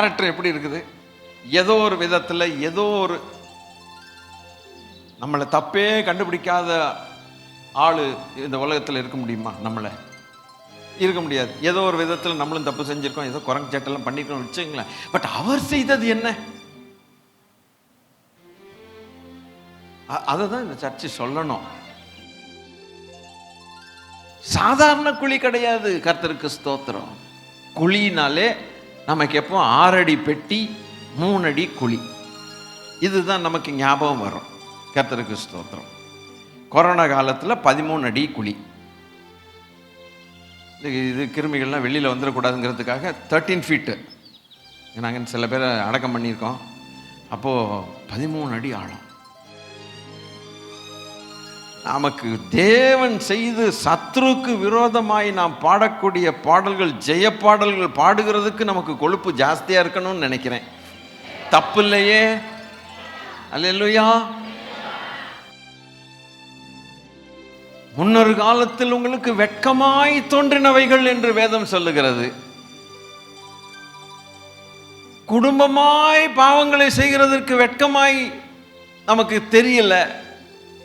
Character எப்படி இருக்குது? ஏதோ ஒரு விதத்தில் ஏதோ ஒரு நம்மளை தப்பே கண்டுபிடிக்காத ஆள் இந்த உலகத்தில் இருக்க முடியுமா? நம்மளை இருக்க முடியாது. ஏதோ ஒரு விதத்தில் நம்மளும் தப்பு செஞ்சுருக்கோம், ஏதோ குரங்கு சேட்டெல்லாம் பண்ணிருக்கோம் வச்சுங்களேன். பட் அவர் செய்தது என்ன? அதை தான் இந்த சர்ச்சை சொல்லணும். சாதாரண குழி கிடையாது. கர்த்தருக்கு ஸ்தோத்திரம். குழினாலே நமக்கு எப்போ 6 அடி பெட்டி 3 அடி குழி, இதுதான் நமக்கு ஞாபகம் வரும். கர்த்தருக்கு ஸ்தோத்திரம். கொரோனா காலத்தில் 13 அடி குழி. இது கிருமிகள்லாம் வெளியில் வந்துடக்கூடாதுங்கிறதுக்காக 13 ஃபீட்டு நாங்கள் சில பேரை அடக்கம் பண்ணியிருக்கோம். அப்போது 13 அடி ஆழம். நமக்கு தேவன் செய்து சத்ருக்கு விரோதமாய் நாம் பாடக்கூடிய பாடல்கள், ஜெய பாடல்கள் பாடுகிறதுக்கு நமக்கு கொழுப்பு ஜாஸ்தியாக இருக்கணும்னு நினைக்கிறேன். தப்பு இல்லையே? அல்லேலூயா. முன்னொரு காலத்தில் உங்களுக்கு வெட்கமாய் தோன்றினவைகள் என்று வேதம் சொல்லுகிறது. குடும்பமாய் பாவங்களை செய்கிறதற்கு வெட்கமாய் நமக்கு தெரியல,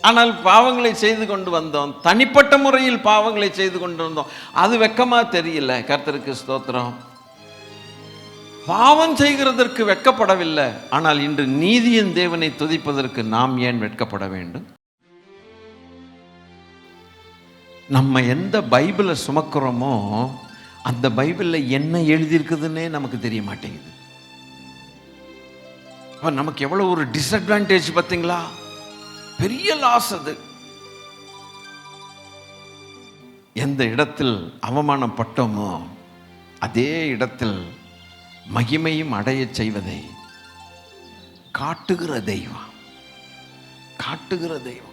ஆனால் பாவங்களை செய்து கொண்டு வந்தோம். தனிப்பட்ட முறையில் பாவங்களை செய்து கொண்டு வந்தோம், அது வெட்கமா தெரியல. கர்த்தருக்கு ஸ்தோத்திரம். பாவம் செய்கிறதற்கு வெட்கப்படவில்லை, ஆனால் இன்று நீதியின் தேவனை துதிப்பதற்கு நாம் ஏன் வெட்கப்பட வேண்டும்? நம்ம எந்த பைபிளை சுமக்கிறோமோ அந்த பைபிளில் என்ன எழுதியிருக்குதுன்னே நமக்கு தெரிய மாட்டேங்குது. நமக்கு எவ்வளவு ஒரு டிஸ்அட்வான்டேஜ் பார்த்தீங்களா? பெரிய லாஸ் அது. எந்த இடத்தில் அவமானப்பட்டோமோ அதே இடத்தில் மகிமையும் அடைய செய்வதை காட்டுகிற தெய்வம், காட்டுகிற தெய்வம்.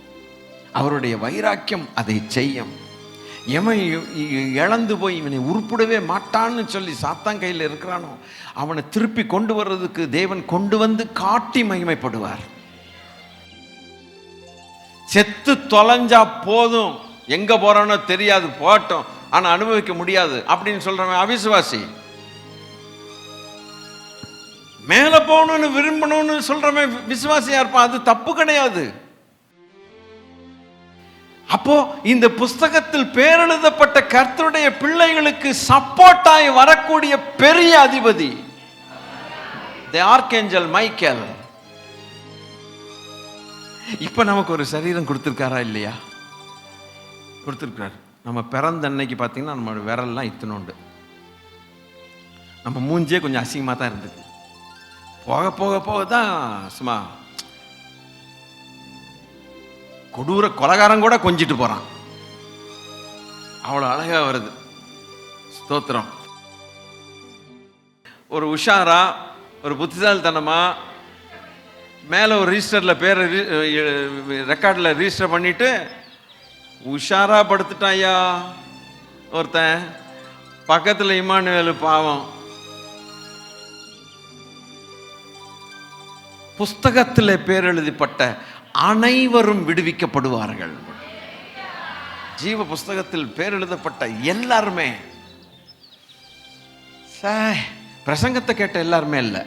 அவருடைய வைராக்கியம் அதை செய்யும். எவன் இழந்து போய் இவனை உருப்பிடவே மாட்டான்னு சொல்லி சாத்தான் கையில் இருக்கிறானோ அவனை திருப்பி கொண்டு வர்றதுக்கு தேவன் கொண்டு வந்து காட்டி மகிமைப்படுவார். செத்து தொலைஞ்சா போதும், எங்க போறானோ தெரியாது, போட்டோம், ஆனா அனுபவிக்க முடியாது அப்படின்னு சொல்றவன் அவிசுவாசி. மேல போகணும்னு விரும்பணும்னு சொல்றவன் விசுவாசியா இருப்பான். அது தப்பு கிடையாது. அப்போ இந்த புஸ்தகத்தில் பேரெழுதப்பட்ட கர்த்தருடைய பிள்ளைகளுக்கு சப்போர்ட்டாய் வரக்கூடிய பெரிய அதிபதி தி ஆர்க்ஏஞ்சல் மைக்கேல் இப்ப நமக்கு ஒரு சரீரம் கொடுத்திருக்காரா இல்லையா? கொடுத்திருக்காரு. நம்ம பிறந்த அன்னைக்கு பார்த்தீங்கன்னா நம்ம விரல்லாம் இத்தனோண்டு, நம்ம மூஞ்சே கொஞ்சம் அசிங்கமாக தான் இருந்தது. போக போக போக தான் சும்மா கொடூர கொலகாரம் கூட கொஞ்சிட்டு போறான். அவ்வளோ அழகா வருது. ஸ்தோத்திரம். ஒரு உஷாரா, ஒரு புத்திசாலித்தனமா மேலே ஒரு ரிஜிஸ்டரில் பேரை ரெக்கார்டில் ரிஜிஸ்டர் பண்ணிட்டு உஷாரா படுத்துட்டான் ஐயா ஒருத்தன். பக்கத்தில் இமானுவேல் பாவம். புஸ்தகத்தில் பேர் எழுதப்பட்ட அனைவரும் விடுவிக்கப்படுவார்கள். ஜீவ புஸ்தகத்தில் பேர் எழுதப்பட்ட எல்லாருமே, பிரசங்கத்தை கேட்ட எல்லாருமே இல்லை,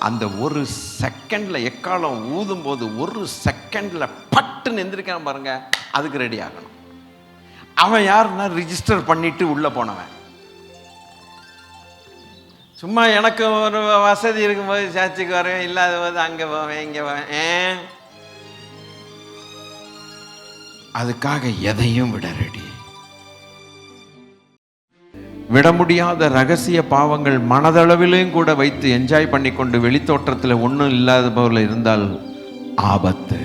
அந்த ஒரு செகண்ட்ல எக்காலம் ஊதும் போது ஒரு செகண்ட்ல பட்டுன்னு எந்திரிக்காம பாருங்க, அதுக்கு ரெடி ஆகணும். அவன் யாருன்னா ரிஜிஸ்டர் பண்ணிட்டு உள்ள போனவன். சும்மா எனக்கு ஒரு வசதி இருக்கும்போது சர்ச்சுக்கு வரேன், இல்லாத போது அங்கே போவேன் இங்கே போவேன். அதுக்காக எதையும் விட ரெடி. விட முடியாத ரகசிய பாவங்கள் மனதளவிலையும் கூட வைத்து என்ஜாய் பண்ணி கொண்டு வெளித்தோற்றத்தில் ஒன்றும் இல்லாத போல இருந்தால் ஆபத்து.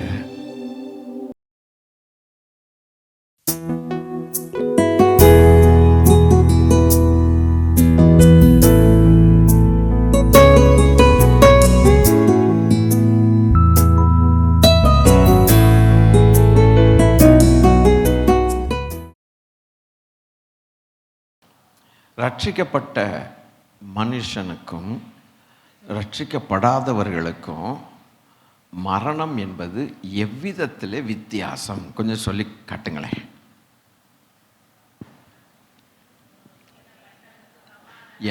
ரட்சிக்கப்பட்ட மனுஷனுக்கும் ரட்சிக்கப்படாதவர்களுக்கும் மரணம் என்பது எவ்விதத்திலே வித்தியாசம்? கொஞ்சம் சொல்லி காட்டுங்களேன்.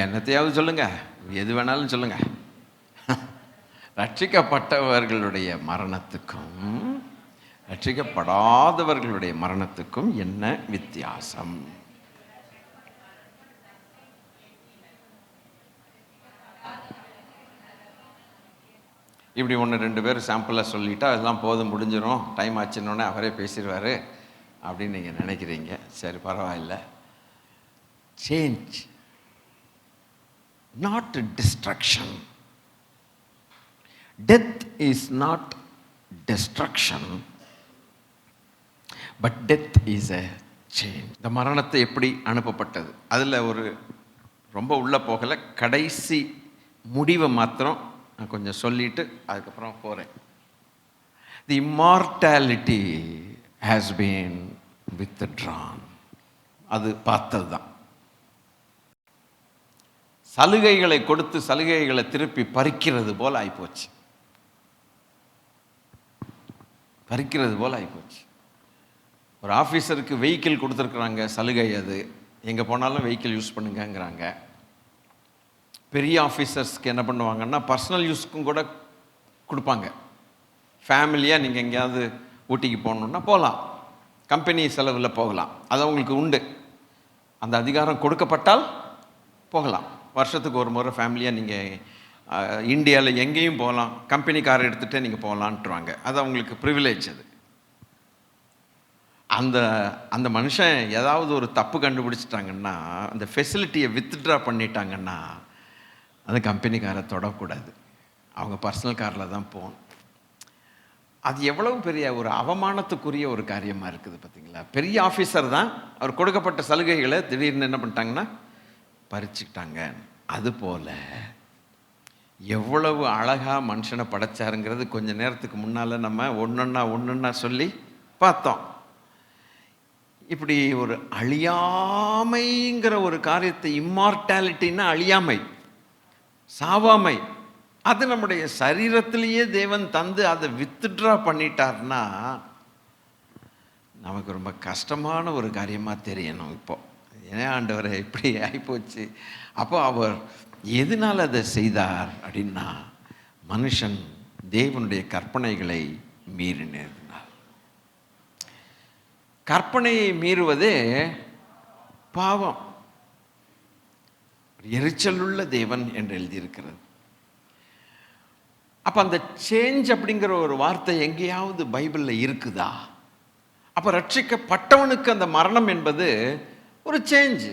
என்னத்தையாவது சொல்லுங்க, எது வேணாலும் சொல்லுங்க. ரட்சிக்கப்பட்டவர்களுடைய மரணத்துக்கும் ரட்சிக்கப்படாதவர்களுடைய மரணத்துக்கும் என்ன வித்தியாசம்? இப்படி 1-2 பேர் சாம்பிளாக சொல்லிட்டா அதெல்லாம் போதும், முடிஞ்சிடும், டைம் ஆச்சுன்னொன்னே அவரே பேசிடுவார் அப்படின்னு நீங்கள் நினைக்கிறீங்க. சரி, பரவாயில்ல. Change, not destruction. Death is not destruction, but death is a change. இந்த மரணத்தை எப்படி அனுப்பப்பட்டது, அதில் ஒரு ரொம்ப உள்ள போகலை, கடைசி முடிவை மாத்திரம் நான் கொஞ்சம் சொல்லிட்டு அதுக்கப்புறம் போகிறேன். தி இம்மார்டாலிட்டி ஹேஸ் பீன் withdrawn. அது பார்த்தது தான். சலுகைகளை கொடுத்து சலுகைகளை திருப்பி பறிக்கிறது போல் ஆகிப்போச்சு. பறிக்கிறது போல் ஆகிப்போச்சு. ஒரு ஆஃபீஸருக்கு வெஹிக்கிள் கொடுத்துருக்குறாங்க, சலுகை அது, எங்கே போனாலும் வெஹிக்கிள் யூஸ் பண்ணுங்கங்கிறாங்க. பெரிய ஆஃபீஸர்ஸ்க்கு என்ன பண்ணுவாங்கன்னா பர்சனல் யூஸ்க்கும் கூட கொடுப்பாங்க. ஃபேமிலியாக நீங்கள் எங்கேயாவது ஊட்டிக்கு போகணுன்னா போகலாம், கம்பெனி செலவில் போகலாம், அது அவங்களுக்கு உண்டு. அந்த அதிகாரம் கொடுக்கப்பட்டால் போகலாம். வருஷத்துக்கு ஒரு முறை ஃபேமிலியாக நீங்கள் இந்தியாவில் எங்கேயும் போகலாம், கம்பெனி காரை எடுத்துகிட்டே நீங்கள் போகலான்ட்டுருவாங்க. அது அவங்களுக்கு ப்ரிவிலேஜ். அது அந்த அந்த மனுஷன் ஏதாவது ஒரு தப்பு கண்டுபிடிச்சிட்டாங்கன்னா, அந்த ஃபெசிலிட்டியை வித்ட்ரா பண்ணிட்டாங்கன்னா அந்த கம்பெனி காரை தொடக்கூடாது, அவங்க பர்சனல் காரில் தான் போகணும். அது எவ்வளவு பெரிய ஒரு அவமானத்துக்குரிய ஒரு காரியமாக இருக்குது பார்த்தீங்களா? பெரிய ஆஃபீஸர் தான், அவர் கொடுக்கப்பட்ட சலுகைகளை திடீர்னு என்ன பண்ணிட்டாங்கன்னா பறிச்சுக்கிட்டாங்க. அதுபோல் எவ்வளவு அழகாக மனுஷனை படைச்சாருங்கிறது கொஞ்ச நேரத்துக்கு முன்னால் நம்ம ஒன்றொன்னா சொல்லி பார்த்தோம். இப்படி ஒரு அழியாமைங்கிற ஒரு காரியத்தை, இம்மார்டாலிட்டின்னா அழியாமை, சாவாமை, அது நம்முடைய சரீரத்திலேயே தேவன் தந்து அதை வித்ட்ரா பண்ணிட்டார்னா நமக்கு ரொம்ப கஷ்டமான ஒரு காரியமாக தெரியணும். இப்போ ஏன் ஆண்டவரை இப்படி ஆகிப்போச்சு? அப்போ அவர் எதனால் அதை செய்தார் அப்படின்னா, மனுஷன் தேவனுடைய கற்பனைகளை மீறினார். கற்பனையை மீறுவதே பாவம். எரிச்சலுள்ள தேவன் என்று எழுதியிருக்கிறது. அப்போ அந்த சேஞ்ச் அப்படிங்கிற ஒரு வார்த்தை எங்கேயாவது பைபிளில் இருக்குதா? அப்போ ரட்சிக்கப்பட்டவனுக்கு அந்த மரணம் என்பது ஒரு சேஞ்சு,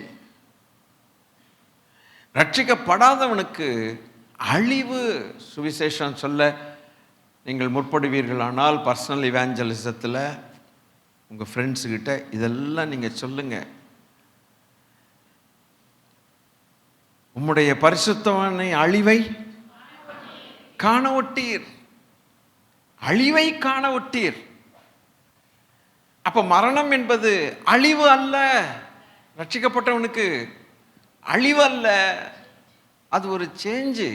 ரட்சிக்கப்படாதவனுக்கு அழிவு. சுவிசேஷம் சொல்ல நீங்கள் முற்படுவீர்களானால் பர்சனல் இவாஞ்சலிசத்தில் உங்கள் ஃப்ரெண்ட்ஸுக்கிட்ட இதெல்லாம் நீங்கள் சொல்லுங்கள். உம்முடைய பரிசுத்தவானை அழிவை காண ஒட்டீர், அழிவை காண ஒட்டீர். அப்ப மரணம் என்பது அழிவு அல்ல, ரட்சிக்கப்பட்டவனுக்கு அழிவு அல்ல, அது ஒரு சேஞ்சு.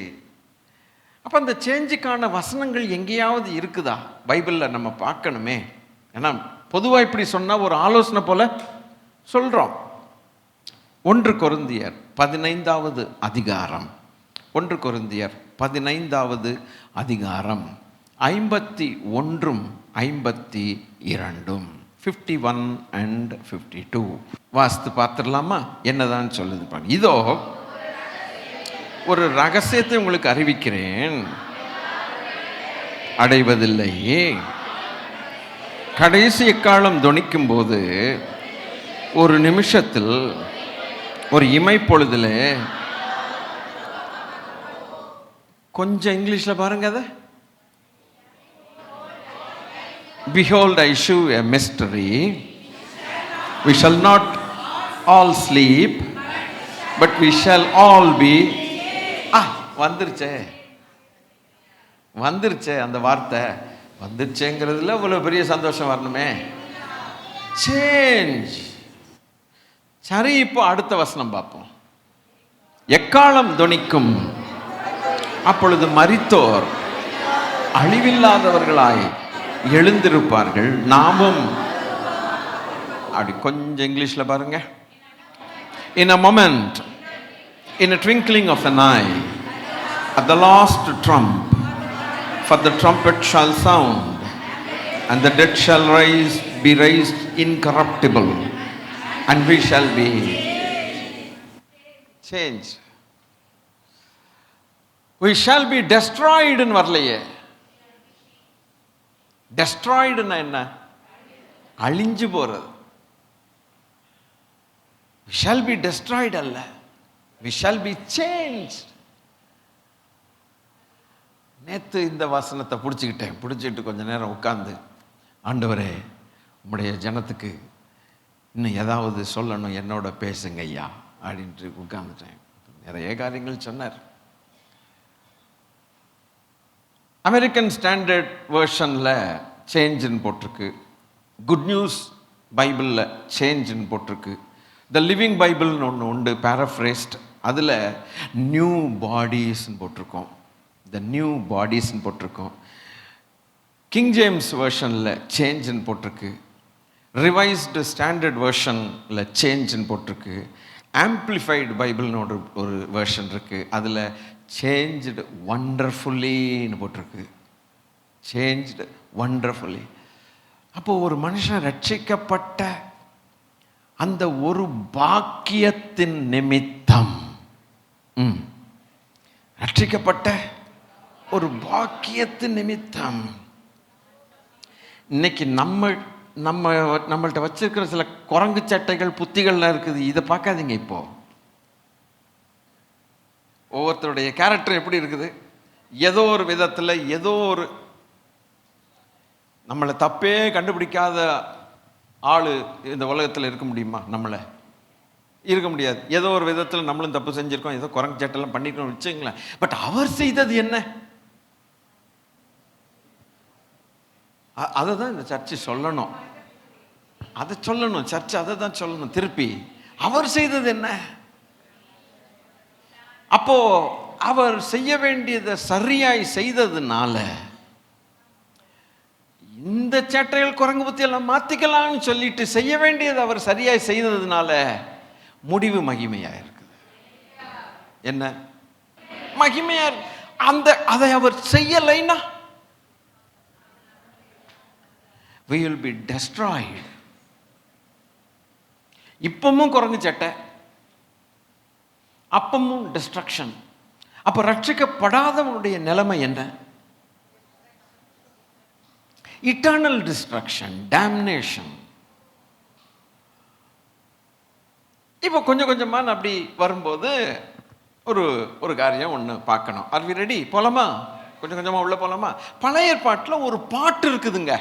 அப்ப அந்த சேஞ்சுக்கான வசனங்கள் எங்கேயாவது இருக்குதா பைபிளில்? நம்ம பார்க்கணுமே. ஏன்னா பொதுவாக இப்படி சொன்னால் ஒரு ஆலோசனை போல சொல்கிறோம். 1 கொரிந்தியர் 15வது அதிகாரம், 1 கொரிந்தியர் 15வது அதிகாரம் 51 52, 51 and 52 வாஸ்து பார்த்துடலாமா? என்னதான் சொல்லுது பாருங்க. இதோ ஒரு ரகசியத்தை உங்களுக்கு அறிவிக்கிறேன், அடைவதில்லை. கடைசி எக்காலம் தொனிக்கும் போது ஒரு நிமிஷத்தில், ஒரு இமைப்பொழுதில், கொஞ்சம் இங்கிலீஷில் பாருங்க அதை. Behold, I shew a mystery. We shall not all sleep, but we shall all be. வந்துருச்சே அந்த வார்த்தை. வந்துருச்சேங்கிறதுல இவ்வளோ பெரிய சந்தோஷம் வரணுமே. சேஞ்ச். சரி, இப்போ அடுத்த வசனம் பார்ப்போம். எக்காலம் தொனிக்கும், அப்பொழுது மரித்தோர் அழிவில்லாதவர்களாய் எழுந்திருப்பார்கள், நாமும். அப்படி கொஞ்சம் இங்கிலீஷில் பாருங்க. In a moment In a twinkling of an eye, at the last trump, for the trumpet shall sound, and the dead shall be raised incorruptible, and we shall be changed. We shall be destroyed in வரலையே. Destroyed என்ன? அழிஞ்சு போறது. We shall be destroyed அல்ல. We shall be changed. நேத்து இந்த வசனத்தை பிடிச்சிட்டு கொஞ்ச நேரம் உட்கார்ந்து, ஆண்டவரே உம்முடைய ஜனத்துக்கு இன்னும் ஏதாவது சொல்லணும், என்னோட பேசுங்க ஐயா அப்படின்ட்டு உட்கார்ந்துட்டேன். நிறைய காரியங்கள் சொன்னார். அமெரிக்கன் ஸ்டாண்டர்ட் வெர்ஷனில் சேஞ்சுன்னு போட்டிருக்கு, குட் நியூஸ் பைபிளில் சேஞ்சுன்னு போட்டிருக்கு, த லிவிங் பைபிள்னு ஒன்று உண்டு பேராஃப்ரேஸ்ட், அதில் நியூ பாடிஸ்ன்னு போட்டிருக்கோம், த நியூ பாடிஸ்ன்னு போட்டிருக்கோம். கிங் ஜேம்ஸ் வெர்ஷனில் சேஞ்சுன்னு போட்டிருக்கு, ரிவைஸ்டு ஸ்டாண்டர்ட் வெர்ஷனில் சேஞ்சுன்னு போட்டிருக்கு, ஆம்பிளிஃபைடு பைபிள்னு ஒரு வெர்ஷன் இருக்குது, அதில் சேஞ்ச்டு வண்டர்ஃபுல்லின்னு போட்டிருக்கு, சேஞ்ச்டு வண்டர்ஃபுல்லி. அப்போது ஒரு மனுஷன் ரட்சிக்கப்பட்ட அந்த ஒரு பாக்கியத்தின் நிமித்தம், ரட்சிக்கப்பட்ட ஒரு பாக்கியத்தின் நிமித்தம், இன்னைக்கு நம்மள்கிட்ட வச்சிருக்கிற சில குரங்கு சட்டைகள் புத்திகள்லாம் இருக்குது, இதை பார்க்காதீங்க. இப்போ ஒவ்வொருத்தருடைய கேரக்டர் எப்படி இருக்குது, ஏதோ ஒரு விதத்தில் ஏதோ ஒரு நம்மளை தப்பே கண்டுபிடிக்காத ஆள் இந்த உலகத்தில் இருக்க முடியுமா? நம்மளை இருக்க முடியாது. ஏதோ ஒரு விதத்தில் நம்மளும் தப்பு செஞ்சுருக்கோம், ஏதோ குரங்கு சட்டெல்லாம் பண்ணிருக்கோம் வச்சுங்களேன். பட் அவர் செய்தது என்ன? அதை தான் இந்த சர்ச்சை சொல்லணும், அதை சொல்லணும், சர்ச்சை அதை தான் சொல்லணும். திருப்பி அவர் செய்தது என்ன? அப்போ அவர் செய்ய வேண்டியதை சரியாய் செய்ததுனால இந்த சேட்டைகள் குரங்கு புத்தி எல்லாம் மாத்திக்கலாம்னு சொல்லிட்டு செய்ய வேண்டியது அவர் சரியாய் செய்ததுனால முடிவு மகிமையா இருக்குது. என்ன மகிமையா? அதை அவர் செய்யலைன்னா we will be destroyed. இப்பமும் குரங்கு சட்டை, அப்பமும் டிஸ்ட்ரக்ஷன். அப்ப ரட்சிக்கப்படாதவனுடைய நிலைமை என்ன? Eternal destruction, damnation. இப்போ கொஞ்சம் கொஞ்சமா அப்படி வரும்போது ஒரு காரியம் ஒன்று பார்க்கணும். Are we ready? போலாமா? கொஞ்சம் கொஞ்சமா உள்ள போலாமா? பழைய ஏற்பாட்டில் ஒரு பாட்டு இருக்குதுங்க.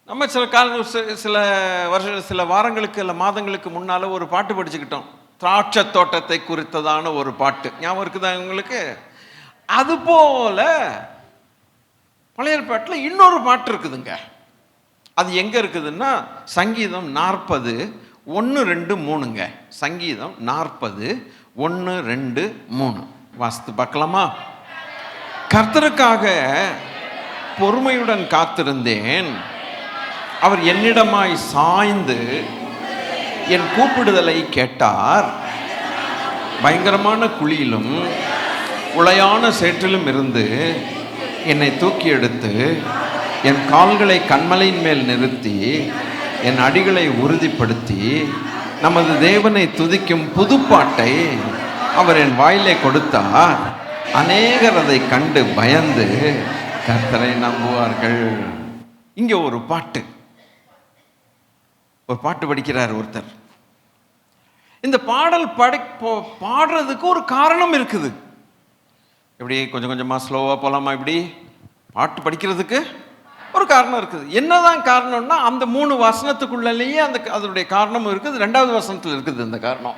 நம்ம சில வாரங்களுக்கு இல்லை மாதங்களுக்கு முன்னால ஒரு பாட்டு படிச்சுக்கிட்டோம், திராட்சை தோட்டத்தை குறித்ததான ஒரு பாட்டு. ஞாபகம் இருக்குதா உங்களுக்கு? அதுபோல பழைய ஏற்பாட்டில் இன்னொரு பாட்டு இருக்குதுங்க. அது எங்க இருக்குதுன்னா சங்கீதம் 40:1-2-3ங்க. சங்கீதம் 40:1-2-3 வாசித்து பார்க்கலாமா? கர்த்தருக்காக பொறுமையுடன் காத்திருந்தேன், அவர் என்னிடமாய் சாய்ந்து என் கூப்பிடுதலை கேட்டார். பயங்கரமான குழியிலும் உளையான சேற்றிலும் இருந்து என்னை தூக்கி எடுத்து என் கால்களை கன்மலையின் மேல் நிறுத்தி என் அடிகளை உறுதிப்படுத்தி நமது தேவனை துதிக்கும் புதுப்பாட்டை அவர் என் வாயிலே கொடுத்தார். அநேகர் அதை கண்டு பயந்து கர்த்தரை நம்புவார்கள். இங்கே ஒரு பாட்டு படிக்கிறார் ஒருத்தர். இந்த பாடல் பாடுறதுக்கு ஒரு காரணம் இருக்குது. எப்படி கொஞ்சம் கொஞ்சமா ஸ்லோவா போலாமா? இப்படி பாட்டு படிக்கிறதுக்கு ஒரு காரணம் இருக்குது. என்னதான் காரணம்னா அந்த 3 வசனத்துக்குள்ளேயே அதனுடைய காரணமும் இருக்குது. 2வது வசனத்தில் இருக்குது இந்த காரணம்.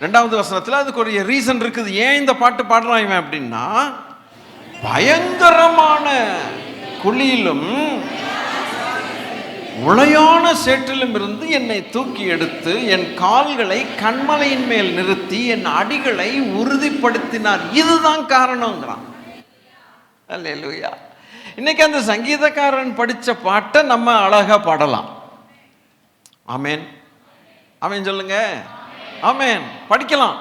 2வது வசனத்தில் அதுக்கு ஒரு ரீசன் இருக்குது. ஏன் இந்த பாட்டு பாடுறான் இவன் அப்படின்னா, பயங்கரமான குழியிலும் உளையான சேற்றிலும் இருந்து என்னை தூக்கி எடுத்து என் கால்களை கன்மலையின் மேல் நிறுத்தி என் அடிகளை உறுதிப்படுத்தினார். இதுதான் காரணங்கிறான். அல்லேலூயா. இன்னைக்கு அந்த சங்கீதக்காரன் படிச்ச பாட்டை நம்ம அழகா பாடலாம். ஆமேன், ஆமேன் சொல்லுங்க. ஆமென், படிக்கலாம்.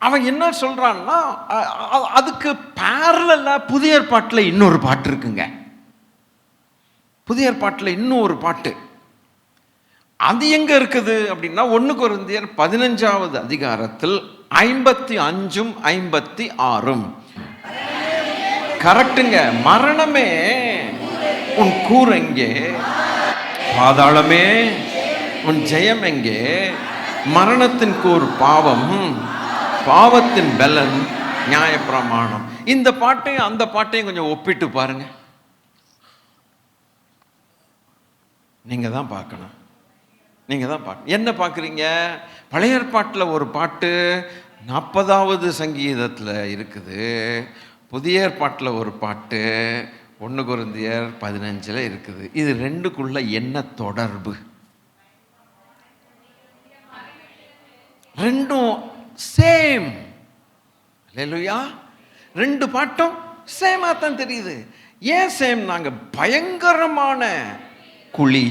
அவன் என்ன சொல்றான்னா, அதுக்கு பேரலா புதிய ஏற்பாட்டில் இன்னொரு பாட்டு இருக்குங்க. புதிய ஏற்பாட்டில் இன்னொரு பாட்டு. அது எங்க இருக்குது அப்படின்னா 1 கொரிந்தியர் 15வது அதிகாரத்தில் 55ம் 56ம். கரெக்டுங்க. மரணமே உன் கூர் எங்கே? பாதாளமே உன் ஜெயம் எங்கே? மரணத்தின் கூர் பாவம், பாவத்தின் பலன் நியாயப்பிரமாணம். இந்த பாட்டையும் அந்த பாட்டையும் கொஞ்சம் ஒப்பிட்டு பாருங்க. நீங்க தான் பார்க்கணும். நீங்க தான் பார்க்கணும். என்ன பார்க்குறீங்க? பழைய ஏற்பாட்டில் ஒரு பாட்டு 40வது சங்கீதத்தில் இருக்குது. புதிய ஏற்பாட்டில் ஒரு பாட்டு 1 கொரிந்தியர் 15 இருக்குது. இது ரெண்டுக்குள்ள என்ன தொடர்பு? ரெண்டும் சேம். அல்லேலூயா. ரெண்டு பாட்டும் சேமா தான் தெரியுது. ஏன் சேம்? நாங்க பயங்கரமான குழி,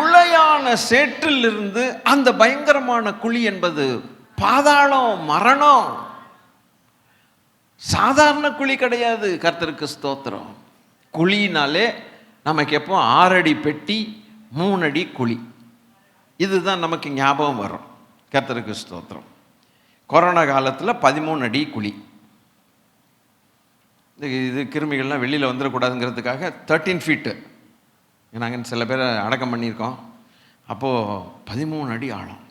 உளையான சேற்றில் இருந்து, அந்த பயங்கரமான குழி என்பது பாதாளம், மரணம். சாதாரண குழி கிடையாது. கர்த்தருக்கு ஸ்தோத்திரம். குழினாலே நமக்கு எப்போ 6 அடி பெட்டி 3 அடி குழி, இதுதான் நமக்கு ஞாபகம் வரும். கர்த்தருக்கு ஸ்தோத்திரம். கொரோனா காலத்தில் 13 அடி குழி. இது கிருமிகள்லாம் வெளியில் வந்துடக்கூடாதுங்கிறதுக்காக 13 ஃபீட்டு நாங்கள் சில பேரை அடக்கம் பண்ணியிருக்கோம். அப்போது 13 அடி ஆழம்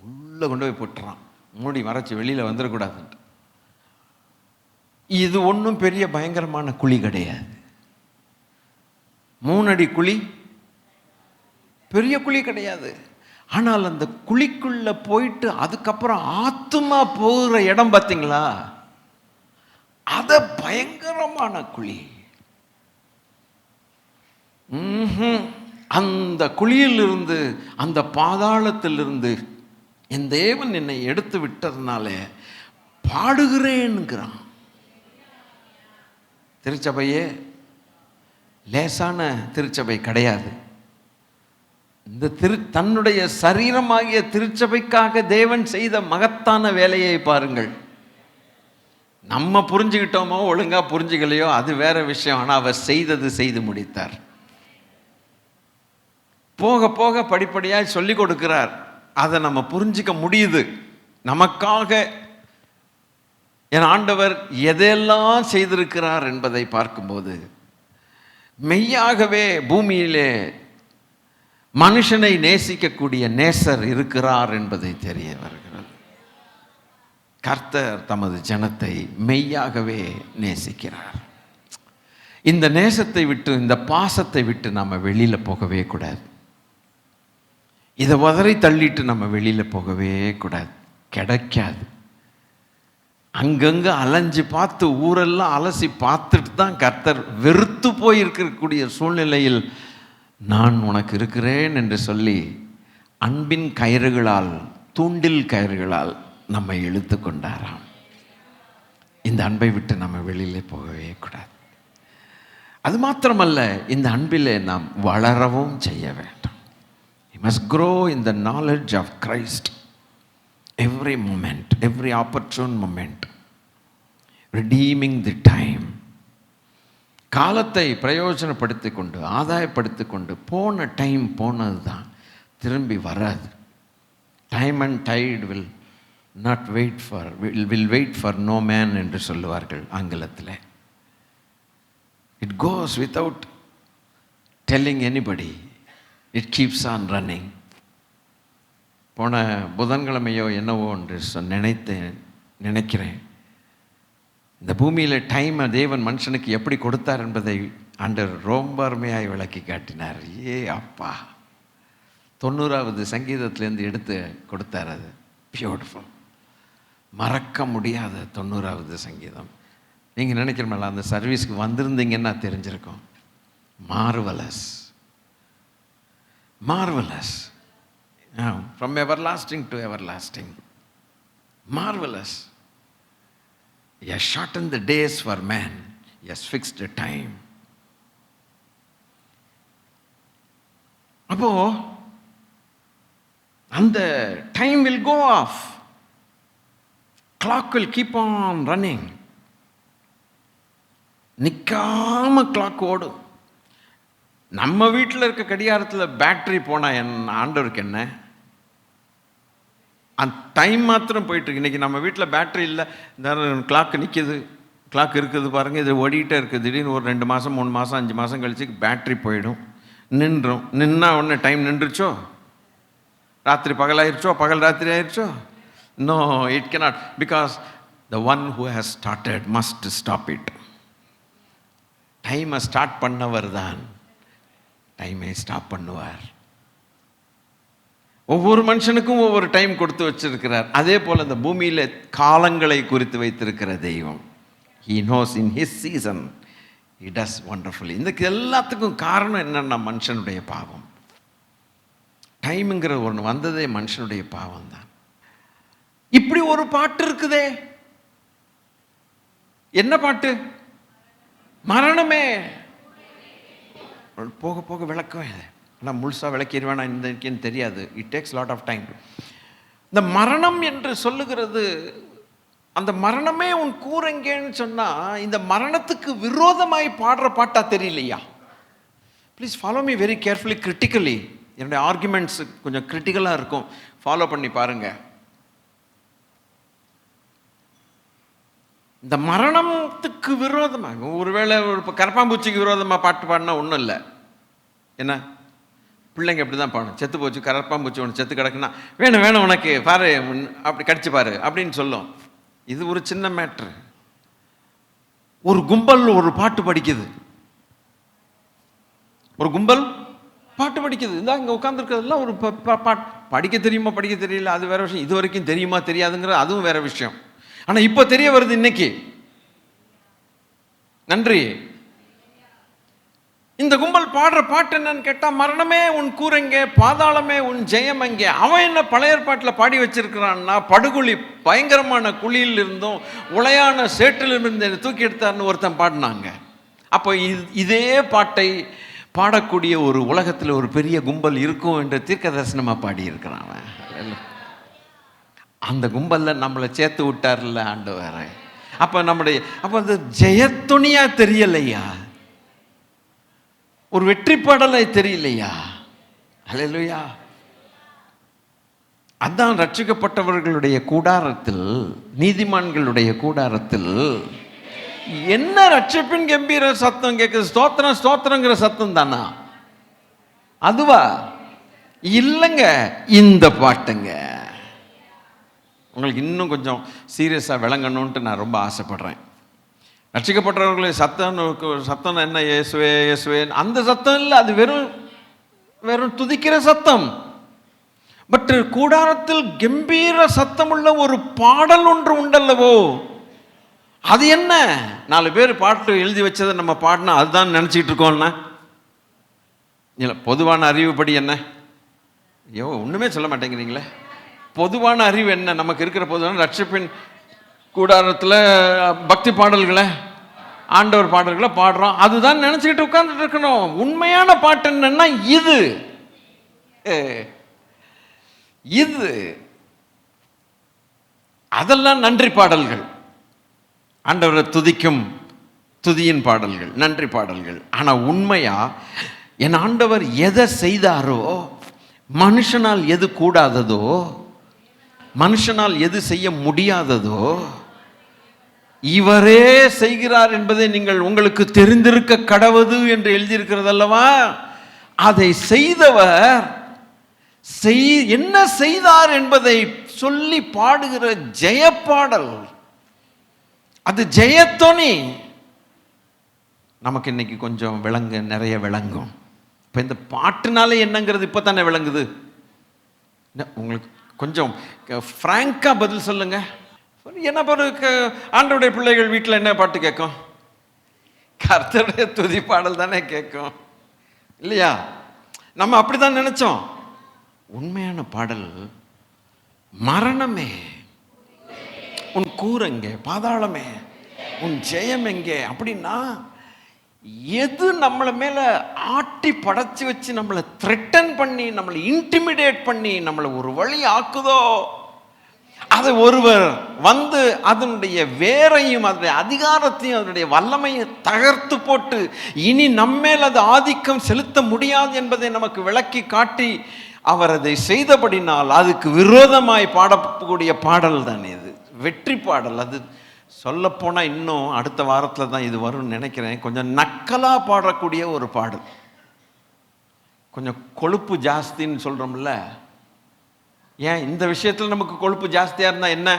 உள்ளே கொண்டு போய் போட்டுறான், மூடி மறைச்சி வெளியில் வந்துடக்கூடாதுன்ட்டு. இது ஒன்றும் பெரிய பயங்கரமான குழி கிடையாது. 3 அடி குழி பெரிய குழி கிடையாது. ஆனால் அந்த குழிக்குள்ள போயிட்டு அதுக்கப்புறம் ஆத்துமா போகிற இடம் பார்த்தீங்களா, அத பயங்கரமான குழி. அந்த குழியிலிருந்து, அந்த பாதாளத்திலிருந்து என் தேவன் என்னை எடுத்து விட்டதுனால பாடுகிறேன்கிறான். திருச்சபையே லேசான திருச்சபை கிடையாது. இந்த தன்னுடைய சரீரமாகிய திருச்சபைக்காக தேவன் செய்த மகத்தான வேலையை பாருங்கள். நம்ம புரிஞ்சுக்கிட்டோமோ ஒழுங்கா புரிஞ்சுக்கலையோ அது வேற விஷயம். ஆனால் அவர் செய்தது செய்து முடித்தார். போக போக படிப்படியாக சொல்லி கொடுக்கிறார். அதை நம்ம புரிஞ்சிக்க முடியுது. நமக்காக என் ஆண்டவர் எதையெல்லாம் செய்திருக்கிறார் என்பதை பார்க்கும்போது மெய்யாகவே பூமியிலே மனுஷனை நேசிக்கக்கூடிய நேசர் இருக்கிறார் என்பதை தெரிய வருகிறது. கர்த்தர் தமது ஜனத்தை மெய்யாகவே நேசிக்கிறார். இந்த நேசத்தை விட்டு, இந்த பாசத்தை விட்டு நம்ம வெளியில் போகவே கூடாது. இதை உதறி தள்ளிட்டு நம்ம வெளியில் போகவே கூடாது. கிடைக்காது. அங்கங்கே அலைஞ்சு பார்த்து, ஊரெல்லாம் அலசி பார்த்துட்டு தான் கர்த்தர் வெறுத்து போயிருக்கக்கூடிய சூழ்நிலையில் நான் உனக்கு இருக்கிறேன் என்று சொல்லி அன்பின் கயிறுகளால், தூண்டில் கயிறுகளால் நம்மை இழுத்து கொண்டாராம். இந்த அன்பை விட்டு நம்ம வெளியிலே போகவே கூடாது. அது மாத்திரமல்ல, இந்த அன்பிலே நாம் வளரவும் செய்ய வேண்டும். We must grow in the knowledge of Christ every moment, every opportune moment, redeeming the time. காலத்தை பிரயோஜனப்படுத்தி கொண்டு, ஆதாயப்படுத்தி கொண்டு, போன டைம் போனது தான், திரும்பி வராது. Time and tide will not wait for, will wait for no man என்று சொல்லுவார்கள் ஆங்கிலத்தில். It goes without telling anybody. It keeps on running. போன புதன்கிழமையோ என்னவோ என்று நினைக்கிறேன். இந்த பூமியில் டைமை தேவன் மனுஷனுக்கு எப்படி கொடுத்தார் என்பதை ஆண்டவர் ரொம்ப அருமையாய் விளக்கி காட்டினார். அப்பா, 90வது சங்கீதத்திலேருந்து எடுத்து கொடுத்தார். அது பியூட்டிஃபுல், மறக்க முடியாத 90வது சங்கீதம். நீங்கள் நினைக்கிறீங்களா, அந்த சர்வீஸ்க்கு வந்திருந்தீங்கன்னா தெரிஞ்சிருக்கும். Marvellous, marvellous, from everlasting to everlasting, marvellous. He has shortened the days for man. He has fixed a time. அப்போ அந்த time will go off, clock will keep on running. நிற்காம கிளாக் ஓடும். நம்ம வீட்டில் இருக்க கடிகாரத்தில் பேட்டரி போனால் ஆண்டவருக்கு என்ன? அந்த டைம் மாத்திரம் போயிட்டுருக்கு. இன்றைக்கி நம்ம வீட்டில் பேட்டரி இல்லை, இந்த கிளாக் நிற்கிது, கிளாக் இருக்குது பாருங்கள், இது ஓடிக்கிட்டே இருக்குது. திடீர்னு ஒரு 2 மாதம் 3 மாதம் 5 மாதம் கழிச்சு பேட்டரி போயிடும், நின்றும். நின்னா உடனே டைம் நின்றுச்சோ? ராத்திரி பகலாயிருச்சோ? பகல் ராத்திரி ஆயிடுச்சோ? No, it cannot, because the one who has started must stop it. டைமை ஸ்டார்ட் பண்ணவர் தான் டைமை ஸ்டாப் பண்ணுவார். ஒவ்வொரு மனுஷனுக்கும் ஒவ்வொரு டைம் கொடுத்து வச்சிருக்கிறார். அதே போல் இந்த பூமியில் காலங்களை குறித்து வைத்திருக்கிற தெய்வம். He knows in his season he does wonderfully. இதுக்கு எல்லாத்துக்கும் காரணம் என்னன்னா மனுஷனுடைய பாவம். டைமுங்கிற ஒன்று வந்ததே மனுஷனுடைய பாவம் தான். இப்படி ஒரு பாட்டு இருக்குதே, என்ன பாட்டு? மரணமே. போக போக விளக்குவேன், ஆனால் முழுசாக விளக்கிடுவேன், இந்த தெரியாது. It takes lot of time. இந்த மரணம் என்று சொல்லுகிறது, அந்த மரணமே உன் கூறங்கன்னு சொன்னால், இந்த மரணத்துக்கு விரோதமாய் பாடுற பாட்டா தெரியலையா? Please follow me very carefully, critically. என்னுடைய ஆர்குமெண்ட்ஸ் கொஞ்சம் கிரிட்டிக்கலாக இருக்கும், ஃபாலோ பண்ணி பாருங்க. இந்த மரணத்துக்கு விரோதமாக, ஒருவேளை ஒரு கரப்பாம்பூச்சிக்கு விரோதமாக பாட்டு பாடினா ஒன்றும் இல்லை. என்ன பிள்ளைங்க அப்படி தான் பாடும், செத்து போச்சு கரப்பாம்பூச்சி ஒன்று செத்து கிடக்குன்னா, வேணும் வேணும் உனக்கு பாரு, அப்படி கடிச்சு பாரு அப்படின்னு சொல்லும். இது ஒரு சின்ன மேட்ரு. ஒரு கும்பல் ஒரு பாட்டு படிக்குது, ஒரு கும்பல் பாட்டு படிக்குது. இந்த இங்கே உட்காந்துருக்கிறதுலாம் ஒரு பாட்டு படிக்க தெரியுமா படிக்க தெரியல அது வேற விஷயம். இது வரைக்கும் தெரியுமா தெரியாதுங்கிற அதுவும் வேற விஷயம். ஆனால் இப்போ தெரிய வருது இன்னைக்கு. நன்றி. இந்த கும்பல் பாடுற பாட்டு என்னன்னு கேட்டால், மரணமே உன் கூறங்க, பாதாளமே உன் ஜெயம் எங்கே. அவன் என்ன பழைய பாட்டில் பாடி வச்சிருக்கிறான்னா, படுகுழி பயங்கரமான குழியில் இருந்தும் உளையான சேற்றில் இருந்து தூக்கி எடுத்தார்னு ஒருத்தன் பாடினாங்க. அப்போ இதே பாட்டை பாடக்கூடிய ஒரு உலகத்தில் ஒரு பெரிய கும்பல் இருக்கும் என்று தீர்க்க தரிசனமாக பாடியிருக்கிறான் அவன். அந்த கும்பலில் நம்மளை சேர்த்து விட்டார்ல ஆண்டவர். அப்போ அது ஜெயத்துணியா தெரியலையா? ஒரு வெற்றி பாடலை தெரியலையா? அல்லேலூயா. அதான் ரட்சிக்கப்பட்டவர்களுடைய கூடாரத்தில், நீதிமான்களுடைய கூடாரத்தில் என்ன ரட்சிப்பின் கம்பீர சத்தம் கேட்குது? ஸ்தோத்திரம் ஸ்தோத்திரங்கிற சத்தம் தானா? அதுவா? இல்லைங்க, இந்த பாட்டுங்க. உங்களுக்கு இன்னும் கொஞ்சம் சீரியஸாக விளங்கணுன்ட்டு நான் ரொம்ப ஆசைப்படுறேன். ரட்சிக்கப்பட்டவர்களுடைய சத்தம் என்ன? இயேசுவே இயேசுவே, அந்த சத்தம் இல்லை, அது வெறும் வெறும் துதிக்கிற சத்தம். பட் கூடாரத்தில் கம்பீர சத்தமுள்ள ஒரு பாடல் ஒன்று உண்டல்லவோ, அது என்ன? 4 பேர் பாட்டு எழுதி வச்சதை நம்ம பாடினா அதுதான் நினச்சிக்கிட்டு இருக்கோம்னா இல்லை. பொதுவான அறிவுப்படி என்ன? ஐயோ ஒன்றுமே சொல்ல மாட்டேங்கிறீங்களே. பொதுவான அறிவு என்ன? நமக்கு இருக்கிற பொதுவான ரட்சிப்பின் கூடாரத்தில் பக்தி பாடல்களை, ஆண்டவர் பாடல்களை பாடுறோம், அதுதான் நினச்சிக்கிட்டு உட்கார்ந்துட்டு இருக்கணும். உண்மையான பாட்டு என்னன்னா இது இது அதெல்லாம் நன்றி பாடல்கள், ஆண்டவரை துதிக்கும் துதியின் பாடல்கள், நன்றி பாடல்கள். ஆனால் உண்மையா என் ஆண்டவர் எதை செய்தாரோ, மனுஷனால் எது கூடாததோ, மனுஷனால் எது செய்ய முடியாததோ இவரே செய்கிறார் என்பதை நீங்கள் உங்களுக்கு தெரிந்திருக்க கடவுது என்று எழுதியிருக்கிறது அல்லவா? அதை செய்தவர் என்ன செய்தார் என்பதை சொல்லி பாடுகிற ஜெயப்பாடல், அது ஜெயத்தொனி. நமக்கு இன்னைக்கு கொஞ்சம் நிறைய விளங்கும். இப்போ இந்த பாட்டுனாலே என்னங்கிறது இப்போ தானே விளங்குது. உங்களுக்கு கொஞ்சம் ஃப்ராங்காக பதில் சொல்லுங்க. என்ன பாரு, ஆண்டவருடைய பிள்ளைகள் வீட்டில் என்ன பாட்டு கேட்கும்? கர்த்தருடைய துதி பாடல் தானே கேட்கும், இல்லையா? நம்ம அப்படிதான் நினைச்சோம். உண்மையான பாடல் மரணமே உன் கூறங்க, பாதாளமே உன் ஜெயம் எங்கே அப்படின்னா, எது நம்மளை மேல ஆட்டி படைச்சு வச்சு நம்மளை த்ரெட்டன் பண்ணி, நம்மளை இன்டிமிடேட் பண்ணி, நம்மளை ஒரு வழி ஆக்குதோ, அதை ஒருவர் வந்து அதனுடைய வேரையும் அதனுடைய அதிகாரத்தையும் அதனுடைய வல்லமையை தகர்த்து போட்டு இனி நம்மேல் அது ஆதிக்கம் செலுத்த முடியாது என்பதை நமக்கு விளக்கி காட்டி அவர் அதை செய்தபடினால் அதுக்கு விரோதமாய் பாடக்கூடிய பாடல் தான் இது, வெற்றி பாடல். அது சொல்லப்போனால் இன்னும் அடுத்த வாரத்தில் தான் இது வரும்னு நினைக்கிறேன். கொஞ்சம் நக்கலாக பாடக்கூடிய ஒரு பாடல், கொஞ்சம் கொழுப்பு ஜாஸ்தின்னு சொல்கிறோம்ல. ஏன் இந்த விஷயத்தில் நமக்கு கொழுப்பு ஜாஸ்தியாக இருந்தால் என்ன,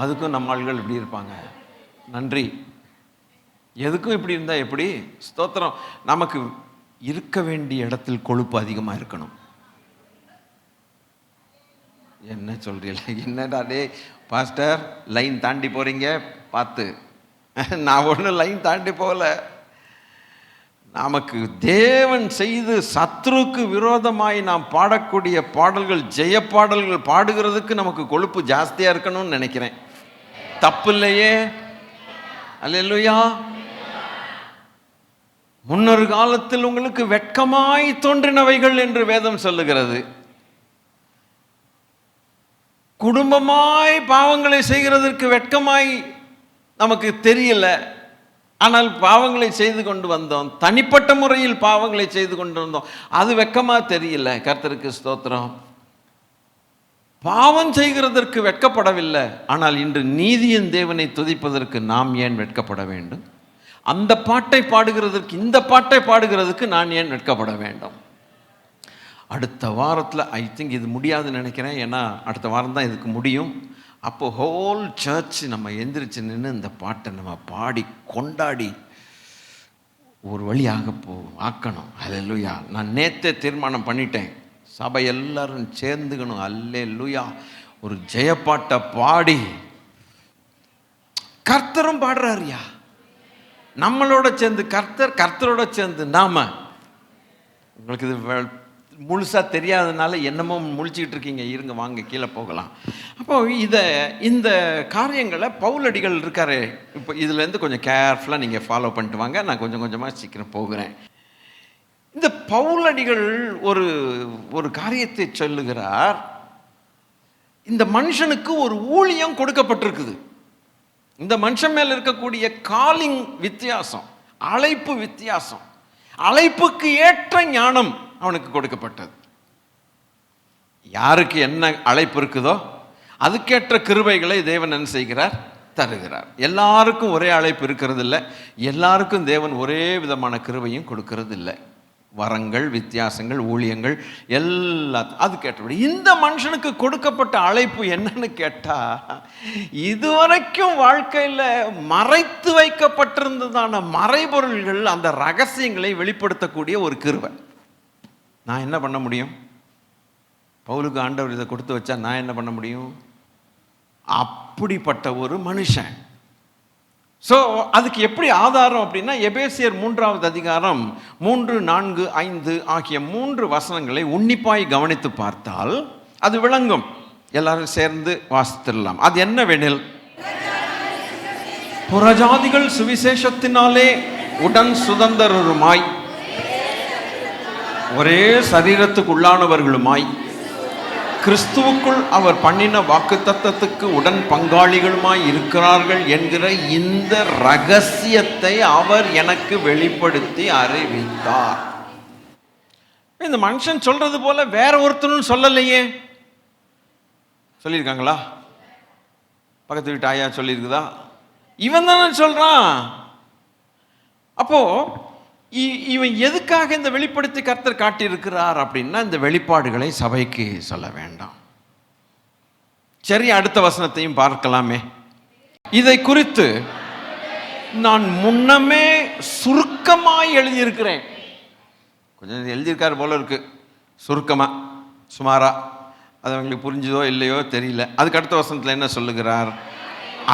அதுக்கும் நம்ம ஆள்கள் இப்படி இருப்பாங்க. நன்றி. எதுக்கும் இப்படி இருந்தால் எப்படி? ஸ்தோத்திரம். நமக்கு இருக்க வேண்டிய இடத்தில் கொழுப்பு அதிகமாக இருக்கணும். என்ன சொல்றீங்களா? என்னடா டே பாஸ்டர் லைன் தாண்டி போறீங்க பார்த்து. நான் ஒன்றும் லைன் தாண்டி போகல. நமக்கு தேவன் செய்து சத்ருக்கு விரோதமாய் நாம் பாடக்கூடிய பாடல்கள், ஜெய பாடல்கள் பாடுகிறதுக்கு நமக்கு கொழுப்பு ஜாஸ்தியாக இருக்கணும்னு நினைக்கிறேன். தப்பு இல்லையே? அல்லேலூயா. முன்னொரு காலத்தில் உங்களுக்கு வெட்கமாய் தோன்றினவைகள் என்று வேதம் சொல்லுகிறது. குடும்பமாய் பாவங்களை செய்கிறதற்கு வெட்கமாய் நமக்கு தெரியல, ஆனால் பாவங்களை செய்து கொண்டு வந்தோம். தனிப்பட்ட முறையில் பாவங்களை செய்து கொண்டு வந்தோம், அது வெட்கமா தெரியல. கர்த்தருக்கு ஸ்தோத்திரம். பாவம் செய்கிறதற்கு வெட்கப்படவில்லை, ஆனால் இன்று நீதியின் தேவனை துதிப்பதற்கு நாம் ஏன் வெட்கப்பட வேண்டும்? அந்த பாட்டை பாடுகிறதற்கு, இந்த பாட்டை பாடுகிறதுக்கு நான் ஏன் வெட்கப்பட வேண்டும்? அடுத்த வாரத்தில் ஐ திங்க் இது முடியாதுன்னு நினைக்கிறேன். ஏன்னா அடுத்த வாரம் தான் இதுக்கு முடியும். அப்போது ஹோல் சர்ச் நம்ம எந்திரிச்சு நின்று இந்த பாட்டை நம்ம பாடி கொண்டாடி ஒரு வழியாக ஆக்கணும். அல்லேலூயா. நான் நேற்றே தீர்மானம் பண்ணிட்டேன், சபை எல்லாரும் சேர்ந்துக்கணும். அல்லேலூயா. ஒரு ஜெயப்பாட்டை பாடி, கர்த்தரும் பாடுறாருயா நம்மளோட சேர்ந்து, கர்த்தரோட சேர்ந்து நாம. உங்களுக்கு இது முழுசாக தெரியாததுனால என்னமோ முழிச்சிக்கிட்டு இருக்கீங்க. இருங்க, வாங்க கீழே போகலாம். அப்போ இந்த காரியங்களை பவுலடிகள் இருக்காரு. இப்போ இதுலேருந்து கொஞ்சம் கேர்ஃபுல்லாக நீங்கள் ஃபாலோ பண்ணிட்டு வாங்க. நான் கொஞ்சம் கொஞ்சமாக சீக்கிரம் போகிறேன். இந்த பவுலடிகள் ஒரு காரியத்தை சொல்லுகிறார். இந்த மனுஷனுக்கு ஒரு ஊழியம் கொடுக்கப்பட்டிருக்குது. இந்த மனுஷன் மேல் இருக்கக்கூடிய காலிங் வித்தியாசம், அழைப்பு வித்தியாசம். அழைப்புக்கு ஏற்ற ஞானம் அவனுக்கு கொடுக்கப்பட்டது. யாருக்கு என்ன அழைப்பு இருக்குதோ அதுக்கேற்ற கிருபைகளை தேவன் என்ன செய்கிறார்? தருகிறார். எல்லாருக்கும் ஒரே அழைப்பு இருக்கிறது இல்லை, எல்லாருக்கும் தேவன் ஒரே விதமான கிருபையும் கொடுக்கறது இல்லை. வரங்கள், வித்தியாசங்கள், ஊழியங்கள் எல்லாம் அதுக்கேற்றபடி. இந்த மனுஷனுக்கு கொடுக்கப்பட்ட அழைப்பு என்னன்னு கேட்டா, இதுவரைக்கும் வாழ்க்கையில் மறைத்து வைக்கப்பட்டிருந்ததான மறைபொருள்கள், அந்த ரகசியங்களை வெளிப்படுத்தக்கூடிய ஒரு கிருபை. நான் என்ன பண்ண முடியும்? பவுலுக்கு ஆண்டவர் இதை கொடுத்து வச்சா நான் என்ன பண்ண முடியும்? அப்படிப்பட்ட ஒரு மனுஷன். ஸோ அதுக்கு எப்படி ஆதாரம் அப்படின்னா, எபேசியர் 3வது அதிகாரம் 3, 4, 5 ஆகிய 3 வசனங்களை உன்னிப்பாய் கவனித்து பார்த்தால் அது விளங்கும். எல்லாரும் சேர்ந்து வாசித்திடலாம். அது என்னவெனில், புறஜாதிகள் சுவிசேஷத்தினாலே உடன் சுதந்திரருமாய் ஒரே சரீரத்துக்கு உள்ளானவர்களுமாய் கிறிஸ்துவுக்குள் அவர் பண்ணின வாக்குத்தத்தத்துக்கு உடன் பங்காளிகளுமாய் இருக்கிறார்கள் என்கிற இந்த ரகசியத்தை அவர் எனக்கு வெளிப்படுத்தி அறிவித்தார். இந்த மனுஷன் சொல்றது போல வேற ஒருத்தரும் சொல்லலையே. சொல்லியிருக்காங்களா? பக்கத்து வீட்டு ஆயா சொல்லியிருக்குதா? இவன் தானே சொல்றான். அப்போ இவன் எதுக்காக இந்த வெளிப்படுத்தி கர்த்தர் காட்டியிருக்கிறார் அப்படின்னா, இந்த வெளிப்பாடுகளை சபைக்கு சொல்ல வேண்டாம். சரி, அடுத்த வசனத்தையும் பார்க்கலாமே. இதை குறித்து நான் முன்னமே சுருக்கமாய் எழுதியிருக்கிறேன். கொஞ்சம் எழுதியிருக்காரு போல இருக்கு, சுருக்கமா, சுமாரா. அது அவங்களுக்கு புரிஞ்சுதோ இல்லையோ தெரியல. அதுக்கு அடுத்த வசனத்தில் என்ன சொல்லுகிறார்?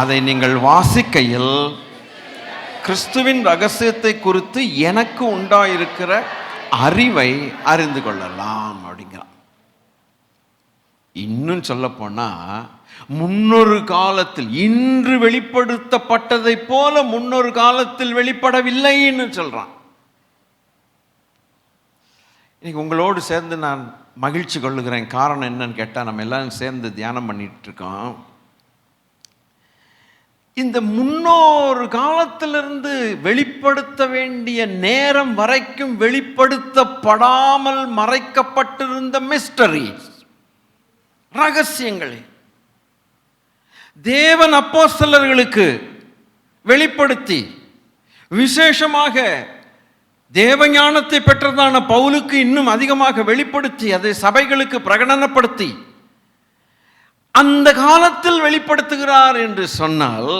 அதை நீங்கள் வாசிக்கையில் கிறிஸ்துவின் ரகசியத்தை குறித்து எனக்கு உண்டாயிருக்கிற அறிவை அறிந்து கொள்ளலாம் அப்படிங்கிறான். இன்னும் சொல்ல போனா முன்னொரு காலத்தில் இன்று வெளிப்படுத்தப்பட்டதை போல முன்னொரு காலத்தில் வெளிப்படவில்லைன்னு சொல்றான். இன்னைக்கு உங்களோடு சேர்ந்து நான் மகிழ்ச்சி கொள்ளுகிறேன். காரணம் என்னன்னு கேட்டால், நம்ம எல்லாரும் சேர்ந்து தியானம் பண்ணிட்டு இருக்கோம். இந்த முன்னொரு காலத்திலிருந்து வெளிப்படுத்த வேண்டிய நேரம் வரைக்கும் வெளிப்படுத்தப்படாமல் மறைக்கப்பட்டிருந்த மிஸ்டரிஸ், ரகசியங்களை தேவன் அப்போஸ்தலர்களுக்கு வெளிப்படுத்தி, விசேஷமாக தேவஞானத்தை பெற்றதான பவுலுக்கு இன்னும் அதிகமாக வெளிப்படுத்தி, அதை சபைகளுக்கு பிரகடனப்படுத்தி அந்த காலத்தில் வெளிப்படுத்துகிறார் என்று சொன்னால்,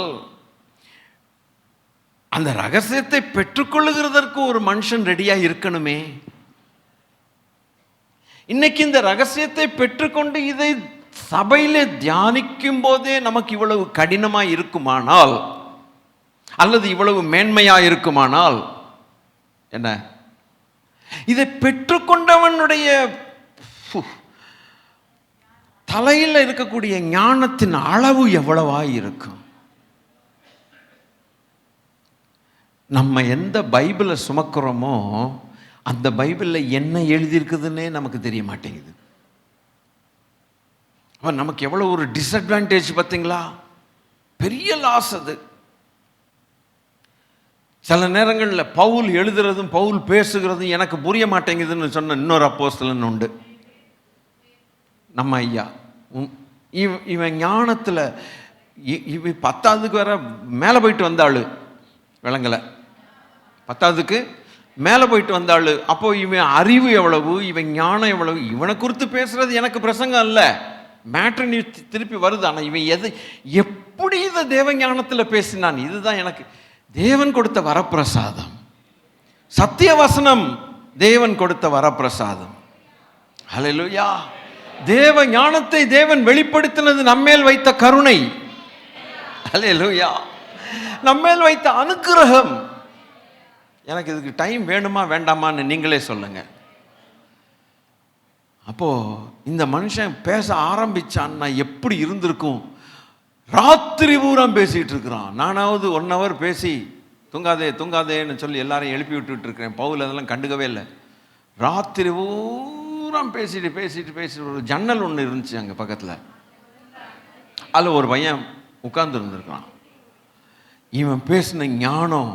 அந்த ரகசியத்தை பெற்றுக்கொள்ளுகிறதற்கு ஒரு மனுஷன் ரெடியா இருக்கணுமே. இன்னைக்கு இந்த ரகசியத்தை பெற்றுக்கொண்டு இதை சபையிலே தியானிக்கும் போதே நமக்கு இவ்வளவு கடினமா இருக்குமானால், அல்லது இவ்வளவு மேன்மையா இருக்குமானால் என்ன, இதை பெற்றுக்கொண்டவனுடைய தலையில் இருக்கக்கூடிய ஞானத்தின் அளவு எவ்வளவா இருக்கும்? நம்ம எந்த பைபிளை சுமக்கிறோமோ அந்த பைபிளில் என்ன எழுதியிருக்குதுன்னே நமக்கு தெரிய மாட்டேங்குது. நமக்கு எவ்வளவு ஒரு டிஸ்அட்வான்டேஜ் பார்த்தீங்களா? பெரிய லாஸ் அது. சில நேரங்களில் பவுல் எழுதுறதும் பவுல் பேசுகிறதும் எனக்கு புரிய மாட்டேங்குதுன்னு சொன்ன இன்னொரு அப்போஸ்தலன் உண்டு, நம்ம ஐயா. இவன் ஞானத்தில் இவ 10ஆவதுக்கு வேற மேலே போயிட்டு வந்தாள், விளங்கலை. 10ஆவதுக்கு மேலே போயிட்டு வந்தாள். அப்போ இவன் அறிவு எவ்வளவு, இவன் ஞானம் எவ்வளவு. இவனை குறித்து பேசுறது எனக்கு பிரசங்கம் இல்லை, மேட்ரு நீ திருப்பி வருது. ஆனால் இவன் எப்படி இதை தேவ ஞானத்தில் பேசினான், இதுதான் எனக்கு தேவன் கொடுத்த வரப்பிரசாதம். சத்திய வசனம் தேவன் கொடுத்த வரப்பிரசாதம். ஹல்லேலூயா. தேவ ஞானத்தை தேவன் வெளிப்படுத்தினது நம்மேல் வைத்த கருணை. ஹல்லேலூயா. நம்மேல் வைத்த அனுக்கிரகம். எனக்கு இதுக்கு டைம் வேணுமா வேண்டாமான்னு நீங்களே சொல்லுங்க. அப்போ இந்த மனுஷன் பேச ஆரம்பிச்சான்னா எப்படி இருந்திருக்கும்? ராத்திரி பூரா பேசிட்டு இருக்கிறான். நானாவது 1 hour பேசி தூங்காதே தூங்காதேன்னு சொல்லி எல்லாரையும் எழுப்பி விட்டுட்டு இருக்கிறேன். பவுல் அதெல்லாம் கண்டுக்கவே இல்லை. ராத்திரி பூரா பேசிட்டு பேசிட்டு பேசிட்டு ஒரு ஜன்னல் ஒன்று இருந்துச்சு அங்கே பக்கத்தில். அதில் ஒரு பையன் உட்கார்ந்து இருந்திருக்கான். இவன் பேசின ஞானம்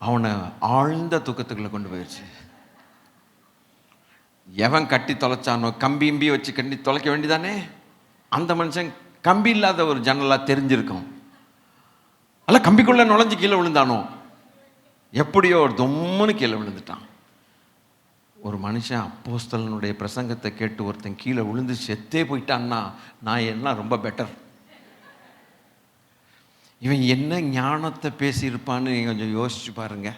அவனை ஆழ்ந்த தூக்கத்துக்குள்ள கொண்டு போயிடுச்சு. எவன் கட்டி தொலைச்சானோ, கம்பி இம்பி வச்சு கட்டி தொலைக்க வேண்டிதானே, அந்த மனுஷன் கம்பி இல்லாத ஒரு ஜன்னலாக தெரிஞ்சிருக்கும். அல்ல கம்பிக்குள்ளே நுழைஞ்சு கீழே விழுந்தானோ, எப்படியோ ஒரு தொம்முன்னு கீழே விழுந்துட்டான். ஒரு மனுஷன் அப்போஸ்தலனுடைய பிரசங்கத்தை கேட்டு ஒருத்தன் கீழே விழுந்து செத்தே போயிட்டான்னா நான் எல்லாம் ரொம்ப பெட்டர். இவன் என்ன ஞானத்தை பேசியிருப்பான்னு கொஞ்சம் யோசிச்சு பாருங்க.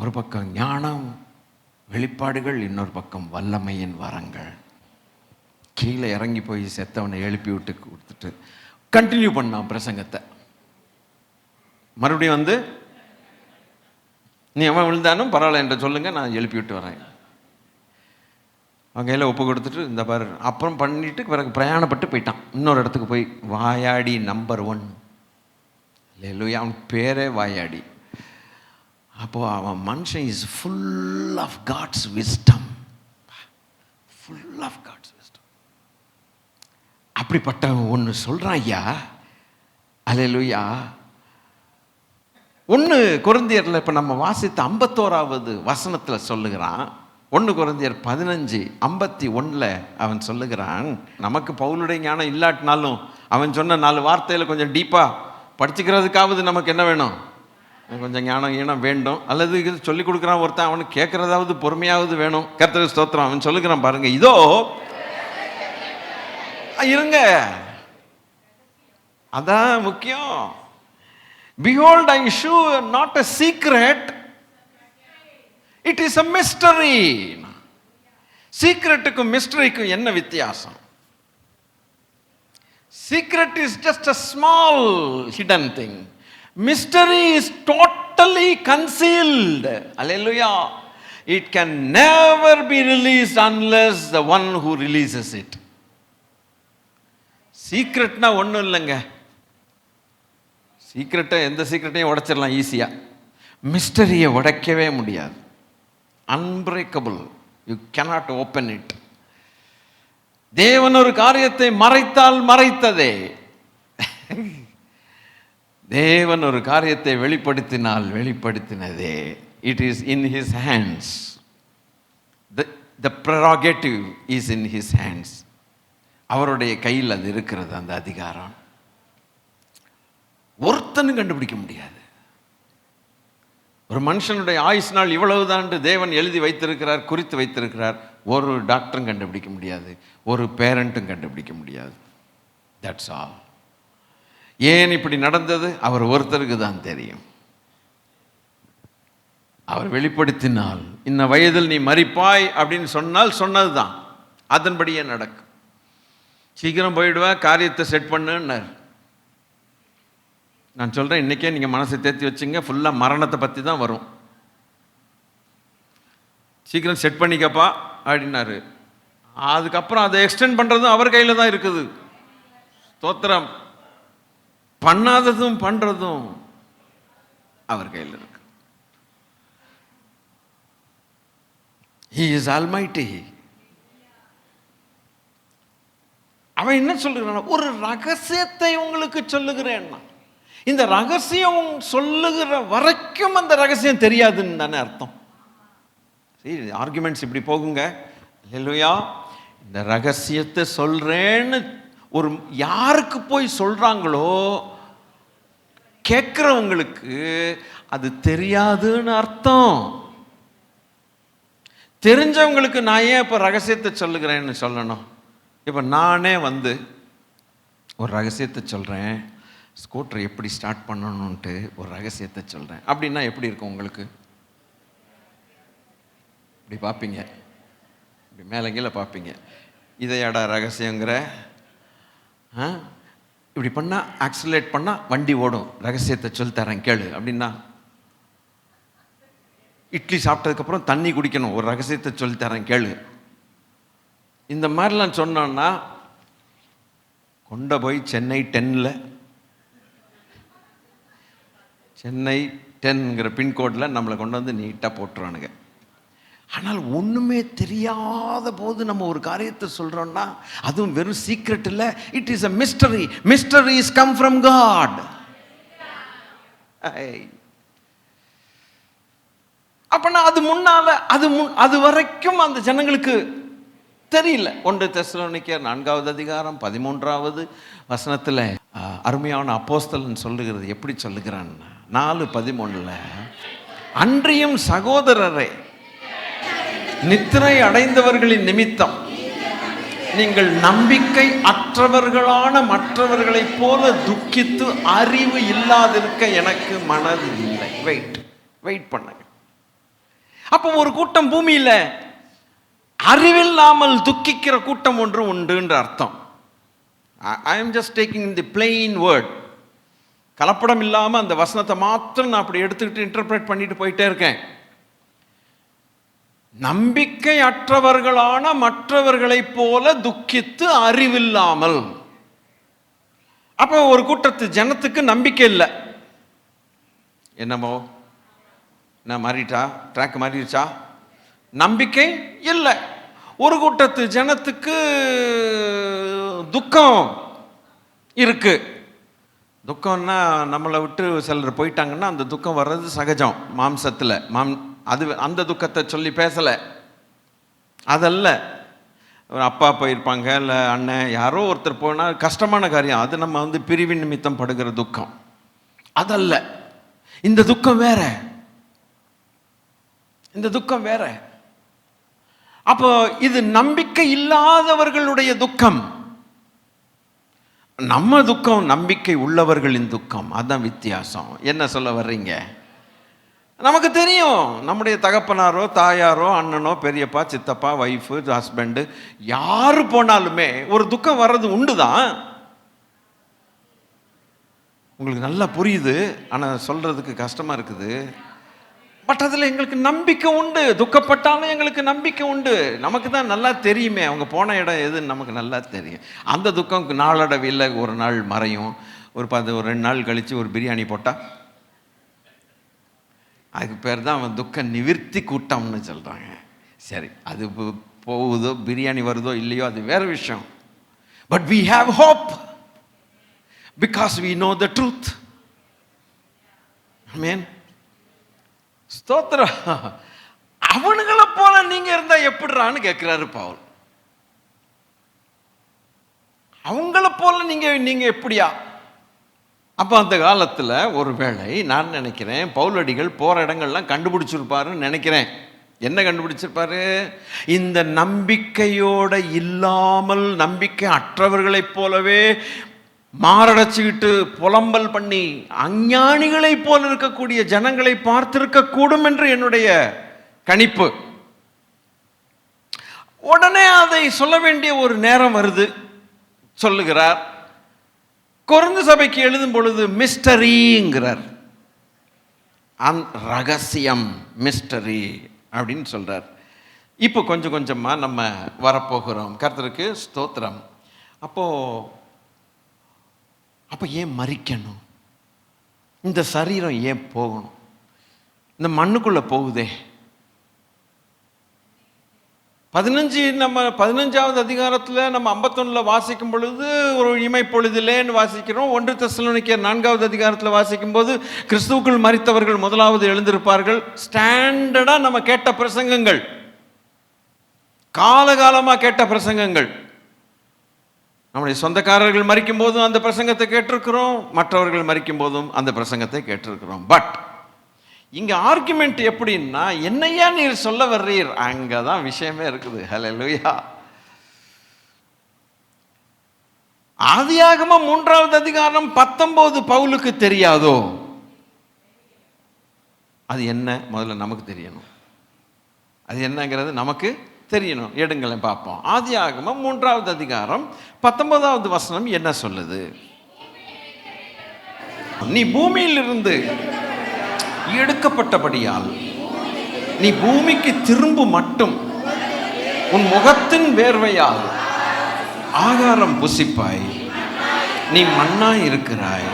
ஒரு பக்கம் ஞானம் வெளிப்பாடுகள், இன்னொரு பக்கம் வல்லமையின் வரங்கள். கீழே இறங்கி போய் செத்தவனை எழுப்பி விட்டு கொடுத்துட்டு கண்டினியூ பண்ணான் பிரசங்கத்தை. மறுபடியும் வந்து நீ எவன் விழுந்தானும் பரவாயில்ல என்று சொல்லுங்க, நான் எழுப்பி விட்டு வரேன். அவன் கையில் ஒப்பு கொடுத்துட்டு இந்த பாரு அப்புறம் பண்ணிட்டு பிறகு பிரயாணப்பட்டு போயிட்டான் இன்னொரு இடத்துக்கு போய். வாயாடி நம்பர் 1. இல்லையா, அவன் பேரே வாயாடி. அப்போ அவன் மனுஷன் is full of God's wisdom, full of God's wisdom. அப்படிப்பட்டவன் ஒன்று சொல்றான் ஐயா. அல்லேலூயா. 1 கொரிந்தியர்ல இப்போ நம்ம வாசித்த 51வது வசனத்தில் சொல்லுகிறான். 1 கொரிந்தியர் 15:51 அவன் சொல்லுகிறான், நமக்கு பவுலுடைய ஞானம் இல்லாட்டினாலும் அவன் சொன்ன 4 வார்த்தையில் கொஞ்சம் டீப்பாக படிச்சுக்கிறதுக்காவது நமக்கு என்ன வேணும், கொஞ்சம் ஞானம் வேண்டும். அல்லது இது சொல்லிக் கொடுக்குறான் ஒருத்தன், அவனுக்கு கேட்குறதாவது பொறுமையாவது வேணும். கர்த்தருக்கு ஸ்தோத்திரம். அவன் சொல்லுகிறான் பாருங்க, இதோ இருங்க, அதான் முக்கியம். Behold, I issue not a secret, it is a mystery. சீக்ரெட்டுக்கும் மிஸ்டரிக்கும் என்ன வித்தியாசம்? Secret is just a small hidden thing. Mystery is totally concealed. Hallelujah. It can never be released unless the one who releases it. சீக்ரெட்னா ஒன்றும் இல்லைங்க. சீக்ரெட்டை எந்த சீக்ரெட்டையும் உடைச்சிடலாம் ஈஸியாக. மிஸ்டரியை உடைக்கவே முடியாது. Unbreakable. You cannot open it. தேவன் ஒரு காரியத்தை மறைத்தால் மறைத்ததே. தேவன் ஒரு காரியத்தை வெளிப்படுத்தினால் வெளிப்படுத்தினதே. It is in his hands. The prerogative is in his hands. அவருடைய கையில் அது இருக்கிறது. அந்த அதிகாரம் ஒருத்தனும் கண்டுபிடிக்க முடியாது. ஒரு மனுஷனுடைய ஆயுஸ் நாள் இவ்வளவுதான் தேவன் எழுதி வைத்திருக்கிறார், குறித்து வைத்திருக்கிறார். ஒரு டாக்டரும் கண்டுபிடிக்க முடியாது, ஒரு பேரண்ட்டும் கண்டுபிடிக்க முடியாது. That's all. ஏன் இப்படி நடந்தது அவர் ஒருத்தருக்கு தான் தெரியும். அவர் வெளிப்படுத்தினால் இந்த வயதில் நீ மரிப்பாய் அப்படின்னு சொன்னால் சொன்னதுதான், அதன்படியே நடக்கும். சீக்கிரம் போயிடுவா, காரியத்தை செட் பண்ணுன்னார். நான் சொல்கிறேன், இன்றைக்கே நீங்கள் மனசை தேர்த்தி வச்சுங்க, ஃபுல்லாக மரணத்தை பற்றி தான் வரும். சீக்கிரம் செட் பண்ணிக்கப்பா அப்படின்னாரு. அதுக்கப்புறம் அதை எக்ஸ்டெண்ட் பண்ணுறதும் அவர் கையில் தான் இருக்குது. ஸ்தோத்திரம். பண்ணாததும் பண்ணுறதும் அவர் கையில் இருக்கு. He is almighty. அவன் என்ன சொல்லுகிறான்? ஒரு ரகசியத்தை உங்களுக்கு சொல்லுகிறேன்னா, இந்த ரகசியம் சொல்லுகிற வரைக்கும் அந்த ரகசியம் தெரியாதுன்னு தானே அர்த்தம். சரி, ஆர்குமெண்ட்ஸ் இப்படி போகுங்க. இல்லையா? இந்த ரகசியத்தை சொல்றேன்னு ஒரு யாருக்கு போய் சொல்றாங்களோ கேட்கிறவங்களுக்கு அது தெரியாதுன்னு அர்த்தம். தெரிஞ்சவங்களுக்கு நான் ஏன் இப்போ ரகசியத்தை சொல்லுகிறேன்னு சொல்லணும்? இப்போ நானே ஒரு ரகசியத்தை சொல்கிறேன், ஸ்கூட்டரை எப்படி ஸ்டார்ட் பண்ணணுன்ட்டு ஒரு ரகசியத்தை சொல்கிறேன் அப்படின்னா எப்படி இருக்கும் உங்களுக்கு? இப்படி பார்ப்பீங்க, இப்படி மேலே கீழே பார்ப்பீங்க. இதையாடா ரகசியங்கிற? இப்படி பண்ணால் ஆக்சிலேட் பண்ணால் வண்டி ஓடும், ரகசியத்தை சொல்லித்தரேன் கேளு அப்படின்னா. இட்லி சாப்பிட்டதுக்கப்புறம் தண்ணி குடிக்கணும், ஒரு ரகசியத்தை சொல்லித்தரேன் கேளு. இந்த மாதிரிலாம் சொன்னோன்னா கொண்ட போய் சென்னை 10ங்கிற பின்கோடில் நம்மளை கொண்டு வந்து நீட்டாக போட்டுருவானுங்க. ஆனால் ஒன்றுமே தெரியாத போது நம்ம ஒரு காரியத்தை சொல்கிறோன்னா அதுவும் வெறும் சீக்ரெட் இல்லை, it is a mystery. Mysteries come from God. அப்பனா அது முன்னால அது வரைக்கும் அந்த ஜனங்களுக்கு தெரியல. 1 தெசலோனிக்கேயர் 4வது அதிகாரம் 13வது வசனத்தில் அருமையான அப்போஸ்தலன் சொல்லுகிறது. எப்படி சொல்லுகிறான்? 4:13 அன்றியும் சகோதரரே, நித்திரை அடைந்தவர்களின் நிமித்தம் நீங்கள் நம்பிக்கை அற்றவர்களான மற்றவர்களைப் போல துக்கித்து அறிவு இல்லாதிருக்க எனக்கு மனது இல்லை. வெயிட் பண்ணுங்க. அப்போ ஒரு கூட்டம் பூமியில் அறிவில்லாமல் துக்கிக்கிற கூட்டம் ஒன்று உண்டுன்ற அர்த்தம். I am just taking the plain word. கலப்படம் இல்லாமல் அந்த வசனத்தை மாத்திரம் நான் அப்படி எடுத்துக்கிட்டு இன்டர்பிரேட் பண்ணிட்டு போயிட்டே இருக்கேன். நம்பிக்கை அற்றவர்களான மற்றவர்களைப் போல துக்கித்து அறிவில்லாமல். அப்போ ஒரு கூட்டத்து ஜனத்துக்கு நம்பிக்கை இல்லை. என்னமோ நான் மாறிட்டா, ட்ராக் மாறிடுச்சா, நம்பிக்கை இல்லை. ஒரு கூட்டத்து ஜனத்துக்கு துக்கம் இருக்கு. துக்கம்னா நம்மளை விட்டு சிலர் போயிட்டாங்கன்னா அந்த துக்கம் வர்றது சகஜம் மாம்சத்தில். அது அந்த துக்கத்தை சொல்லி பேசலை, அதல்ல. அப்பா போயிருப்பாங்க, இல்லை அண்ணன் யாரோ ஒருத்தர் போனால் கஷ்டமான காரியம், அது நம்ம பிரிவின் நிமித்தம் படுகிற துக்கம், அதல்ல. இந்த துக்கம் வேற, இந்த துக்கம் வேற. அப்போ இது நம்பிக்கை இல்லாதவர்களுடைய துக்கம். நம்ம துக்கம் நம்பிக்கை உள்ளவர்களின் துக்கம். அதான் வித்தியாசம். என்ன சொல்ல வர்றீங்க? நமக்கு தெரியும், நம்முடைய தகப்பனாரோ தாயாரோ அண்ணனோ பெரியப்பா சித்தப்பா ஒய்ஃபு ஹஸ்பண்டு யாரு போனாலுமே ஒரு துக்கம் வர்றது உண்டு தான். உங்களுக்கு நல்லா புரியுது, ஆனால் சொல்றதுக்கு கஷ்டமா இருக்குது. பட் அதில் எங்களுக்கு நம்பிக்கை உண்டு. துக்கப்பட்டாலும் எங்களுக்கு நம்பிக்கை உண்டு. நமக்கு தான் நல்லா தெரியுமே அவங்க போன இடம் எதுன்னு நமக்கு நல்லா தெரியும். அந்த துக்கம் நாளடைவில் ஒரு நாள் மறையும். ஒரு 2 நாள் கழித்து ஒரு பிரியாணி போட்டால் அதுக்கு பேர் தான் அவன் துக்க நிவிர்த்தி கூட்டம்னு சொல்கிறாங்க. சரி, அது போகுதோ பிரியாணி வருதோ இல்லையோ அது வேறு விஷயம். But we have hope because we know the truth. Amen. ஸ்தோத்திரம். அவனுங்களை போல நீங்க இருந்தா எப்படிறான்னு கேட்கிறாரு பவுல். அவங்கள போல நீங்க எப்படியா? அப்போ அந்த காலத்தில் ஒருவேளை நான் நினைக்கிறேன் பவுலடிகள் போகிற இடங்கள்லாம் கண்டுபிடிச்சிருப்பாருன்னு நினைக்கிறேன். என்ன கண்டுபிடிச்சிருப்பாரு? இந்த நம்பிக்கையோட இல்லாமல் நம்பிக்கை அற்றவர்களைப் போலவே மாரடைச்சுக்கிட்டு புலம்பல் பண்ணி அஞ்ஞானிகளைப் போல இருக்கக்கூடிய ஜனங்களை பார்த்திருக்க கூடும் என்று என்னுடைய கணிப்பு. உடனே அதை சொல்ல வேண்டிய ஒரு நேரம் வருது. சொல்லுகிறார். கொரிந்து சபைக்கு எழுதும் பொழுது மிஸ்டரிங்கிறார். ரகசியம், மிஸ்டரி அப்படின்னு சொல்றார். இப்போ கொஞ்சம் கொஞ்சமா நம்ம வரப்போகிறோம். கர்த்தருக்கு ஸ்தோத்திரம். அப்போ ஏன் மரிக்கணும்? இந்த சரீரம் ஏன் போகணும்? இந்த மண்ணுக்குள்ள போகுதே. 15வது அதிகாரத்தில் நம்ம 51 வாசிக்கும் பொழுது ஒரு இமைப்பொழுதிலேன்னு வாசிக்கிறோம். 1 தெசலோனிக்கேயர் 4வது அதிகாரத்தில் வாசிக்கும் போது கிறிஸ்துவுக்குள் மரித்தவர்கள் முதலாவது எழுந்திருப்பார்கள். ஸ்டாண்டர்டாக நம்ம கேட்ட பிரசங்கங்கள், காலகாலமாக கேட்ட பிரசங்கங்கள். நம்முடைய சொந்தக்காரர்கள் மரிக்கும் போதும் அந்த பிரசங்கத்தை கேட்டிருக்கிறோம், மற்றவர்கள் மரிக்கும் போதும் அந்த பிரசங்கத்தை கேட்டிருக்கிறோம். பட் இங்க ஆர்குமெண்ட் எப்படின்னா, என்னையா நீர் சொல்ல வர்றீர், அங்கதான் விஷயமே இருக்குது. ஹல்லேலூயா. ஆதியாகமம் 3வது அதிகாரம் 19 பவுலுக்கு தெரியாதோ? அது என்ன முதல்ல நமக்கு தெரியணும். அது என்னங்கிறது நமக்கு தெரியணும். எடுங்களேன் பார்ப்போம். ஆதியாகமம் 3வது அதிகாரம் 19வது வசனம் என்ன சொல்லுது? நீ பூமியிலிருந்து எடுக்கப்பட்டபடியால் நீ பூமிக்கு திரும்ப மட்டும் உன் முகத்தின் வேர்வையால் ஆகாரம் புசிப்பாய். நீ மண்ணாய் இருக்கிறாய்,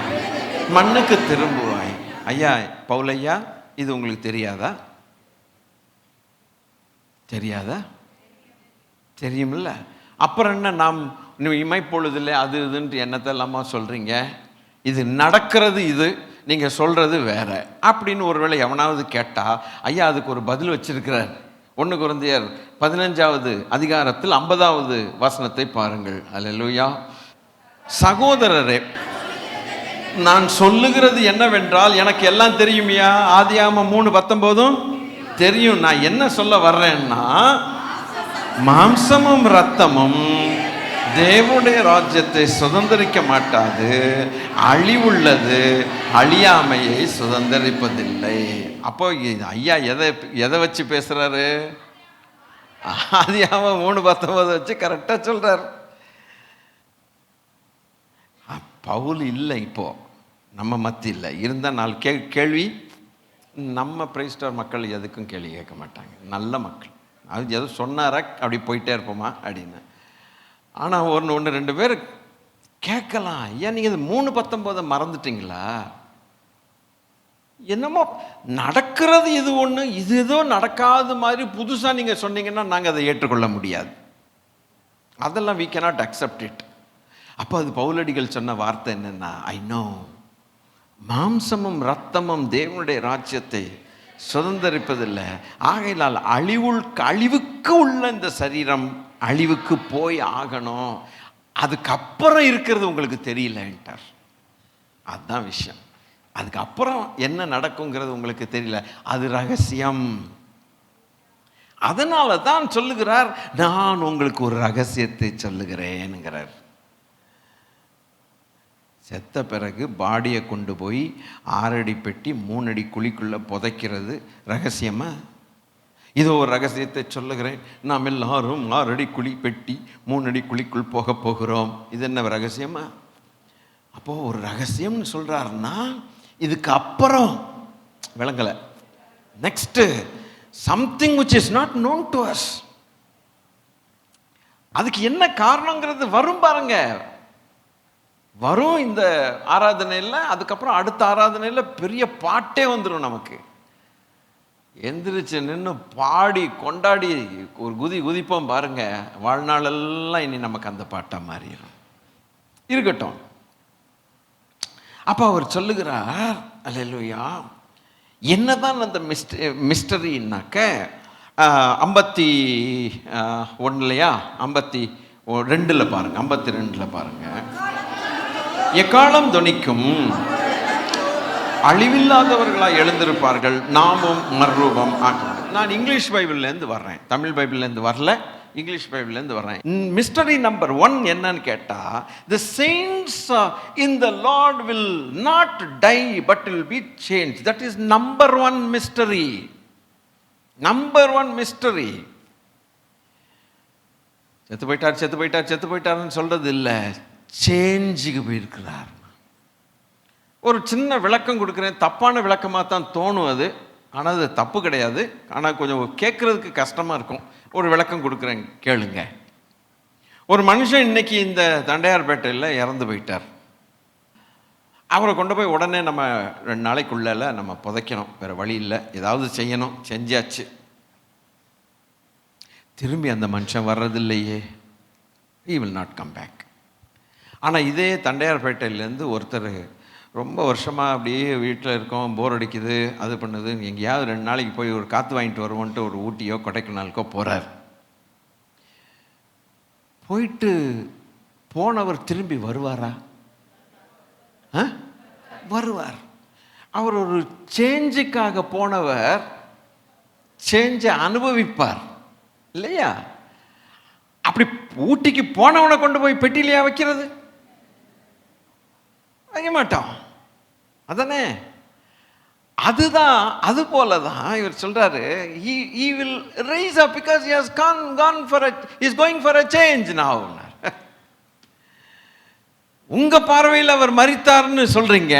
மண்ணுக்கு திரும்புவாய். ஐயா பவுலையா, இது உங்களுக்கு தெரியாதா? தெரியாதா? தெரியுமில்ல. அப்புறம் என்ன நாம் இமைப்பொழுதில்லை அது இதுன்ட்டு என்னத்தை இல்லாம சொல்றீங்க? இது நடக்கிறது, இது நீங்க சொல்றது வேற அப்படின்னு ஒருவேளை எவனாவது கேட்டா, ஐயா அதுக்கு ஒரு பதில் வச்சிருக்கிறார். 1 கொரிந்தியர் 15வது அதிகாரத்தில் 50வது வசனத்தை பாருங்கள். அல்லேலூயா. சகோதரரே, நான் சொல்லுகிறது என்னவென்றால், எனக்கு எல்லாம் தெரியுமியா. ஆதியாகமம் 3:19 தெரியும். நான் என்ன சொல்ல வர்றேன்னா, மாம்சமும் இரத்தமும் தேவனுடைய ராஜ்யத்தை சுதந்திரிக்க மாட்டாது, அழிவுள்ளது அழியாமையை சுதந்திரிப்பதில்லை. அப்போ ஐயா எதை வச்சு பேசுறாரு? ஆதியாகமம் 3:19 வச்சு கரெக்டா சொல்றார். பவுல் இல்லை இப்போ நம்ம மத்தியில் இருந்தா 4 கேள்வி. நம்ம பிரைஸ்டார் மக்கள் எதுக்கும் கேள்வி கேட்க மாட்டாங்க, நல்ல மக்கள். அது எதுவும் சொன்னாரா அப்படி போயிட்டே இருப்போமா அப்படின்னு. ஆனால் 1-2 பேர் கேட்கலாம். ஐயா நீங்கள் இது 3:19 மறந்துட்டீங்களா? என்னமோ நடக்கிறது இது ஒன்று, இது ஏதோ நடக்காத மாதிரி புதுசாக நீங்கள் சொன்னீங்கன்னா நாங்கள் அதை ஏற்றுக்கொள்ள முடியாது. அதெல்லாம் we cannot accept it. அப்போ அது பவுலடிகள் சொன்ன வார்த்தை என்னன்னா, ஐ நோ மாம்சமும் இரத்தமும் தேவனுடைய ராஜ்யத்தை சுதந்திரிப்பதில்லை, ஆகையினால் அழிவுக்கு உள்ள இந்த சரீரம் அழிவுக்கு போய் ஆகணும், அதுக்கப்புறம் இருக்கிறது உங்களுக்கு தெரியலன்ட்டார். அதுதான் விஷயம். அதுக்கப்புறம் என்ன நடக்குங்கிறது உங்களுக்கு தெரியல, அது ரகசியம். அதனால தான் சொல்லுகிறார், நான் உங்களுக்கு ஒரு ரகசியத்தை சொல்லுகிறேன்ங்கிறார். செத்த பிறகு பாடியை கொண்டு போய் 6 அடி பெட்டி 3 அடி குழிக்குள்ளே புதைக்கிறது ரகசியமா? இதோ ஒரு ரகசியத்தை சொல்லுகிறேன், நாம் எல்லாரும் 6 அடி குழி பெட்டி 3 அடி குழிக்குள் போக போகிறோம். இது என்ன ரகசியமா? அப்போ ஒரு ரகசியம்னு சொல்றாருன்னா இதுக்கு அப்புறம் விளங்கலை. Next, something which is not known to us. அதுக்கு என்ன காரணங்கிறது வரும் பாருங்க. வரும் இந்த ஆராதனையில். அதுக்கப்புறம் அடுத்த ஆராதனையில் பெரிய பாட்டே வந்துடும் நமக்கு. எந்திரிச்சு நின்று பாடி கொண்டாடி ஒரு குதிப்போம் பாருங்க. வாழ்நாளெல்லாம் இனி நமக்கு அந்த பாட்டா மாறிடும். இருக்கட்டும். அப்போ அவர் சொல்லுகிறார், அல்லேலூயா, என்னதான் அந்த மிஸ்டரின்னாக்க 51 52 பாருங்க. 52 பாருங்க. எக்காலம் தொனிக்கும், அழிவில்லாதவர்களாக எழுந்திருப்பார்கள், நாமும் மறுரூபம் ஆகும். நான் இங்கிலீஷ் பைபிள்லேருந்து வர்றேன், தமிழ் பைபிள்லேருந்து வரல, இங்கிலீஷ் பைபிள்லேருந்து வர்றேன். மிஸ்டரி நம்பர் 1 என்னன்னு கேட்டா, the saints in the Lord will not die but will be changed. That is number 1 mystery. number 1 mystery. செத்து போயிட்டாருன்னு சொல்றது இல்லை, சேஞ்சுக்கு போயிருக்கிறார். ஒரு சின்ன விளக்கம் கொடுக்குறேன். தப்பான விளக்கமாக தான் தோணும் அது, ஆனால் அது தப்பு கிடையாது. ஆனால் கொஞ்சம் கேட்குறதுக்கு கஷ்டமாக இருக்கும். ஒரு விளக்கம் கொடுக்குறேன், கேளுங்க. ஒரு மனுஷன் இன்னைக்கு இந்த தண்டையார்பேட்டையில் இறந்து போயிட்டார். அவரை கொண்டு போய் உடனே நம்ம 2 நாளைக்குள்ள நம்ம புதைக்கணும். வேறு வழி இல்லை, ஏதாவது செய்யணும். செஞ்சாச்சு. திரும்பி அந்த மனுஷன் வர்றதில்லையே. he will not come back. ஆனால் இதே தண்டையார்பேட்டையிலேருந்து ஒருத்தர் ரொம்ப வருஷமாக அப்படியே வீட்டில் இருக்கோம், போர் அடிக்குது, அது பண்ணுது, எங்கேயாவது 2 நாளைக்கு போய் ஒரு காற்று வாங்கிட்டு வருவோன்ட்டு ஒரு ஊட்டியோ கொடைக்கானலுக்கோ போகிறார். போயிட்டு போனவர் திரும்பி வருவாரா? வருவார். அவர் ஒரு சேஞ்சுக்காக போனவர் சேஞ்சை அனுபவிப்பார் இல்லையா? அப்படி ஊட்டிக்கு போனவனை கொண்டு போய் பெட்டிலையா வைக்கிறது? வைக்க மாட்டோம். அதானே? அதுதான். அது போல தான் இவர் சொல்றாரு, he will rise up because he has gone for a, he is going for a change now. உங்க பார்வையில் அவர் மரித்தார்னு சொல்றீங்க,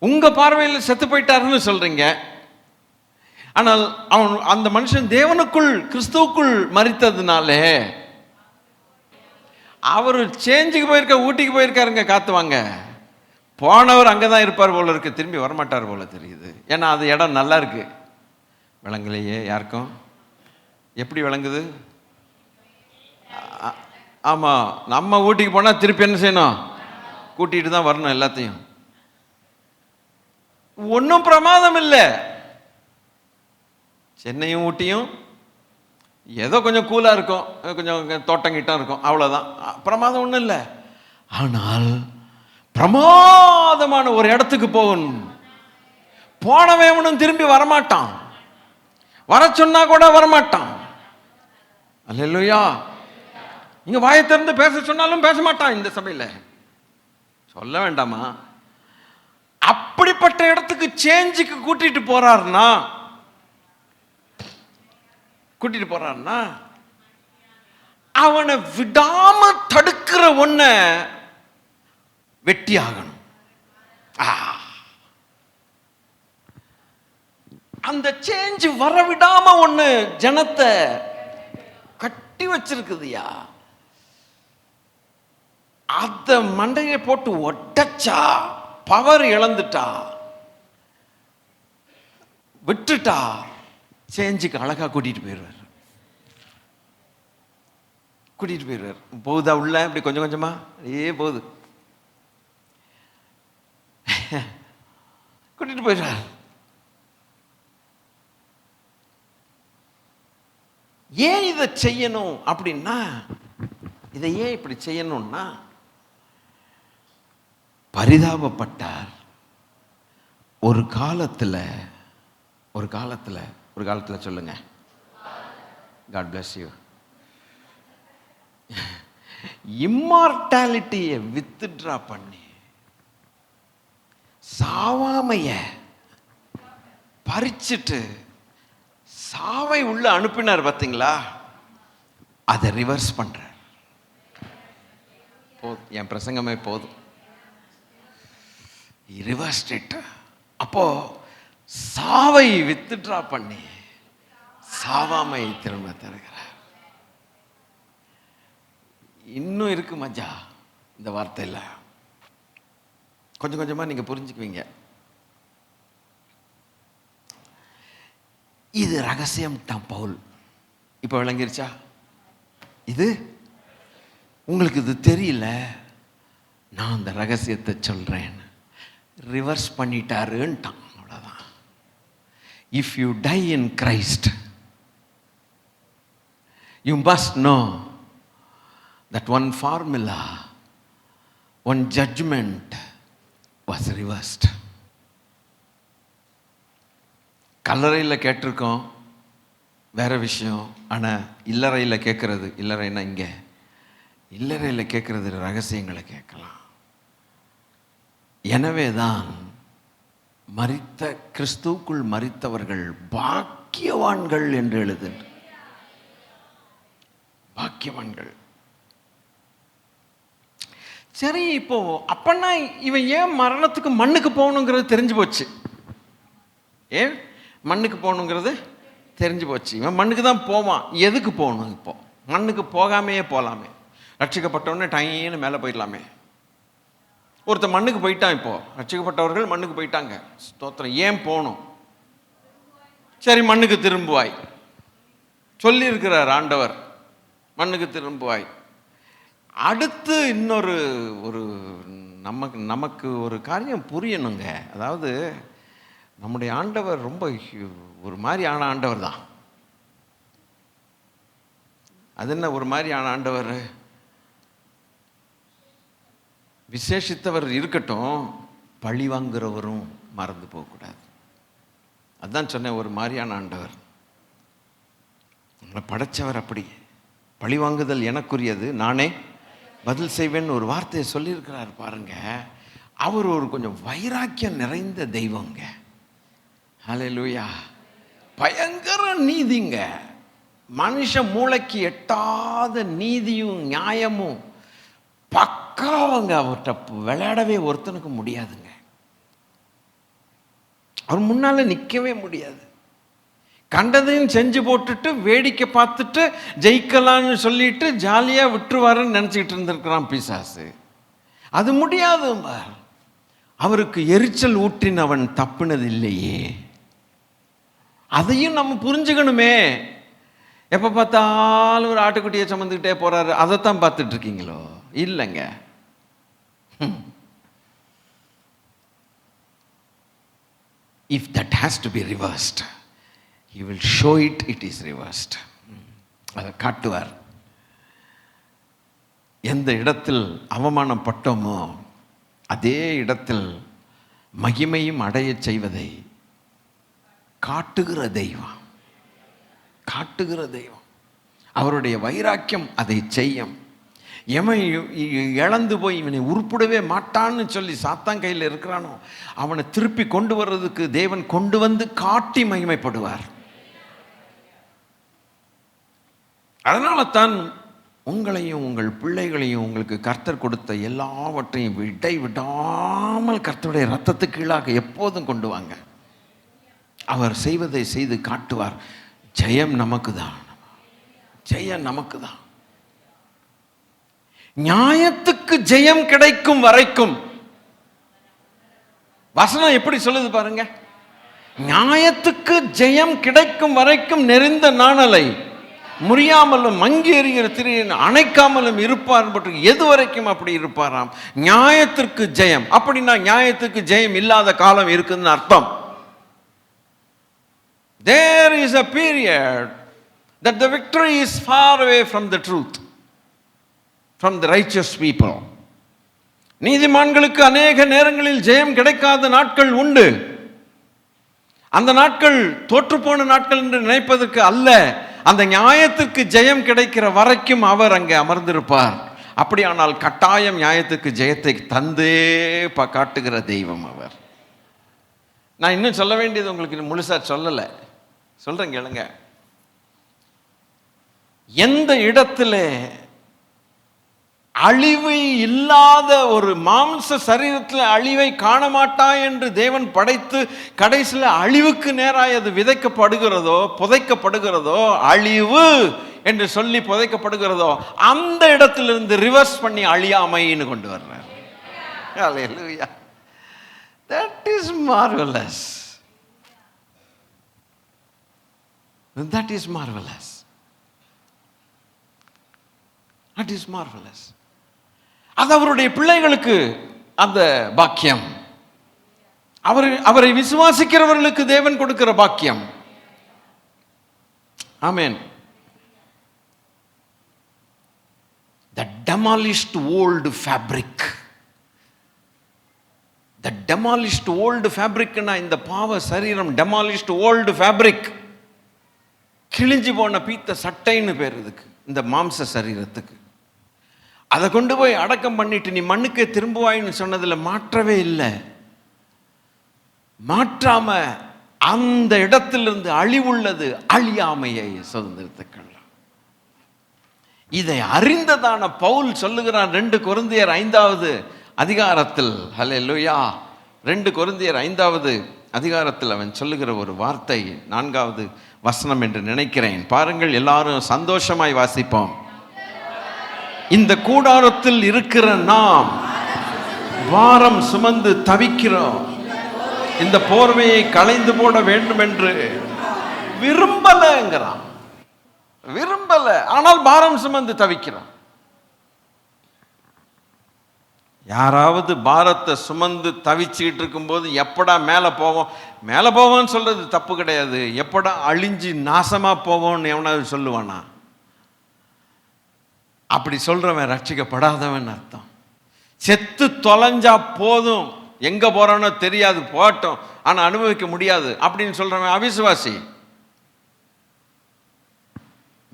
உங்க பார்வையில் செத்து போயிட்டாருன்னு சொல்றீங்க. ஆனால் அந்த மனுஷன் தேவனுக்குள், கிறிஸ்துவுக்குள் மரித்ததுனாலே அவர் சேஞ்சுக்கு போயிருக்க, ஊட்டிக்கு போயிருக்காருங்க. காத்துவாங்க போனவர் அங்கே தான் இருப்பார் போல இருக்கு, திரும்பி வரமாட்டார் போல தெரியுது. ஏன்னா அது இடம் நல்லா இருக்கு. விளங்கலையே யாருக்கும்? எப்படி விளங்குது? ஆமாம், நம்ம ஊட்டிக்கு போனால் திருப்பி என்ன செய்யணும்? கூட்டிகிட்டு தான் வரணும் எல்லாத்தையும். ஒன்றும் பிரமாதம் இல்லை. சென்னையும் ஊட்டியும் ஏதோ கொஞ்சம் கூலாக இருக்கும், கொஞ்சம் தோட்டங்கிட்டம் இருக்கும், அவ்வளோதான். பிரமாதம் ஒன்றும் இல்லை. ஆனால் பிரமாதமான ஒரு இடத்துக்கு போகணும். போனவனும் திரும்பி வரமாட்டான். வர சொன்னா கூட வரமாட்டான். அல்லேலூயா. இங்க வாயை திறந்து பேச சொன்னாலும் பேச மாட்டான். இந்த சபையில் சொல்ல வேண்டாமா? அப்படிப்பட்ட இடத்துக்கு சேஞ்சுக்கு கூட்டிட்டு போறாருன்னா அவனை விடாம தடுக்கிற ஒன்ன வெட்டி ஆகணும். அந்த சேஞ்ச் வர விடாம ஒண்ணு ஜனத்தை கட்டி வச்சிருக்குதுயா. அத மண்டையை போட்டு ஒட்டச்சா, பவர் இழந்துட்டா, விட்டுட்டா, சேஞ்சுக்கு அழகா கூட்டிட்டு போயிடுவார். போகுதா உள்ள? இப்படி கொஞ்சம் கொஞ்சமா போகுது, கூட்டிட்டு போயிடுறார். ஏன் இதை செய்யணும் அப்படின்னா, இதை ஏன் இப்படி செய்யணும்னா, பரிதாபப்பட்டார். ஒரு காலத்தில் சொல்லுங்க, God bless you. இம்மார்டாலிட்டியை வித்ட்ரா பண்ணி சாவாமைய பறிச்சுட்டு சாவை உள்ள அனுப்பினார். பார்த்தீங்களா? அதை ரிவர்ஸ் பண்ற. போதும், என் பிரசங்கமே போதும். Reverse state. அப்போ சாவை வித்ட்ரா பண்ணி சாவாமை திரும்ப தருகிறார். இன்னும் இருக்கு மஜா இந்த வார்த்தையில். கொஞ்சம் கொஞ்சமா நீங்க புரிஞ்சுக்குவீங்க. இது ரகசியம் தான் பவுல். இப்ப விளங்கிருச்சா? இது உங்களுக்கு இது தெரியல, நான் அந்த ரகசியத்தை சொல்றேன். ரிவர்ஸ் பண்ணிட்டாருன்ட்டான். அவ்வளவுதான். If you die in Christ you must know that one formula, one judgment was reversed. கல்லறையில் கேட்டிருக்கோம் வேற விஷயம், ஆனால் இல்லறையில் கேட்கறது, இல்லறைன்னா இங்கே இல்லறையில் கேட்கறது ரகசியங்களை கேட்கலாம். எனவே தான் மரித்த கிறிஸ்துவுக்குள் மரித்தவர்கள் பாக்கியவான்கள் என்று எழுது. பாக்கியவான்கள். சரி, இப்போ அப்பன்னா இவன் ஏன் மரணத்துக்கு மண்ணுக்கு போகணுங்கிறது தெரிஞ்சு போச்சு. ஏன் மண்ணுக்கு போகணுங்கிறது தெரிஞ்சு போச்சு. இவன் மண்ணுக்கு தான் போவான். எதுக்கு போகணும்? இப்போ மண்ணுக்கு போகாமையே போகலாமே. ரட்சிக்கப்பட்டவொடனே டைன்னு மேலே போயிடலாமே. ஒருத்தர் மண்ணுக்கு போயிட்டான். இப்போ ரட்சிக்கப்பட்டவர்கள் மண்ணுக்கு போயிட்டாங்க. ஸ்தோத்திரம். ஏன் போகணும்? சரி, மண்ணுக்கு திரும்புவாய் சொல்லி இருக்கிறார் ஆண்டவர். மண்ணுக்கு திரும்புவாய். அடுத்து இன்னொரு ஒரு நமக்கு ஒரு காரியம் புரியணுங்க. அதாவது நம்முடைய ஆண்டவர் ரொம்ப ஒரு மாதிரியான ஆண்டவர் தான். அது என்ன ஒரு மாதிரியான ஆண்டவர்? விசேஷித்தவர் இருக்கட்டும், பழி வாங்குறவரும் மறந்து போகக்கூடாது. அதுதான் சொன்னேன், ஒரு மாதிரியான ஆண்டவர். நம்மளை படைச்சவர் அப்படி. பழி வாங்குதல் எனக்குரியது, நானே பதில் செய்வேன்னு ஒரு வார்த்தையை சொல்லியிருக்கிறார் பாருங்க. அவர் ஒரு கொஞ்சம் வைராக்கியம் நிறைந்த தெய்வங்க. ஹல்லேலூயா. பயங்கர நீதிங்க. மனுஷ மூளைக்கு எட்டாத நீதியும் நியாயமும் பக்காவங்க. அவர்கிட்ட விளையாடவே ஒருத்தனுக்கு முடியாதுங்க. அவர் முன்னால நிற்கவே முடியாது. கண்டதையும் செஞ்சு போட்டுட்டு வேடிக்கை பார்த்துட்டு ஜெயிக்கலான்னு சொல்லிட்டு ஜாலியாக விட்டுருவாருன்னு நினச்சிக்கிட்டு இருந்திருக்கிறான் பிசாசு. அது முடியாது. அவருக்கு எரிச்சல் ஊற்றினவன் தப்புனது இல்லையே. அதையும் நம்ம புரிஞ்சுக்கணுமே. எப்போ பார்த்தாலும் ஒரு ஆட்டுக்குட்டியை சுமந்துக்கிட்டே போறாரு, அதைத்தான் பார்த்துட்டு இருக்கீங்களோ? இல்லைங்க. If that has to be reversed, he will show it is reversed. அதை காட்டுவார். எந்த இடத்தில் அவமானப்பட்டோமோ அதே இடத்தில் மகிமையும் அடைய செய்வதை காட்டுகிற தெய்வம். காட்டுகிற தெய்வம். அவருடைய வைராக்கியம் அதை செய்யும். எவன் இழந்து போய் இவனை உருப்பிடவே மாட்டான்னு சொல்லி சாத்தான் கையில் இருக்கிறானோ அவனை திருப்பி கொண்டு வர்றதுக்கு தேவன் கொண்டு வந்து காட்டி மகிமைப்படுவார். அதனால தான் உங்களையும் உங்கள் பிள்ளைகளையும் உங்களுக்கு கர்த்தர் கொடுத்த எல்லாவற்றையும் விடாமல் கர்த்தருடைய ரத்தத்துக்கு கீழாக எப்போதும் கொண்டு வாங்க. அவர் செய்வதை செய்து காட்டுவார். ஜெயம் நமக்கு தான். ஜெயம் நமக்கு தான். நியாயத்துக்கு ஜெயம் கிடைக்கும் வரைக்கும், வசனம் எப்படி சொல்லுது பாருங்க, நியாயத்துக்கு ஜெயம் கிடைக்கும் வரைக்கும் நெறிந்த நாணலை முறியாமலும் மங்கி எறிகிற திரியை அணைக்காமலும் இருப்பார். எது வரைக்கும் அப்படி இருப்பாராம்? நியாயத்திற்கு ஜெயம். அப்படின்னா நியாயத்துக்கு ஜெயம் இல்லாத காலம் இருக்குன்னு அர்த்தம். There is a period that the victory is far away from the truth, from the righteous people. நீதிமான்களுக்கு அநேக நேரங்களில் ஜெயம் கிடைக்காத நாட்கள் உண்டு. அந்த நாட்கள் தோற்றுப்போன நாட்கள் என்று நினைப்பதற்கு அல்ல. அந்த நியாயத்துக்கு ஜெயம் கிடைக்கிற வரைக்கும் அவர் அங்கே அமர்ந்திருப்பார். அப்படியானால் கட்டாயம் நியாயத்துக்கு ஜெயத்தை தந்தே காட்டுகிற தெய்வம் அவர். நான் இன்னும் சொல்ல வேண்டியது உங்களுக்கு முழுசா சொல்லலை, சொல்றேன் கேளுங்க. எந்த இடத்துல அழிவு இல்லாத ஒரு மாம்ச சரீரத்தில் அழிவை காண மாட்டா என்று தேவன் படைத்து கடைசியில் அழிவுக்கு நேராக அது விதைக்கப்படுகிறதோ புதைக்கப்படுகிறதோ, அழிவு என்று சொல்லி புதைக்கப்படுகிறதோ, அந்த இடத்திலிருந்து ரிவர்ஸ் பண்ணி அழியாமைன்னு கொண்டு வர்றார். ஹல்லேலூயா. That is marvelous. That is marvelous. That is marvelous. அது அவருடைய பிள்ளைகளுக்கு அந்த பாக்கியம். அவரை விசுவாசிக்கிறவர்களுக்கு தேவன் கொடுக்கிற பாக்கியம். ஆமென். The demolished old fabric. The demolished old fabric னா இந்த பாவ சரீரம் demolished old fabric. கிழிஞ்சு போன பீத்த சட்டைன்னு பேர் இதுக்கு, இந்த மாம்ச சரீரத்துக்கு. அதை கொண்டு போய் அடக்கம் பண்ணிட்டு நீ மண்ணுக்கே திரும்புவாயின்னு சொன்னதுல மாற்றவே இல்லை. மாற்றாம அந்த இடத்திலிருந்து அழிவுள்ளது அழியாமையை சுதந்திரத்துக்கெல்லாம். இதை அறிந்ததான பவுல் சொல்லுகிறான் 2 கொரிந்தியர் 5வது அதிகாரத்தில். ஹல்லேலூயா. 2 கொரிந்தியர் 5வது அதிகாரத்தில் அவன் சொல்லுகிற ஒரு வார்த்தை 4வது வசனம் என்று நினைக்கிறேன். பாருங்கள், எல்லாரும் சந்தோஷமாய் வாசிப்போம். இந்த கூடாரத்தில் இருக்கிற நாம் வாரம் சுமந்து தவிக்கிறோம். இந்த போர்வையை களைந்து போட வேண்டும் என்று விரும்பலங்கிறான். விரும்பல, ஆனால் பாரம் சுமந்து தவிக்கிறோம். யாராவது பாரத்தை சுமந்து தவிச்சுக்கிட்டு இருக்கும்போது எப்படா மேலே போவோம், மேலே போவோம்னு சொல்றது தப்பு கிடையாது. எப்படா அழிஞ்சு நாசமா போவோம்னு எவனாவது சொல்லுவானா? அப்படி சொல்றவன் ரட்சிக்கப்படாதவன் அர்த்தம். செத்து தொலைஞ்சா போதும், எங்க போறானோ தெரியாது, போட்டோம், ஆனா அனுபவிக்க முடியாது அப்படின்னு சொல்றவன் அவிசுவாசி.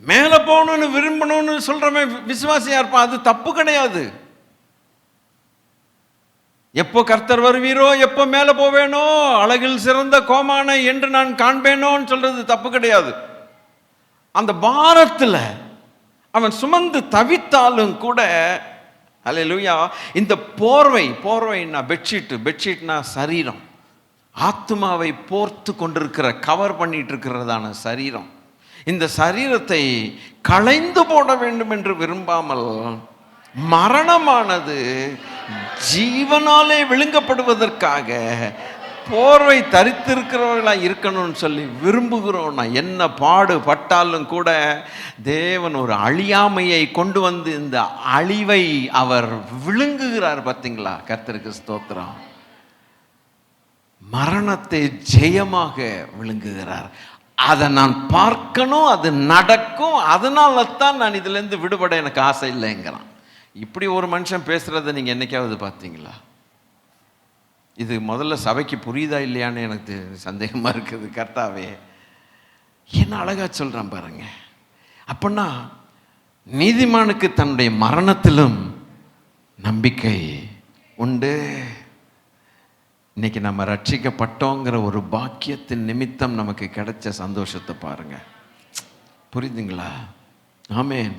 மேல போகணும்னு விரும்பணும்னு சொல்றவன் விசுவாசியா இருப்பான். அது தப்பு கிடையாது. எப்போ கர்த்தர் வருவீரோ, எப்போ மேல போவேனோ, அழகில் சிறந்த கோமானை என்று நான் காண்பேனோன்னு சொல்றது தப்பு கிடையாது. அந்த பாரத்துல அவன் சுமந்து தவித்தாலும் கூட, ஹல்லேலூயா, இந்த போர்வைன்னா பெட்ஷீட்னா சரீரம், ஆத்மாவை போர்த்து கொண்டிருக்கிற, கவர் பண்ணிட்டு இருக்கிறதான சரீரம். இந்த சரீரத்தை களைந்து போட வேண்டும் என்று விரும்பாமல், மரணமானது ஜீவனாலே விழுங்கப்படுவதற்காக போர்வை தரித்திருக்கிறவர்களா இருக்கணும்னு சொல்லி விரும்புகிறோம். என்ன பாடுபட்டாலும் கூட தேவன் ஒரு அழியாமையை கொண்டு வந்து இந்த அழிவை அவர் விழுங்குகிறார். பார்த்தீங்களா? கர்த்தருக்கு ஸ்தோத்திரம். மரணத்தை ஜெயமாக விழுங்குகிறார். அதை நான் பார்க்கணும், அது நடக்கும், அதனால தான் நான் இதுல இருந்து விடுபட எனக்கு ஆசை இல்லைங்கிறான். இப்படி ஒரு மனுஷன் பேசுறத நீங்க என்னைக்காவது பார்த்தீங்களா? இது முதல்ல சபைக்கு புரியுதா இல்லையான்னு எனக்கு சந்தேகமா இருக்குது. கர்த்தாவே, என்ன அழகா சொல்றான் பாருங்க. அப்படின்னா நீதிமானுக்கு தன்னுடைய மரணத்திலும் நம்பிக்கை உண்டு. இன்னைக்கு நம்ம ரட்சிக்கப்பட்டோங்கிற ஒரு பாக்கியத்தின் நிமித்தம் நமக்கு கிடைச்ச சந்தோஷத்தை பாருங்க. புரியுதுங்களா? ஆமென்.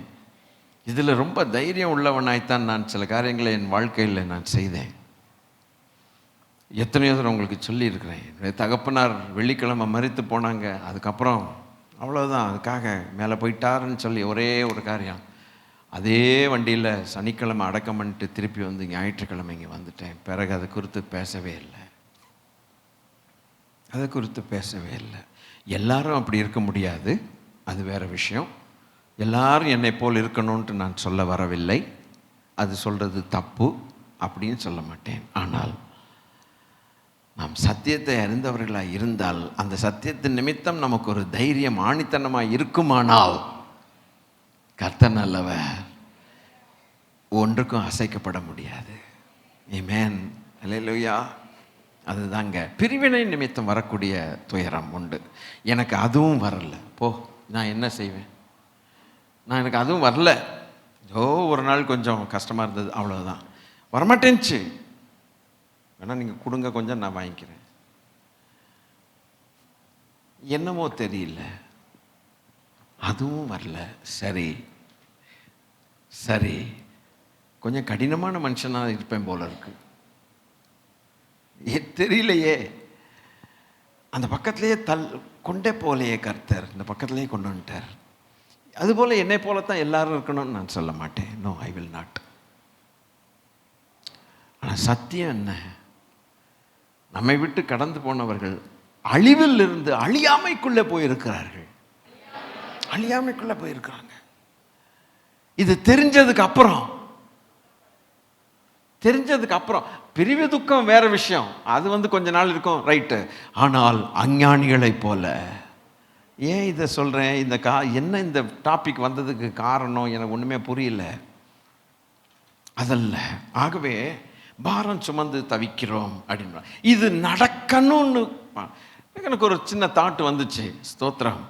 இதில் ரொம்ப தைரியம் உள்ளவனாய்த்தான் நான் சில காரியங்களை என் வாழ்க்கையில் நான் செய்தேன். எத்தனையோ தடவை உங்களுக்கு சொல்லியிருக்கிறேன். தகப்பனார் வெள்ளிக்கிழமை மரித்து போனாங்க. அதுக்கப்புறம் அவ்வளோதான், அதுக்காக மேலே போயிட்டாருன்னு சொல்லி ஒரே ஒரு காரியம், அதே வண்டியில் சனிக்கிழமை அடக்கம் பண்ணிட்டு திருப்பி வந்து ஞாயிற்றுக்கிழமை இங்கே வந்துட்டேன். பிறகு அதை குறித்து பேசவே இல்லை. அதை குறித்து பேசவே இல்லை. எல்லாரும் அப்படி இருக்க முடியாது, அது வேறு விஷயம். எல்லாரும் என்னை போல் இருக்கணும்ன்ட்டு நான் சொல்ல வரவில்லை. அது சொல்கிறது தப்பு அப்படின்னு சொல்ல மாட்டேன். ஆனால் நாம் சத்தியத்தை அறிந்தவர்களாக இருந்தால், அந்த சத்தியத்தின் நிமித்தம் நமக்கு ஒரு தைரியம் ஆணித்தனமாக இருக்குமானால், கர்த்தர் நல்லவர், ஒன்றுக்கும் அசைக்கப்பட முடியாது. ஆமென். அல்லேலூயா. அதுதாங்க பிரிவினை நிமித்தம் வரக்கூடிய துயரம் உண்டு. எனக்கு அதுவும் வரல, போ, நான் என்ன செய்வேன்? எனக்கு அதுவும் வரல. ஒரு நாள் கொஞ்சம் கஷ்டமாக இருந்தது, அவ்வளோதான். வரமாட்டேன்ச்சு. வேணா நீங்கள் கொடுங்க, கொஞ்சம் நான் வாங்கிக்கிறேன். என்னமோ தெரியல, அதுவும் வரல. சரி சரி, கொஞ்சம் கடினமான மனுஷனாக இருப்பேன் போல இருக்கு, தெரியலையே. அந்த பக்கத்திலேயே கொண்டே போகலையே கர்த்தர், இந்த பக்கத்திலேயே கொண்டு வந்துட்டார். அதுபோல் என்னை போலத்தான் எல்லாரும் இருக்கணும்னு நான் சொல்ல மாட்டேன். No, I will not. ஆனால் சத்தியம் என்ன, நம்மை விட்டு கடந்து போனவர்கள் அழிவில் இருந்து அழியாமைக்குள்ளே போயிருக்கிறார்கள். அழியாமைக்குள்ளே போயிருக்கிறாங்க. இது தெரிஞ்சதுக்கு அப்புறம் பிரிவு துக்கம் வேற விஷயம், அது கொஞ்ச நாள் இருக்கும், ரைட்டு. ஆனால் அஞ்ஞானிகளை போல. ஏன் இதை சொல்கிறேன், என்ன இந்த டாபிக் வந்ததுக்கு காரணம் எனக்கு ஒன்றுமே புரியல. அதல்ல, ஆகவே பாரம் சுமந்து தவிக்கிறோம் அப்படின்னா இது நடக்கணும்னு எனக்கு ஒரு சின்ன தாட்டு வந்துச்சு. ஸ்தோத்திரம்.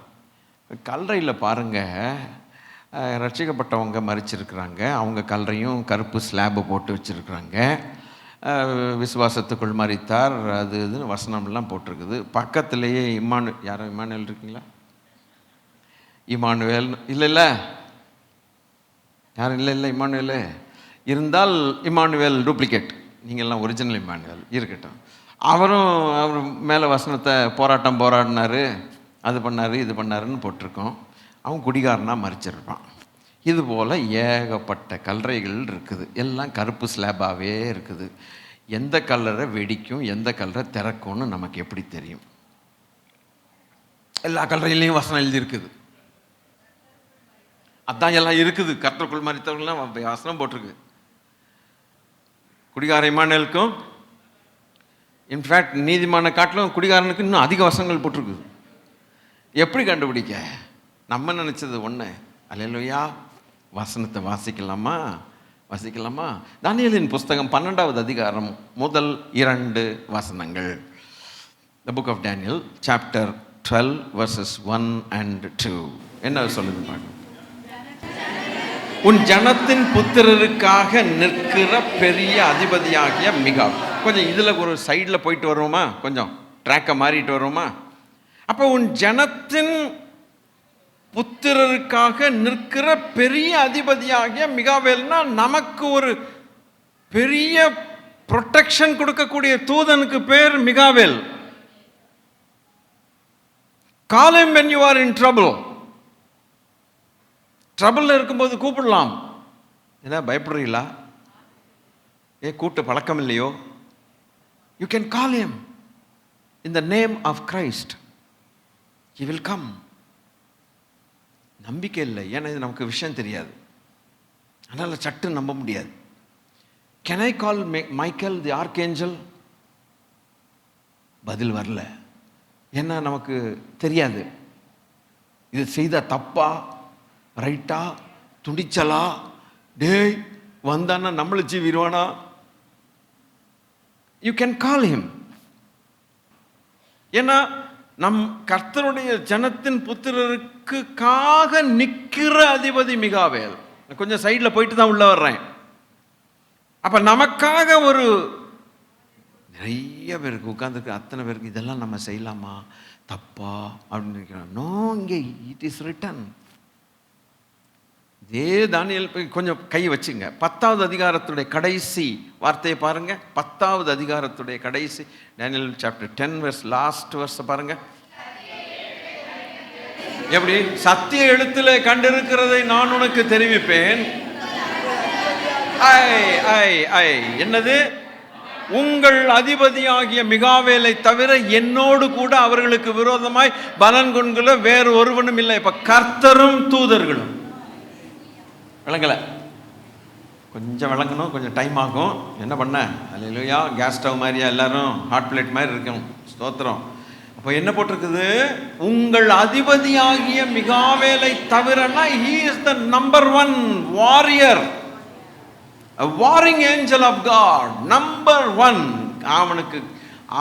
கல்லறையில் பாருங்கள், ரட்சிக்கப்பட்டவங்க மறிச்சிருக்கிறாங்க, அவங்க கல்லறையும் கருப்பு ஸ்லாபு போட்டு வச்சுருக்குறாங்க. விசுவாசத்துக்குள் மறித்தார், அது இதுன்னு வசனம்லாம் போட்டிருக்குது. பக்கத்துலேயே யாரும் இம்மானுவேல் இருக்குங்களா? இம்மானுவேல் இல்லை யாரும் இல்லை இம்மானுவேல் இருந்தால் இம்மானுவேல் டூப்ளிகேட், நீங்கள்லாம் ஒரிஜினல் இம்மானுவேல் இருக்கட்டும். அவர் மேலே வசனத்தை போராடினார், அது பண்ணார், இது பண்ணாருன்னு போட்டிருக்கோம். அவன் குடிகாரனாக மறிச்சிருப்பான். இதுபோல் ஏகப்பட்ட கல்லறைகள் இருக்குது, எல்லாம் கருப்பு ஸ்லாபாகவே இருக்குது. எந்த கல்லறை வெடிக்கும், எந்த கல்லறை திறக்கும்னு நமக்கு எப்படி தெரியும்? எல்லா கல்லறையிலையும் வசனம் எழுதியிருக்குது, அதான் எல்லாம் இருக்குது. கர்த்தருக்குள் மறித்தவர்கள்லாம் வசனம் போட்டிருக்கு. குடிகார இம்மானுவேலுக்கும் இன்ஃபேக்ட் நீதிமான காட்டிலும் குடிகாரனுக்கு இன்னும் அதிக வசனங்கள் போட்டிருக்குது. எப்படி கண்டுபிடிக்க? நம்ம நினச்சது ஒன்று. அல்லேலூயா. வசனத்தை வாசிக்கலாமா? தானியேலின் புஸ்தகம் 12வது அதிகாரம் முதல் 2 வசனங்கள். The book of Daniel, chapter 12, verses 1 and 2. என்ன சொல்லுது பாருங்க. உன் ஜனத்தின் புத்திரருக்காக நிற்கிற பெரிய அதிபதியாகிய மிகா. கொஞ்சம் இதில் ஒரு சைடில் போயிட்டு வருவோமா, கொஞ்சம் ட்ராக்கை மாறிட்டு வருவோமா? அப்போ உன் ஜனத்தின் புத்திரருக்காக நிற்கிற பெரிய அதிபதியாகிய மிகாவேல்னா நமக்கு ஒரு பெரிய ப்ரொடெக்ஷன் கொடுக்கக்கூடிய தூதனுக்கு பேர் மிகாவேல். Call him when you are in trouble. ட்ரபிளில் இருக்கும்போது கூப்பிடலாம். ஏன்னா பயப்படுறீங்களா? கூட்ட பழக்கம் இல்லையோ? You can call him in the name of Christ. He will come. நம்பிக்கை இல்லை, ஏன்னா இது நமக்கு விஷயம் தெரியாது, அதனால் சட்டு நம்ப முடியாது. கேன் ஐ கால் மைக்கேல் தி ஆர்க்ஏஞ்சல்? பதில் வரல, ஏன்னா நமக்கு தெரியாது இது செய்த தப்பா ரைட்டா, துணிச்சலா, டேய் வந்தானா நம்மளை ஜீவிடுவானா? You can call him. ஏன்னா நம் கர்த்தருடைய ஜனத்தின் புத்திரருக்காக நிற்கிற அதிபதி மிகாவேல். கொஞ்சம் சைடில் போயிட்டு தான் உள்ள வர்றேன். அப்ப நமக்காக ஒரு நிறைய பேருக்கு உட்கார்ந்துருக்கு, அத்தனை பேருக்கு இதெல்லாம் நம்ம செய்யலாமா தப்பா அப்படின்னு நினைக்கிறோம். நோ, இங்கே இட் இஸ் ரிட்டன். இதே தானியேல் கொஞ்சம் கை வச்சுங்க. 10வது அதிகாரத்துடைய கடைசி வார்த்தையை பாருங்க. 10வது அதிகாரத்துடைய கடைசி, Daniel chapter 10 verse last verse பாருங்க. எப்படி? சத்திய எழுத்திலே கண்டிருக்கிறதை நான் உனக்கு தெரிவிப்பேன். என்னது? உங்கள் அதிபதியாகிய மிகாவேலை தவிர என்னோடு கூட அவர்களுக்கு விரோதமாய் பலன் கொண்கிற வேறு ஒருவனும் இல்லை. இப்ப கர்த்தரும் தூதர்களும். விளங்கலை? கொஞ்சம் விளங்கணும், கொஞ்சம் டைம் ஆகும். என்ன பண்ண? அல்லேலூயா. கேஸ் ஸ்டவ் மாதிரியா எல்லாரும் ஹாட் பிளேட் மாதிரி இருக்கும். ஸ்தோத்திரம். அப்போ என்ன போட்டிருக்குது? உங்கள் அதிபதியாகிய மிகாவேலை தவிரனா he is the number 1 warrior, a warring angel of God, number 1.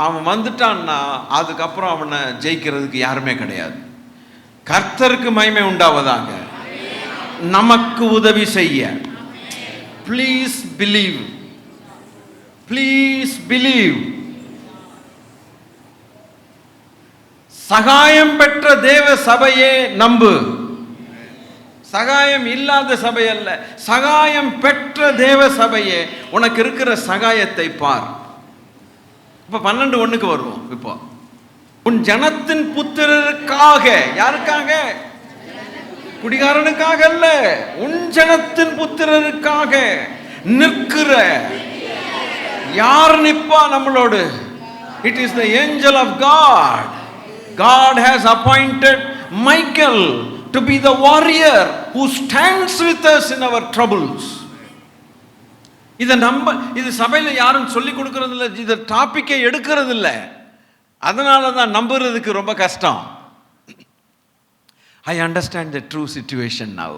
அவன் வந்துட்டான்னா அதுக்கப்புறம் அவனை ஜெயிக்கிறதுக்கு யாருமே கிடையாது. கர்த்தருக்கு மகிமை உண்டாவதாக. நமக்கு உதவி செய்ய. Please believe, please believe. சகாயம் பெற்ற தேவ சபையே நம்பு. சகாயம் இல்லாத சபை அல்ல, சகாயம் பெற்ற தேவ சபையே. உனக்கு இருக்கிற சகாயத்தை பார். இப்ப 12:1 வருவோம். இப்போ உன் ஜனத்தின் புத்திரருக்காக, யாருக்காக? குடிகாரனுக்காக அல்ல, உன் ஜனத்தின் புத்திரருக்காக நிற்கிற. யார் நிற்பா நம்மளோடு? It is the angel of God. God has appointed Michael to be the warrior who stands with us in our troubles. இது சபையில் யாரும் சொல்லிக் கொடுக்கறது இல்லை, இந்த டாபிக்கை எடுக்கிறது இல்லை. அதனால தான் நம்புறதுக்கு ரொம்ப கஷ்டம். I understand the true situation now.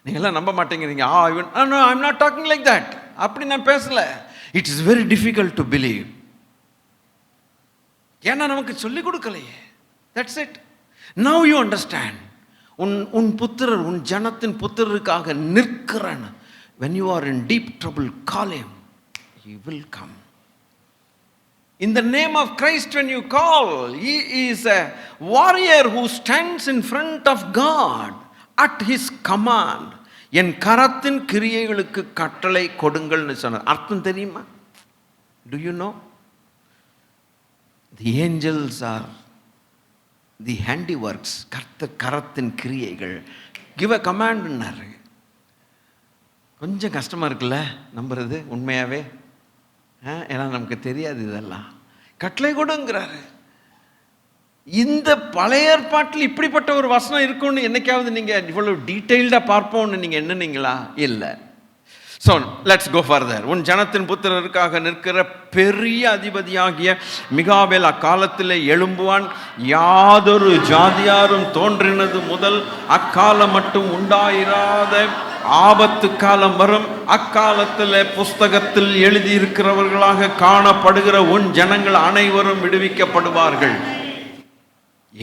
நீங்களாம் நம்ப மாட்டேங்கிறீங்க. No, I'm not talking like that. அப்படி நான் பேசல. It is very difficult to believe. ஏன்னா நமக்கு சொல்லிக் கொடுக்கலையே. That's it. Now you understand. உன் புத்திரர், உன் ஜனத்தின் புத்திரருக்காக நிற்கிறன். When you are in deep trouble, call him. He will come. In the name of Christ, when you call, he is a warrior who stands in front of God at his command. என் கரத்தின் கிரியைகளுக்கு கட்டளை கொடுங்கள்னு சொன்னார். அர்த்தம் தெரியுமா? Do you know? The angels are the handiworks. கரத்தின் கிரியைகள். Give a command. கொஞ்சம் கஷ்டமா இருக்குல்ல நம்புறது உண்மையாவே? ஏன்னா நமக்கு தெரியாது இதெல்லாம். கட்டளை கொடுங்கிறாரு. இந்த பழைய ஏற்பாட்டில் இப்படிப்பட்ட ஒரு வசனம் இருக்கும்னு என்னைக்காவது நீங்க இவ்வளவு டீட்டெயில்டா பார்ப்போம்னு நீங்க எண்ணுனீங்களா? இல்லை. So let's go further. உன் ஜனத்தின் புத்திரருக்காக நிற்கிற பெரிய அதிபதியாகிய மிகாவேல் அக்காலத்திலே எழும்புவான். யாதொரு ஜாதியாரும் தோன்றினது முதல் அக்காலம் மட்டும் உண்டாயிராத ஆபத்து காலம் வரும். அக்காலத்தில் புஸ்தகத்தில் எழுதியிருக்கிறவர்களாக காணப்படுகிற உன் ஜனங்கள் அனைவரும் விடுவிக்கப்படுவார்கள்.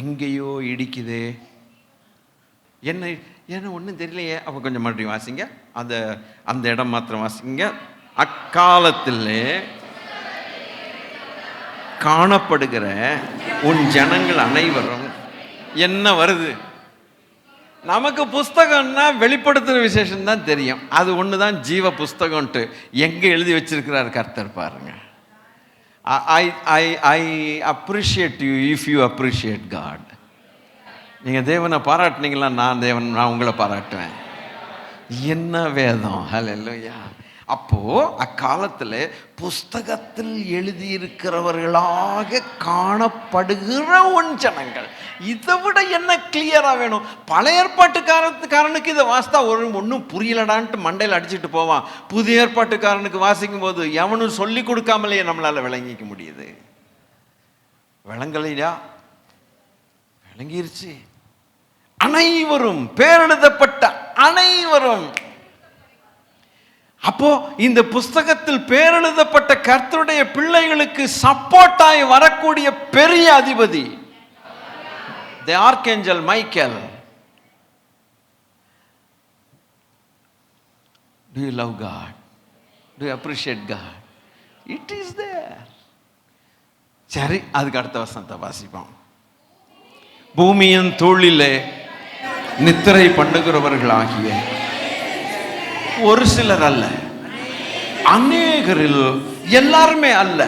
எங்கேயோ இடிக்குதே, என்ன ஒன்றும் தெரியலையே. அப்போ கொஞ்சம் மறுபடியும் வாசிங்க, அந்த இடம் மாத்திரம் வாசிங்க. அக்காலத்திலே காணப்படுகிற உன் ஜனங்கள் அனைவரும். என்ன வருது? நமக்கு புஸ்தகம்னா வெளிப்படுத்துகிற விசேஷம் தான் தெரியும். அது ஒன்று தான் ஜீவ புஸ்தகம்ன்ட்டு எங்கே எழுதி வச்சிருக்கிறார் கர்த்தர் பாருங்க. I appreciate you if you appreciate God. நீங்கள் தேவனை பாராட்டினீங்களா? நான் உங்களை பாராட்டுவேன். என்ன வேதம்! ஹல்லேலூயா. அப்போ அக்காலத்தில் புஸ்தகத்தில் எழுதியிருக்கிறவர்களாக காணப்படுகிற உன் ஜனங்கள். இதை விட என்ன கிளியரா வேணும்? பழைய ஏற்பாட்டுக்காரனுக்கு இதை வாசித்தா ஒன்றும் புரியலடான்ட்டு மண்டையில் அடிச்சுட்டு போவான். புதிய ஏற்பாட்டுக்காரனுக்கு வாசிக்கும் போது எவனும் சொல்லி கொடுக்காமலேயே நம்மளால விளங்கிக்க முடியுது. விளங்கலையா? விளங்கிருச்சு. அனைவரும், பேரெழுதப்பட்ட அனைவரும். அப்போ இந்த புஸ்தகத்தில் பேரெழுதப்பட்ட கர்த்தருடைய பிள்ளைகளுக்கு சப்போர்ட்டாய் வரக்கூடிய பெரிய அதிபதி the archangel Michael. Do you love God? Do you appreciate God? It is there. சரி, அதுக்கு அடுத்த வசனத்தை வாசிப்போம். பூமியின் தோளிலே நித்திரை பண்ணுகிறவர்களாகிய ஒரு சிலர் அல்ல, அநேகரில், எல்லாருமே அல்ல,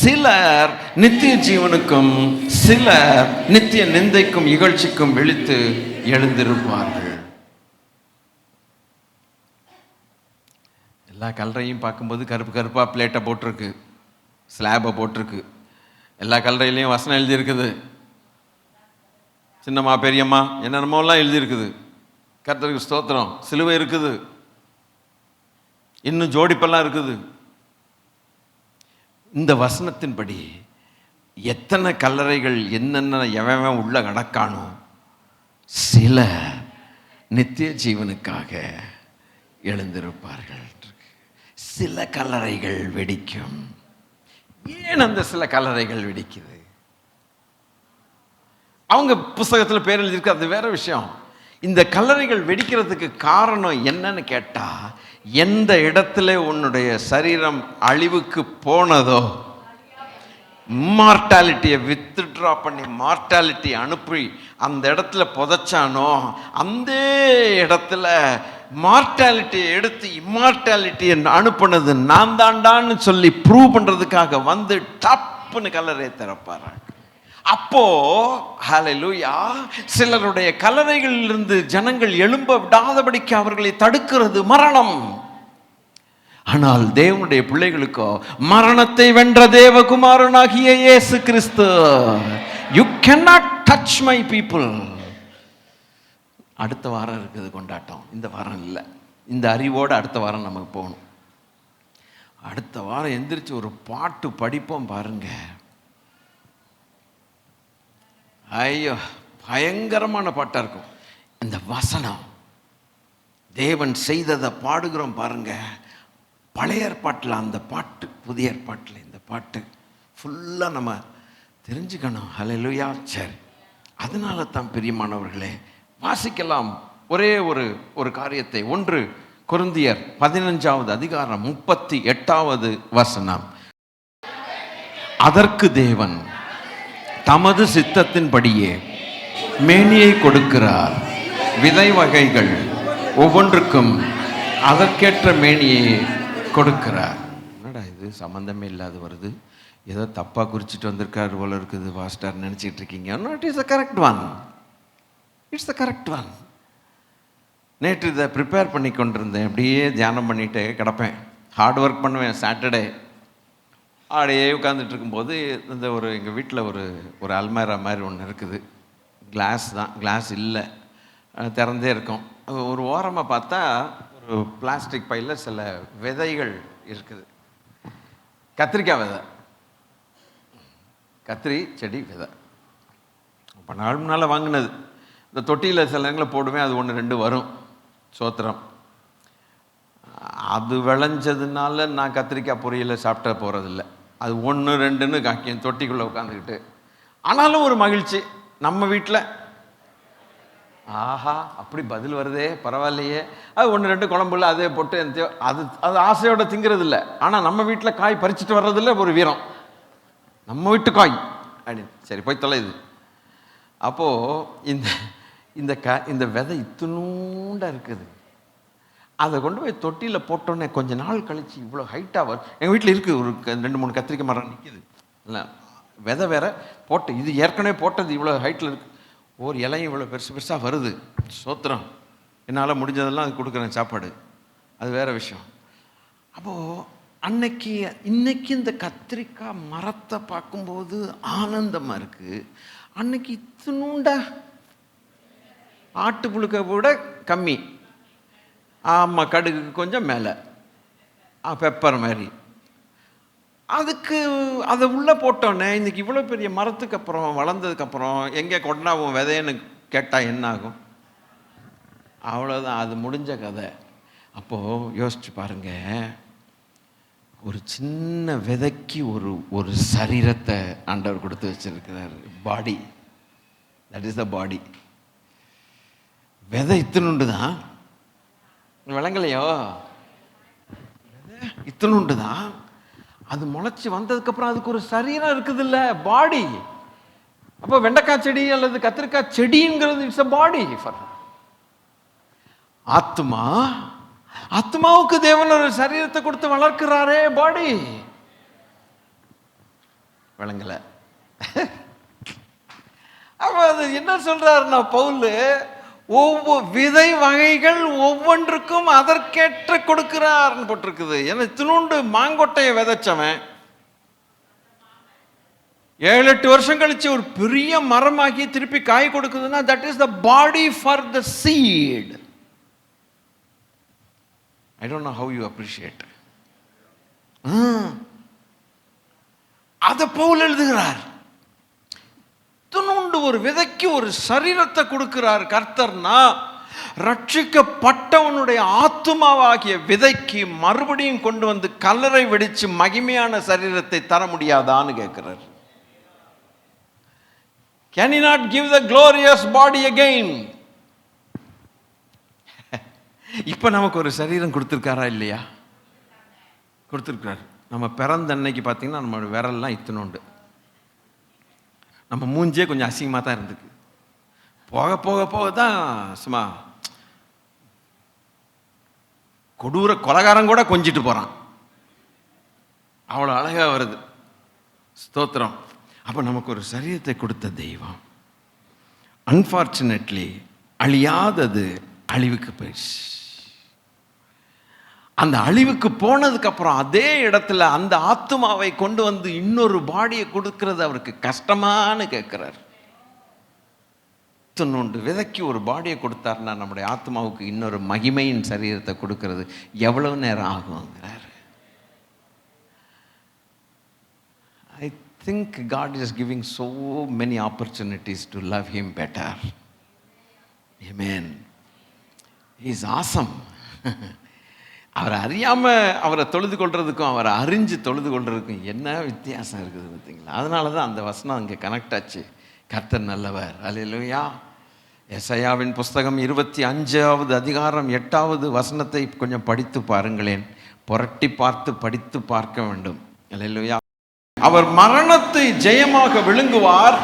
சிலர் நித்திய ஜீவனுக்கும் சிலர் நித்திய நிந்தைக்கும் இகழ்ச்சிக்கும் விழித்து எழுந்திருப்பார்கள். எல்லா கல்லறையும் பார்க்கும்போது கருப்பு கருப்பாக பிளேட்டை போட்டிருக்கு, ஸ்லாபை போட்டிருக்கு. எல்லா கல்லறையிலையும் வசனம் எழுதியிருக்குது. சின்னம்மா பெரியம்மா என்னென்னமோலாம் எழுதியிருக்குது. கர்த்தருக்கு ஸ்தோத்திரம். சிலுவை இருக்குது, இன்னும் ஜோடிப்பெல்லாம் இருக்குது. இந்த வசனத்தின்படி எத்தனை கல்லறைகள் என்னென்ன எவன் உள்ள கடக்கானோ சில நித்திய ஜீவனுக்காக எழுந்திருப்பார்கள். சில கல்லறைகள் வெடிக்கும். ஏன் அந்த சில கல்லறைகள் வெடிக்குது? அவங்க புஸ்தகத்தில் பேர் எழுதியிருக்கு, அது வேற விஷயம். இந்த கல்லறைகள் வெடிக்கிறதுக்கு காரணம் என்னன்னு கேட்டா, எந்த இடத்துல உன்னுடைய சரீரம் அழிவுக்கு போனதோ மார்டாலிட்டியை வித்ட்ரா பண்ணி மார்டாலிட்டி அனுப்பி அந்த இடத்துல புதைச்சானோ, அந்த இடத்துல மார்டாலிட்டியை எடுத்து இம்மார்டாலிட்டியை அனுப்புனது நான் தாண்டான்னு சொல்லி ப்ரூவ் பண்ணுறதுக்காக வந்து டப்புன்னு கல்லறையை திறப்பாராங்க. அப்போ ஹல்லேலூயா, சிலருடைய கல்லறைகளிலிருந்து ஜனங்கள் எழும்ப விடாதபடிக்கு அவர்களை தடுக்கிறது மரணம். ஆனால் தேவனுடைய பிள்ளைகளுக்கோ மரணத்தை வென்ற தேவகுமாரனாகிய இயேசு கிறிஸ்து. You cannot touch my people. அடுத்த வாரம் இருக்குது கொண்டாட்டம், இந்த வாரம் இல்லை. இந்த அறிவோடு அடுத்த வாரம் நமக்கு போகணும். அடுத்த வாரம் எந்திரிச்சு ஒரு பாட்டு படிப்போம் பாருங்க. ஐயோ, பயங்கரமான பாட்டாக இருக்கும். இந்த வசனம் தேவன் செய்ததை பாடுகிறோம் பாருங்க. பழைய ஏற்பாட்டில் அந்த பாட்டு, புதிய ஏற்பாட்டில் இந்த பாட்டு ஃபுல்லாக நம்ம தெரிஞ்சுக்கணும். ஹல்லேலூயா. சரி, அதனால தான் பிரியமானவர்களே வாசிக்கலாம் ஒரே ஒரு காரியத்தை. 1 கொரிந்தியர் 15வது அதிகாரம் 38வது வசனம். அதற்கு தேவன் தமது சித்தத்தின்படியே மேனியை கொடுக்கிறார், விதை வகைகள் ஒவ்வொன்றுக்கும் அதற்கேற்ற மேனியை கொடுக்கிறார். என்னடா இது சம்மந்தமே இல்லாத வருது, ஏதோ தப்பாக குறிச்சிட்டு வந்திருக்காரு போல இருக்குது பாஸ்டர் நினச்சிட்டு இருக்கீங்க. Not is the correct one. It's the correct one. நேற்று இதை ப்ரிப்பேர் பண்ணி கொண்டிருந்தேன். அப்படியே தியானம் பண்ணிட்டு கிடப்பேன், ஹார்ட் ஒர்க் பண்ணுவேன். சாட்டர்டே அப்படியே உட்காந்துட்டு இருக்கும்போது இந்த எங்கள் வீட்டில் ஒரு அல்மாரா மாதிரி ஒன்று இருக்குது. கிளாஸ் தான், கிளாஸ் இல்லை, திறந்தே இருக்கும். ஒரு ஓரமாக பார்த்தா ஒரு பிளாஸ்டிக் பையில் சில விதைகள் இருக்குது. கத்திரிக்காய் விதை, கத்திரி செடி விதை. இப்போ நாள் முன்னால் வாங்கினது. இந்த தொட்டியில் சில நேரங்களில் போடுவேன், அது 1-2 வரும். சோத்திரம். அது விளைஞ்சதுனால நான் கத்திரிக்காய் பொரியலை சாப்பிட்ட போகிறதில்ல. அது 1-2ன்னு காக்கியம் தொட்டிக்குள்ளே உட்காந்துக்கிட்டு. ஆனாலும் ஒரு மகிழ்ச்சி நம்ம வீட்டில். ஆஹா, அப்படி பதில் வருதே, பரவாயில்லையே. அது 1-2 குழம்புல அதே போட்டு அது ஆசையோடு திங்கிறது இல்லை. ஆனால் நம்ம வீட்டில் காய் பறிச்சுட்டு வர்றதில்ல ஒரு வீரம். நம்ம வீட்டு காய் அப்படின்னு சரி போய் தொலையுது. அப்போது இந்த விதை இத்தினூண்டாக இருக்குது. அதை கொண்டு போய் தொட்டியில் போட்டோன்னே கொஞ்ச நாள் கழித்து இவ்வளோ ஹைட்டாக வரும். எங்கள் வீட்டில் இருக்குது ஒரு 2-3 கத்திரிக்காய் மரம் நிற்கிது. இல்லை, விதை வேற போட்டு, இது ஏற்கனவே போட்டது இவ்வளோ ஹைட்டில் இருக்குது. ஒரு இலையும் இவ்வளோ பெருசாக வருது. சோத்திரம், என்னால் முடிஞ்சதெல்லாம் அது கொடுக்குறேன் சாப்பாடு, அது வேறு விஷயம். அப்போது இன்னைக்கு இந்த கத்திரிக்காய் மரத்தை பார்க்கும்போது ஆனந்தமாக இருக்குது. அன்னைக்கு இத்தினூண்டா ஆட்டு புழுக்க கூட கம்மி. ஆமாம், கடுகு கொஞ்சம் மேலே, பெப்பர் மாதிரி. அதை உள்ளே போட்டோன்னே இன்றைக்கி இவ்வளோ பெரிய மரத்துக்கு அப்புறம் வளர்ந்ததுக்கப்புறம் எங்கே கொண்டாவும் விதைன்னு கேட்டால் என்ன ஆகும்? அவ்வளோதான், அது முடிஞ்ச கதை. அப்போது யோசிச்சு பாருங்க, ஒரு சின்ன விதைக்கு ஒரு சரீரத்தை ஆண்டவர் கொடுத்து வச்சிருக்கிறார். பாடி, தட் இஸ் த பாடி. விதை இத்தினுண்டு தான், விளங்கலையோ? இத்தினுண்டு தான். அது முளைச்சி வந்ததுக்கப்புறம் அதுக்கு ஒரு சரீரம் இருக்குது இல்லை, பாடி. அப்போ வெண்டைக்காய் செடி அல்லது கத்திரிக்காய் செடிங்கிறது இட்ஸ் அ பாடி ஃபார் ஆத்மாவுக்கு தேவன் ஒரு சரீரத்தை கொடுத்து வளர்க்கிறாரே, பாடி. விளங்கல? அப்போ அது என்ன சொல்றாருன்னா பவுல், ஒவ்வொரு விதை வகைகள் ஒவ்வொன்றுக்கும் அதற்கேற்ற கொடுக்கிறார்னு போட்டிருக்குது. ஏன்னா இத்தினூண்டு மாங்கொட்டையை விதைச்சவன் 7-8 வருஷம் கழிச்சு ஒரு பெரிய மரமாகி திருப்பி காய் கொடுக்குதுன்னா that is the body for the seed. I don't know how you appreciate. அதை பவுல் எழுதுகிறார். துணுண்டு ஒரு விதைக்கு ஒரு சரீரத்தை கொடுக்கிறார் கர்த்தர்னா, ரட்சிக்கப்பட்டவனுடைய ஆத்துமாவாகிய விதைக்கு மறுபடியும் கொண்டு வந்து கல்லறை வெடிச்சு மகிமையான சரீரத்தை தர முடியாதான்னு கேட்கிறார். Can he not give the glorious body again? இப்ப நமக்கு ஒரு சரீரம் கொடுத்திருக்காரா இல்லையா? கொடுத்திருக்காரு. நம்ம பிறந்த அன்னைக்கு பார்த்தீங்கன்னா நம்ம விரல்லாம் இத்தனோண்டு. நம்ம மூஞ்சே கொஞ்சம் அசிங்கமாக தான் இருந்துக்கு. போக போக போக தான் சும்மா கொடூர கொலகாரம் கூட கொஞ்சிட்டு போகிறான். அவ்வளோ அழகாக வருது. ஸ்தோத்திரம். அப்போ நமக்கு ஒரு சரீரத்தை கொடுத்த தெய்வம் அன்ஃபார்ச்சுனேட்லி அழியாதது அழிவுக்கு போயிடுச்சு. அந்த அழிவுக்கு போனதுக்கு அப்புறம் அதே இடத்துல அந்த ஆத்மாவை கொண்டு வந்து இன்னொரு பாடியை கொடுக்கிறது அவருக்கு கஷ்டமானு கேட்கிறார். நோண்டு விதைக்கு ஒரு பாடியை கொடுத்தாருன்னா நம்முடைய ஆத்மாவுக்கு இன்னொரு மகிமையின் சரீரத்தை கொடுக்கிறது எவ்வளவு நேரம் ஆகுங்கிறார். I think God is giving so many opportunities to love him better. Amen. He is awesome. அவரை அறியாமல் அவரை தொழுது கொள்றதுக்கும் அவரை அறிஞ்சு தொழுது கொள்றதுக்கும் என்ன வித்தியாசம் இருக்குது பார்த்தீங்களா? அதனால தான் அந்த வசனம் அங்கே கனெக்ட் ஆச்சு. கர்த்தர் நல்லவர். அல்லேலூயா. எசாயாவின் புஸ்தகம் 25வது அதிகாரம் 8வது வசனத்தை கொஞ்சம் படித்து பாருங்களேன். புரட்டி பார்த்து படித்து பார்க்க வேண்டும். அல்லேலூயா. அவர் மரணத்தை ஜெயமாக விழுங்குவார்.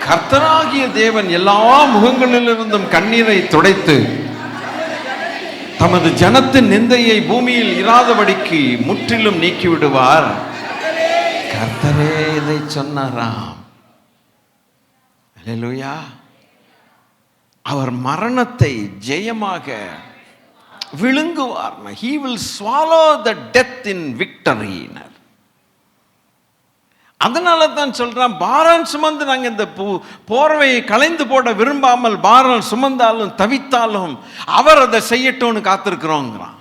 கர்த்தராகிய தேவன் எல்லா முகங்களிலிருந்தும் கண்ணீரை துடைத்து தமது ஜனத்தின் நிந்தையை பூமியில் இராதபடிக்கு முற்றிலும் நீக்கிவிடுவார். கர்த்தரே இதை சொன்னாராம். அல்லேலூயா. அவர் மரணத்தை ஜெயமாக விழுங்குவார். He will swallow the death in victory. அதனால தான் சொல்றான், பாரம் சுமந்து நாங்கள் இந்த போர்வையை களைந்து போட விரும்பாமல் பாரம் சுமந்தாலும் தவித்தாலும் அவர் அதை செய்யட்டும்னு காத்திருக்கிறோங்கிறான்.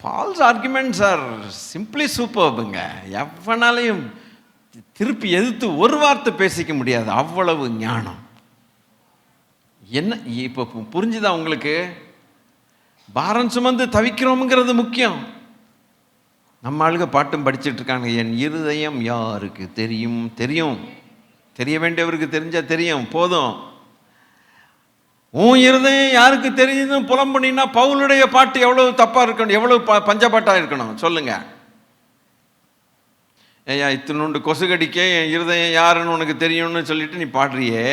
பால்ஸ் ஆர்குமெண்ட்ஸ் ஆர் சிம்பிளி சூப்பர்புங்க. எவனாலையும் திருப்பி எதிர்த்து ஒரு வார்த்தை பேசிக்க முடியாது, அவ்வளவு ஞானம். என்ன இப்போ புரிஞ்சுதா உங்களுக்கு? பாரம் சுமந்து தவிக்கிறோம்ங்கிறது முக்கியம். நம்ம ஆளுங்க பாட்டும் படிச்சுட்டு இருக்காங்க, என் இருதயம் யாருக்கு தெரியும்? தெரியும், தெரிய வேண்டியவருக்கு தெரிஞ்சா தெரியும், போதும். உன் இருதயம் யாருக்கு தெரியுதுன்னு புலம்புனா பவுலுடைய பாட்டு எவ்வளவு தப்பா இருக்கணும், எவ்வளவு பஞ்சப்பாட்டா இருக்கணும் சொல்லுங்க. ஏயா இத்தினோண்டு கொசு கடிக்க என் இருதயம் யாருன்னு உனக்கு தெரியும்னு சொல்லிட்டு நீ பாடுறியே.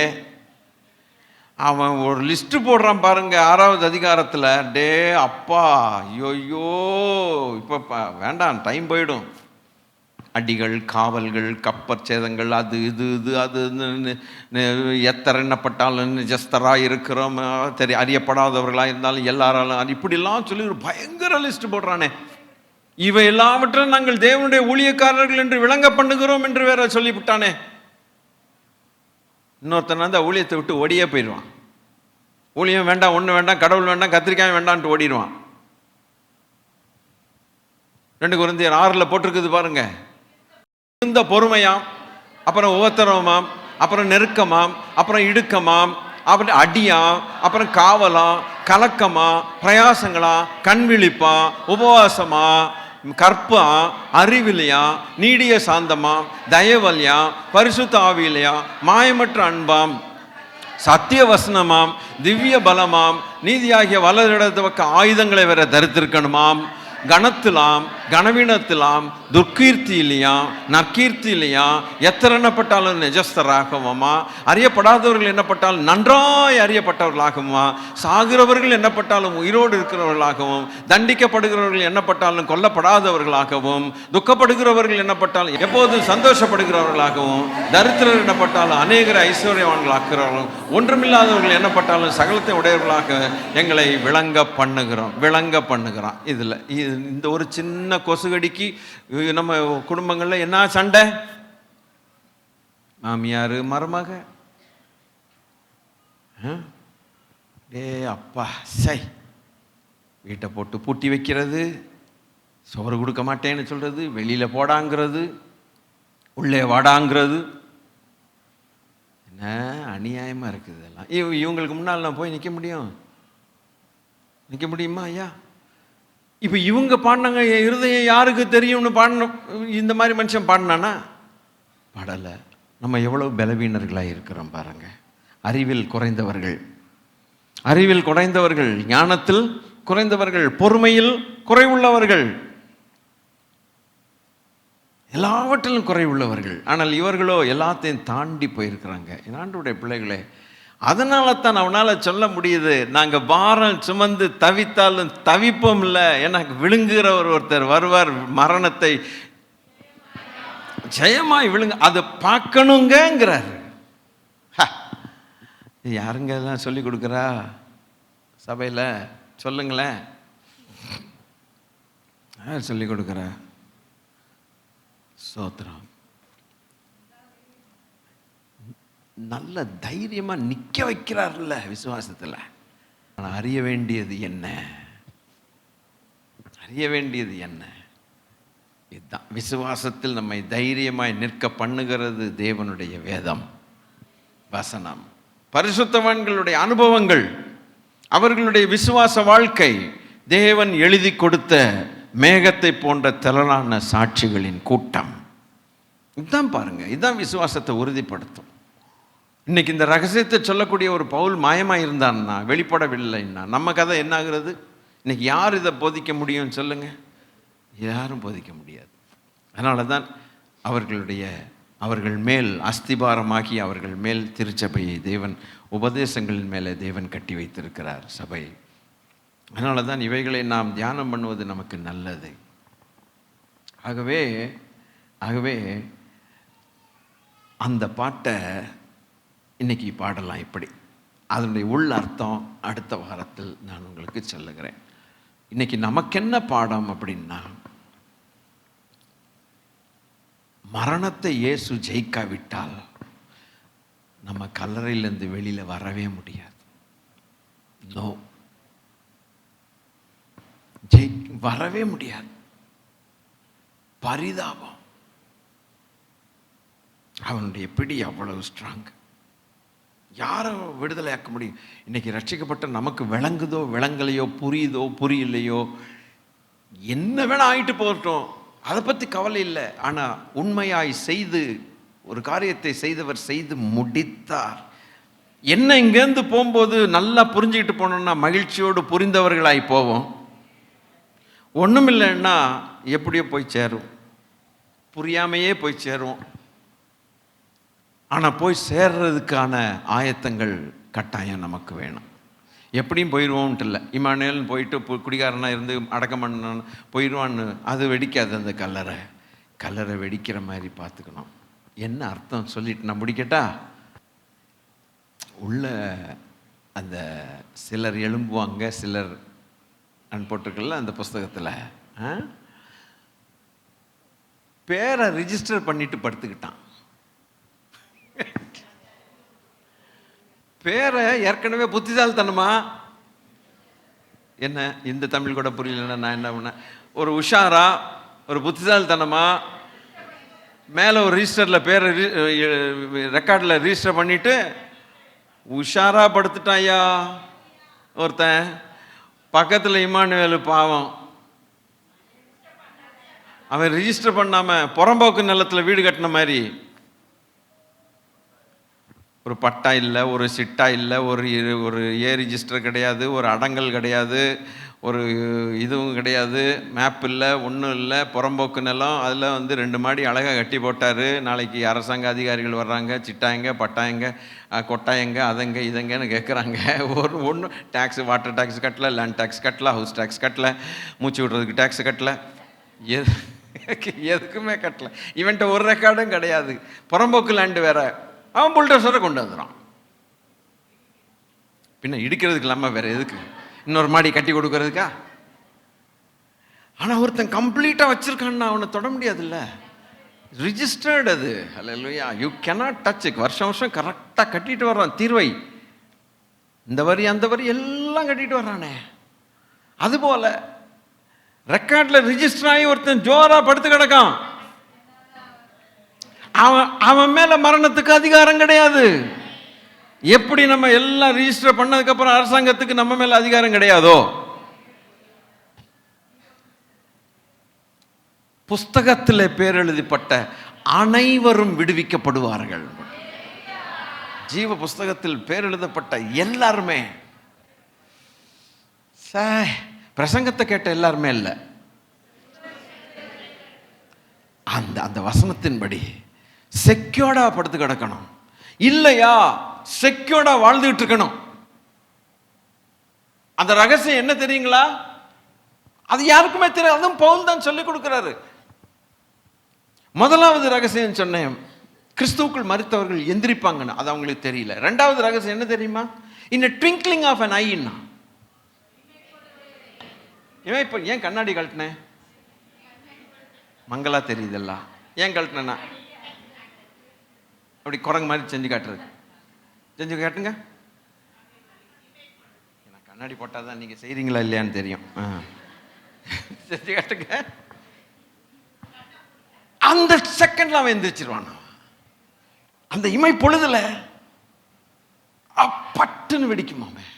அவன் ஒரு லிஸ்ட்டு போடுறான் பாருங்க 6வது அதிகாரத்தில். டே அப்பா, ஐயோ இப்போ வேண்டாம், டைம் போயிடும். அடிகள், காவல்கள், கப்பற் சேதங்கள், அது இது இது அது எத்தர் எண்ணப்பட்டாலும் ஜஸ்தராக இருக்கிறோம், அறியப்படாதவர்களாக இருந்தாலும் எல்லாராலும், இப்படிலாம் சொல்லி ஒரு பயங்கர லிஸ்ட் போடுறானே. இவை எல்லாவற்றும் நாங்கள் தேவனுடைய ஊழியக்காரர்கள் என்று விளங்க பண்ணுகிறோம் என்று வேற சொல்லிவிட்டானே. இன்னொருத்தன் அந்த ஊழியத்தை விட்டு ஓடியே போயிடுவான். ஊழியம் வேண்டாம், ஒன்று வேண்டாம், கடவுள் வேண்டாம், கத்திரிக்காய் வேண்டான்ட்டு ஓடிடுவான். 2 கொரிந்தியர் 6 போட்டிருக்குது பாருங்க. இந்த பொறுமையாம், அப்புறம் உபத்திரவமாம், அப்புறம் நெருக்கமாம், அப்புறம் இடுக்கமாம், அப்புறம் அடியாம், அப்புறம் காவலாம், கலக்கமா, பிரயாசங்களா, கண்விழிப்பா, உபவாசமா, கற்பா, அறிவிலையா, நீடிய சாந்தமா, தயவல்யா, பரிசுத்த ஆவியிலையா, மாயமற்ற அன்பாம், சத்திய வசனமாம், திவ்ய பலமாம், நீதியாகிய வலதிடத்து பக்க ஆயுதங்களை வேற தரித்திருக்கணுமாம், கணத்திலாம், கனவீனத்திலாம், துர்க்கீர்த்தி இல்லையா, நற்கீர்த்தி இல்லையா, எத்தர் எண்ணப்பட்டாலும் நிஜஸ்தராகவுமா, அறியப்படாதவர்கள் என்னப்பட்டாலும் நன்றாய் அறியப்பட்டவர்களாகவுமா, சாகிறவர்கள் என்னப்பட்டாலும் உயிரோடு இருக்கிறவர்களாகவும், தண்டிக்கப்படுகிறவர்கள் என்னப்பட்டாலும் கொல்லப்படாதவர்களாகவும், துக்கப்படுகிறவர்கள் என்னப்பட்டாலும் எப்போதும் சந்தோஷப்படுகிறவர்களாகவும், தரித்திரர் என்னப்பட்டாலும் அநேகரை ஐஸ்வர்யவான்களாக்குறவர்களும், ஒன்றுமில்லாதவர்கள் என்னப்பட்டாலும் சகலத்தை உடையவர்களாக எங்களை விளங்க பண்ணுகிறான். இதில் இந்த ஒரு சின்ன கொசுகடிக்கு நம்ம குடும்பங்களில் என்ன சண்டை? மாமியார் மருமக, டே அப்பா சை, வீட்டை போட்டு பூட்டி வைக்கிறது, சோறு கொடுக்க மாட்டேன்னு சொல்றது, வெளியில போடாங்கிறது, உள்ளே வாடாங்கிறது, என்ன அநியாயமா இருக்குது எல்லாம். இவங்களுக்கு முன்னால் நான் போய் நிற்க முடியுமா ஐயா? இப்போ இவங்க பாடினாங்க, என் இருதயம் யாருக்கு தெரியும்னு பாடணும். இந்த மாதிரி மனுஷன் பாடினானா? பாடலை. நம்ம எவ்வளவு பலவீனர்களாக இருக்கிறோம் பாருங்க. அறிவில் குறைந்தவர்கள், ஞானத்தில் குறைந்தவர்கள், பொறுமையில் குறைவுள்ளவர்கள். எல்லாவற்றிலும் குறைவுள்ளவர்கள். ஆனால் இவர்களோ எல்லாத்தையும் தாண்டி போயிருக்கிறாங்க. ஆண்டவருடைய பிள்ளைகளே, அதனால தான் அவனால் சொல்ல முடியுது, நாங்கள் பாரம் சுமந்து தவித்தாலும் தவிப்போம் இல்லை. எனக்கு விழுங்குகிறவர் ஒருத்தர் வருவார், மரணத்தை ஜெயமாய் விழுங்க, அதை பார்க்கணுங்கிறார். யாருங்க எல்லாம் சொல்லி கொடுக்குறா சபையில்? சொல்லுங்களேன், யார் சொல்லி கொடுக்குறா? சோத்திரம். நல்ல தைரியமா நிக்க வைக்கிறார்ல விசுவாசத்துல. ஆனால் அறிய வேண்டியது என்ன? அறிய வேண்டியது என்ன? இதுதான் விசுவாசத்தில் நம்மை தைரியமாய் நிற்க பண்ணுகிறது தேவனுடைய வேதம், வசனம், பரிசுத்தவான்களுடைய அனுபவங்கள், அவர்களுடைய விசுவாச வாழ்க்கை, தேவன் எழுதி கொடுத்த மேகத்தை போன்ற திரளான சாட்சிகளின் கூட்டம். இதுதான் பாருங்க, இதுதான் விசுவாசத்தை உறுதிப்படுத்தும். இன்னைக்கு இந்த ரகசியத்தை சொல்லக்கூடிய ஒரு பவுல் மாயமாக இருந்தான்னா, வெளிப்படவில்லைன்னா, நம்ம கதை என்ன ஆகுறது? இன்னைக்கு யார் இதை போதிக்க முடியும்னு சொல்லுங்க? யாரும் போதிக்க முடியாது. அதனால தான் அவர்கள் மேல் அஸ்திபாரமாகி அவர்கள் மேல் திருச்சபையை தேவன், உபதேசங்களின் மேலே தேவன் கட்டி வைத்திருக்கிறார் சபை. அதனால தான் இவைகளை நாம் தியானம் பண்ணுவது நமக்கு நல்லது. ஆகவே அந்த பாட்டை இன்னைக்கு பாடலாம். இப்படி அதனுடைய உள் அர்த்தம் அடுத்த வாரத்தில் நான் உங்களுக்கு சொல்லுகிறேன். இன்னைக்கு நமக்கு என்ன பாடம் அப்படின்னா, மரணத்தை இயேசு ஜெயிக்காவிட்டால் நம்ம கல்லறையிலேருந்து வெளியில் வரவே முடியாது. நோ, வரவே முடியாது. பரிதாபம். அவனுடைய பிடி அவ்வளவு ஸ்ட்ராங். யாரை விடுதலை ஆக்க முடியும்? இன்னைக்கு ரட்சிக்கப்பட்ட நமக்கு விளங்குதோ விளங்கலையோ, புரியுதோ புரியலையோ, என்ன வேணா ஆயிட்டு போகட்டும், அதை பற்றி கவலை இல்லை. ஆனால் உண்மையாய் செய்து ஒரு காரியத்தை செய்தவர் செய்து முடித்தார். என்ன இங்கேருந்து போகும்போது நல்லா புரிஞ்சுக்கிட்டு போனோம்னா மகிழ்ச்சியோடு புரிந்தவர்களாய் போவோம். ஒன்றும் இல்லைன்னா எப்படியோ போய் சேரும், புரியாமையே போய் சேருவோம். ஆனால் போய் சேர்றதுக்கான ஆயத்தங்கள் கட்டாயம் நமக்கு வேணும். எப்படியும் போயிடுவோம்ட்டு இல்லை. இமானுவேல் போயிட்டு குடிகாரனாக இருந்து அடக்கம் பண்ண போயிடுவான்னு அது வெடிக்காது. அந்த கல்லறை வெடிக்கிற மாதிரி பார்த்துக்கணும். என்ன அர்த்தம் சொல்லிட்டு நான் முடிக்கட்டா? உள்ள அந்த சிலர் எழும்புவாங்க, சிலர் போட்டிருக்கல அந்த புஸ்தகத்தில், பேரை ரிஜிஸ்டர் பண்ணிட்டு படுத்துக்கிட்டான். பேரை ஏற்கனவே புத்திசாலித்தனமா, என்ன இந்த தமிழ் கூட புரியலன்னா நான் என்ன பண்ணேன், ஒரு உஷாரா ஒரு புத்திசாலித்தனமா மேலே ஒரு ரிஜிஸ்டரில் பேரை ரெக்கார்டில் ரிஜிஸ்டர் பண்ணிட்டு உஷாரா படுத்துட்டான். ஐயா ஒருத்தன் பக்கத்தில் இமானுவேல் பாவம், அவன் ரிஜிஸ்டர் பண்ணாமல் புறம்போக்கு நிலத்தில் வீடு கட்டின மாதிரி, ஒரு பட்டா இல்லை, ஒரு சிட்டா இல்லை, ஒரு ஏ ரிஜிஸ்டர் கிடையாது, ஒரு அடங்கல் கிடையாது, ஒரு இதுவும் கிடையாது, மேப் இல்லை, ஒன்றும் இல்லை, புறம்போக்கு நிலம். அதில் 2 மாடி அழகாக கட்டி போட்டார். நாளைக்கு அரசாங்க அதிகாரிகள் வர்றாங்க, சிட்டாயங்க பட்டாயங்க கொட்டாயங்க அதங்க இதங்கன்னு கேட்குறாங்க. ஒன்றும் டேக்ஸு, வாட்டர் டேக்ஸ் கட்டலை, லேண்ட் டேக்ஸ் கட்டலை, ஹவுஸ் டேக்ஸ் கட்டலை, மூச்சு விடுறதுக்கு டேக்ஸ் கட்டலை, எதுக்குமே கட்டலை. இவன்ட்ட ஒரு ரெக்கார்டும் கிடையாது. புறம்போக்கு லேண்டு வேற, அவன் புல்டோசரை கொண்டு வந்துடுறான். பின்ன இடிக்கிறதுக்கு இல்லாமல் வேற எதுக்கு இன்னொரு மாடி கட்டி கொடுக்கறதுக்கா? ஆனால் ஒருத்தன் கம்ப்ளீட்டாக வச்சிருக்கான்னா அவனை தொட முடியாதுல்ல. ரிஜிஸ்டர்டு அது. அல்லேலூயா. You cannot touch. வருஷம் வருஷம் கரெக்டாக கட்டிட்டு வர்றான். தீர்வை இந்த வரி அந்த வரி எல்லாம் கட்டிட்டு வர்றானே. அதுபோல ரெக்கார்டில் ரிஜிஸ்டர் ஆகி ஒருத்தன் ஜோரா படுத்து கிடக்கான். அவன் மேல மரணத்துக்கு அதிகாரம் கிடையாது. எப்படி நம்ம எல்லாம் ரிஜிஸ்டர் பண்ணதுக்கு அப்புறம் அரசாங்கத்துக்கு நம்ம மேல அதிகாரம் கிடையாதோ, புஸ்தகத்தில் பேர் எழுதப்பட்ட அனைவரும் விடுவிக்கப்படுவார்கள். ஜீவ புஸ்தகத்தில் பேர் எழுதப்பட்ட எல்லாருமே. பிரசங்கத்தை கேட்ட எல்லாருமே இல்லை, அந்த அந்த வசனத்தின்படி செக்யூர்டா படுத்து கிடக்கணும். இல்லையா செக்யூர்டா வாழ்ந்துகிட்டு இருக்கணும். அந்த ரகசியம் என்ன தெரியுங்களா? அது யாருக்குமே தெரியாது. அதுவும் பவுல் தான் சொல்லிக் கொடுக்கிறாரு. முதலாவது ரகசியம் சொன்னேன், கிறிஸ்துவுக்குள் மரித்தவர்கள் எந்திரிப்பாங்கன்னு. அது அவங்களுக்கு தெரியல. ரெண்டாவது ரகசியம் என்ன தெரியுமா? இன் a twinkling of an eye. இவன் இப்போ ஏன் கண்ணாடி கழட்டினேன்? மங்களா தெரியுதல்ல. ஏன் கழட்டினா? அப்படி குரங்கு மாதிரி செஞ்சு காட்டுறது. செஞ்சு காட்டுங்க. கண்ணாடி போட்டால் தான் நீங்கள் செய்கிறீங்களா இல்லையான்னு தெரியும். செஞ்சு காட்டுங்க. அந்த செகண்ட்ல அவன் எந்திரிச்சிருவான். அந்த இமை பொழுதுல பட்டுன்னு வெடிக்கும். அவன்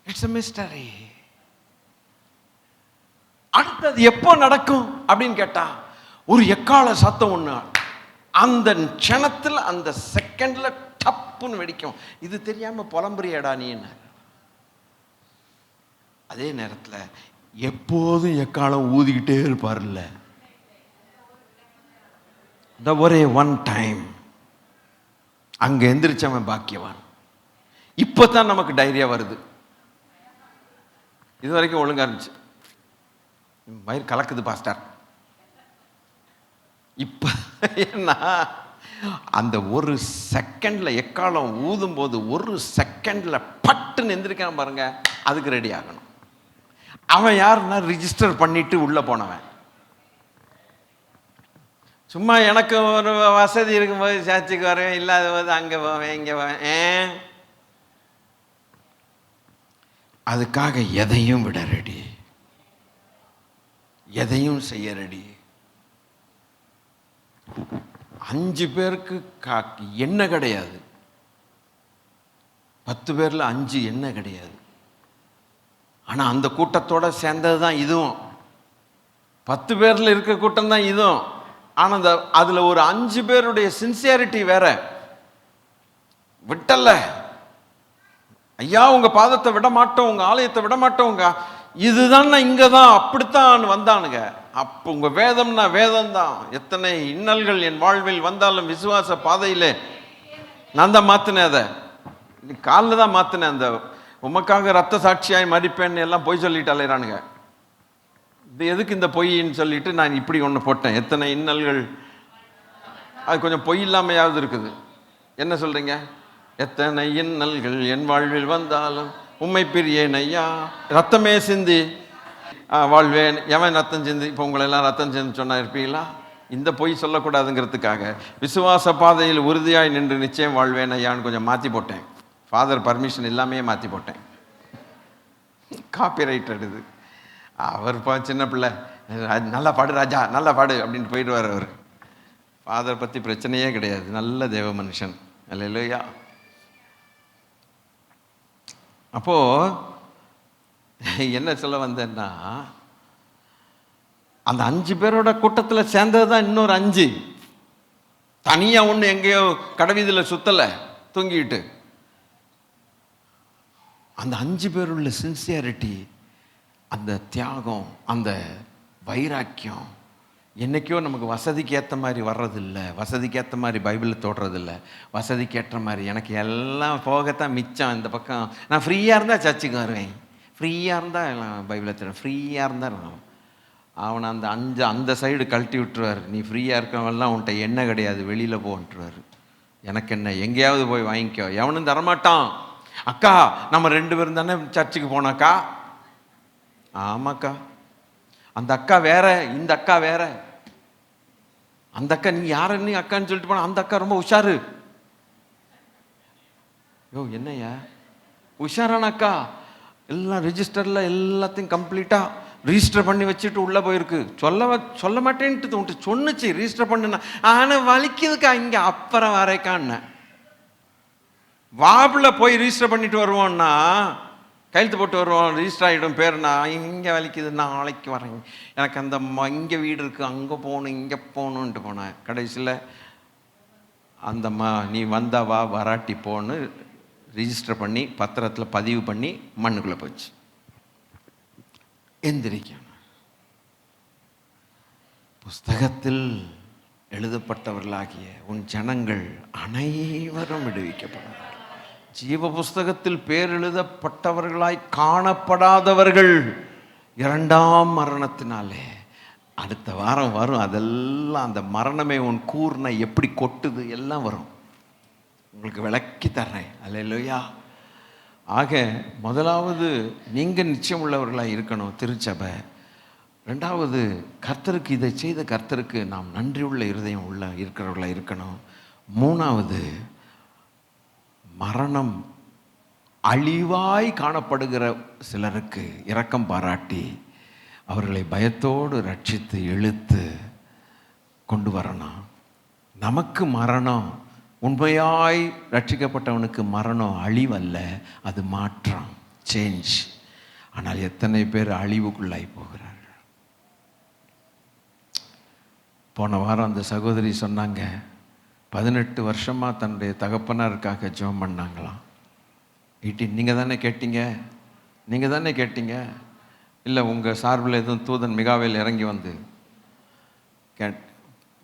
இட்ஸ் a mystery. அடுத்தது எப்போ நடக்கும் அப்படின்னு கேட்டா, ஒரு எக்கால சத்தம் ஒண்ணு அந்த க்ஷணத்துல அந்த செகண்ட்ல டப்புன்னு வெடிக்கும். இது தெரியாம புலம்புறியடா நீ. அதே நேரத்தில் எப்போதும் எக்காலம் ஊதிக்கிட்டே இருப்பார்ல, இந்த ஒரே ஒன் டைம் அங்க எந்திரிச்சவன் பாக்கியவான். இப்பதான் நமக்கு டைரியா வருது. இது வரைக்கும் ஒழுங்கா இருந்துச்சு, வயிறு கலக்குது பாஸ்டர். இப்ப என்ன, அந்த ஒரு செகண்ட்ல எக்காலம் ஊதும் போது ஒரு செகண்ட்ல பட்டுன்னு எந்திரிக்காம பாருங்க, அதுக்கு ரெடி ஆகணும். அவன் யாருன்னா ரிஜிஸ்டர் பண்ணிட்டு உள்ள போனவன். சும்மா எனக்கு ஒரு வசதி இருக்கும்போது சர்ச்சுக்கு வரேன், இல்லாத போது அங்கே போவேன் இங்கே போவேன். அதுக்காக எதையும் விட ரெடி, எதையும் செய்ய ரெடி. 5 பேருக்கு எண்ணெய் கிடையாது, 10 பேர்ல 5 எண்ணெய் கிடையாது. ஆனா அந்த கூட்டத்தோட சேர்ந்தது தான் இதுவும். 10 பேர்ல இருக்க கூட்டம் தான் இதுவும். ஆனா அதுல ஒரு 5 பேருடைய சின்சியாரிட்டி வேற. விட்டல்ல, ஐயா உங்க பாதத்தை விட மாட்டோம், உங்க ஆலயத்தை விட மாட்டோம், இதுதான் இங்க தான் அப்படித்தான் வந்தானுங்க. அப்போ உங்க வேதம்னா வேதம் தான். எத்தனை இன்னல்கள் என் வாழ்வில் வந்தாலும் விசுவாச பாதையிலே நான் தான் மாத்தினேன். அதை காலில் தான் மாத்தினேன். அந்த உமக்காக ரத்த சாட்சியாய் மதிப்பேன்னு எல்லாம் பொய் சொல்லிட்டு அலையிறானுங்க. இது எதுக்கு இந்த பொய்ன்னு சொல்லிட்டு நான் இப்படி ஒன்று போட்டேன். எத்தனை இன்னல்கள், அது கொஞ்சம் பொய் இல்லாமையாவது இருக்குது. என்ன சொல்றீங்க? எத்தனை இன்னல்கள் என் வாழ்வில் வந்தாலும் உம்மை பிரியேன் ஐயா, ரத்தமே சிந்தி வாழ்வேன். எவன் ரத்தம் சிந்தி? இப்போ உங்களெல்லாம் ரத்தம் சிந்தி சொன்னா இருப்பீங்களா? இந்த பொய் சொல்லக்கூடாதுங்கிறதுக்காக விசுவாச பாதையில் உறுதியாய் நின்று நிச்சயம் வாழ்வேன் ஐயான்னு கொஞ்சம் மாற்றி போட்டேன். ஃபாதர் பர்மிஷன் இல்லாமையே மாற்றி போட்டேன். காப்பி ரைட்டர் இது. அவர் சின்ன பிள்ளை, நல்லா பாடு ராஜா, நல்லா பாடு அப்படின்ட்டு போயிடுவார். அவர் ஃபாதர் பற்றி பிரச்சனையே கிடையாது, நல்ல தேவ மனுஷன். அல்லேலூயா. அப்போ என்ன சொல்ல வந்தேன்னா, அந்த 5 பேரோட கூட்டத்தில் சேர்ந்தது தான் இன்னொரு 5. தனியா ஒன்று எங்கேயோ கடைவீதியில் சுத்தலை தூங்கிட்டு. அந்த 5 பேருள்ள சின்சியாரிட்டி, அந்த தியாகம், அந்த வைராக்கியம் என்றைக்கோ நமக்கு வசதிக்கு ஏற்ற மாதிரி வர்றதில்லை, வசதிக்கு ஏற்ற மாதிரி பைபிளில் தோடுறதில்லை. வசதிக்கு ஏற்ற மாதிரி எனக்கு எல்லாம் போகத்தான் மிச்சம். இந்த பக்கம் நான் ஃப்ரீயாக இருந்தால் சர்ச்சுக்கு வருவேன், ஃப்ரீயாக இருந்தால் பைபிளை தருவேன், ஃப்ரீயாக இருந்தால் அவனை அந்த சைடு கழட்டி விட்டுருவார். நீ ஃப்ரீயாக இருக்கிறவெல்லாம் உன்கிட்ட எண்ணெய் கிடையாது, வெளியில் போன்ட்டுருவார். எனக்கு என்ன, எங்கேயாவது போய் வாங்கிக்கோ, எவனும் தரமாட்டான். அக்கா நம்ம 2 பேரும் தானே சர்ச்சுக்கு போனாக்கா? ஆமாக்கா. அந்த அக்கா வேற, இந்த அக்கா வேற. அந்த அக்கா நீ யாருன்னு அக்கான்னு சொல்லிட்டு போனா, அந்த அக்கா ரொம்ப உஷாரு. யோ என்னையா உஷாரான அக்கா, எல்லாம் ரிஜிஸ்டர்ல எல்லாத்தையும் கம்ப்ளீட்டா ரிஜிஸ்டர் பண்ணி வச்சுட்டு உள்ள போயிருக்கு. சொல்ல மாட்டேன்ட்டு உன்ட்டு சொன்னுச்சு ரிஜிஸ்டர் பண்ணுனா. ஆனா வலிக்குதுக்கா இங்க, அப்புறம் வரைக்கான்னு வாபில் போய் ரிஜிஸ்டர் பண்ணிட்டு வருவோம்னா, கையெழுத்து போட்டு வருவோம், ரிஜிஸ்டர் ஆகிடும் பேருனா. இங்கே வலிக்குது, நான் நாளைக்கு வரேன், எனக்கு அந்த இங்கே வீடு இருக்குது, அங்கே போகணும் இங்கே போகணுன்ட்டு போனேன். கடைசியில் அந்த நீ வந்தா வா, வராட்டி போன்னு ரிஜிஸ்டர் பண்ணி பத்திரத்தில் பதிவு பண்ணி மண்ணுக்குள்ளே போச்சு. எந்திரிக்கணும். புஸ்தகத்தில் எழுதப்பட்டவர்களாகிய உன் ஜனங்கள் அனைவரும் விடுவிக்கப்படுவார்கள். ஜீவ புஸ்தகத்தில் பேர் எழுதப்பட்டவர்களாய் காணப்படாதவர்கள் இரண்டாம் மரணத்தினாலே, அடுத்த வாரம் வரும், அதெல்லாம் அந்த மரணமே உன் கூர்னை எப்படி கொட்டுது எல்லாம் வரும், உங்களுக்கு விளக்கி தர்றேன். அல்லேலூயா. ஆக முதலாவது நீங்கள் நிச்சயம் உள்ளவர்களாக இருக்கணும் திருச்சபை. ரெண்டாவது, கர்த்தருக்கு இதை செய்த கர்த்தருக்கு நாம் நன்றி உள்ள இருதயம் உள்ள இருக்கிறவர்களாக இருக்கணும். மூணாவது, மரணம் அழிவாய் காணப்படுகிற சிலருக்கு இரக்கம் பாராட்டி அவர்களை பயத்தோடு ரட்சித்து இழுத்து கொண்டு வரணும். நமக்கு மரணம், உண்மையாய் ரட்சிக்கப்பட்டவனுக்கு மரணம் அழிவல்ல, அது மாற்றம், சேஞ்ச். ஆனால் எத்தனை பேர் அழிவுக்குள்ளாய் போகிறார்கள். போன வாரம் அந்த சகோதரி சொன்னாங்க, 18 வருஷமாக தன்னுடைய தகப்பனாருக்காக ஜெபம் பண்ணாங்களாம். நீங்கள் தானே கேட்டீங்க, நீங்கள் தானே கேட்டீங்க, இல்லை உங்கள் சார்பில் எதுவும் தூதன் மிகாவேல் இறங்கி வந்து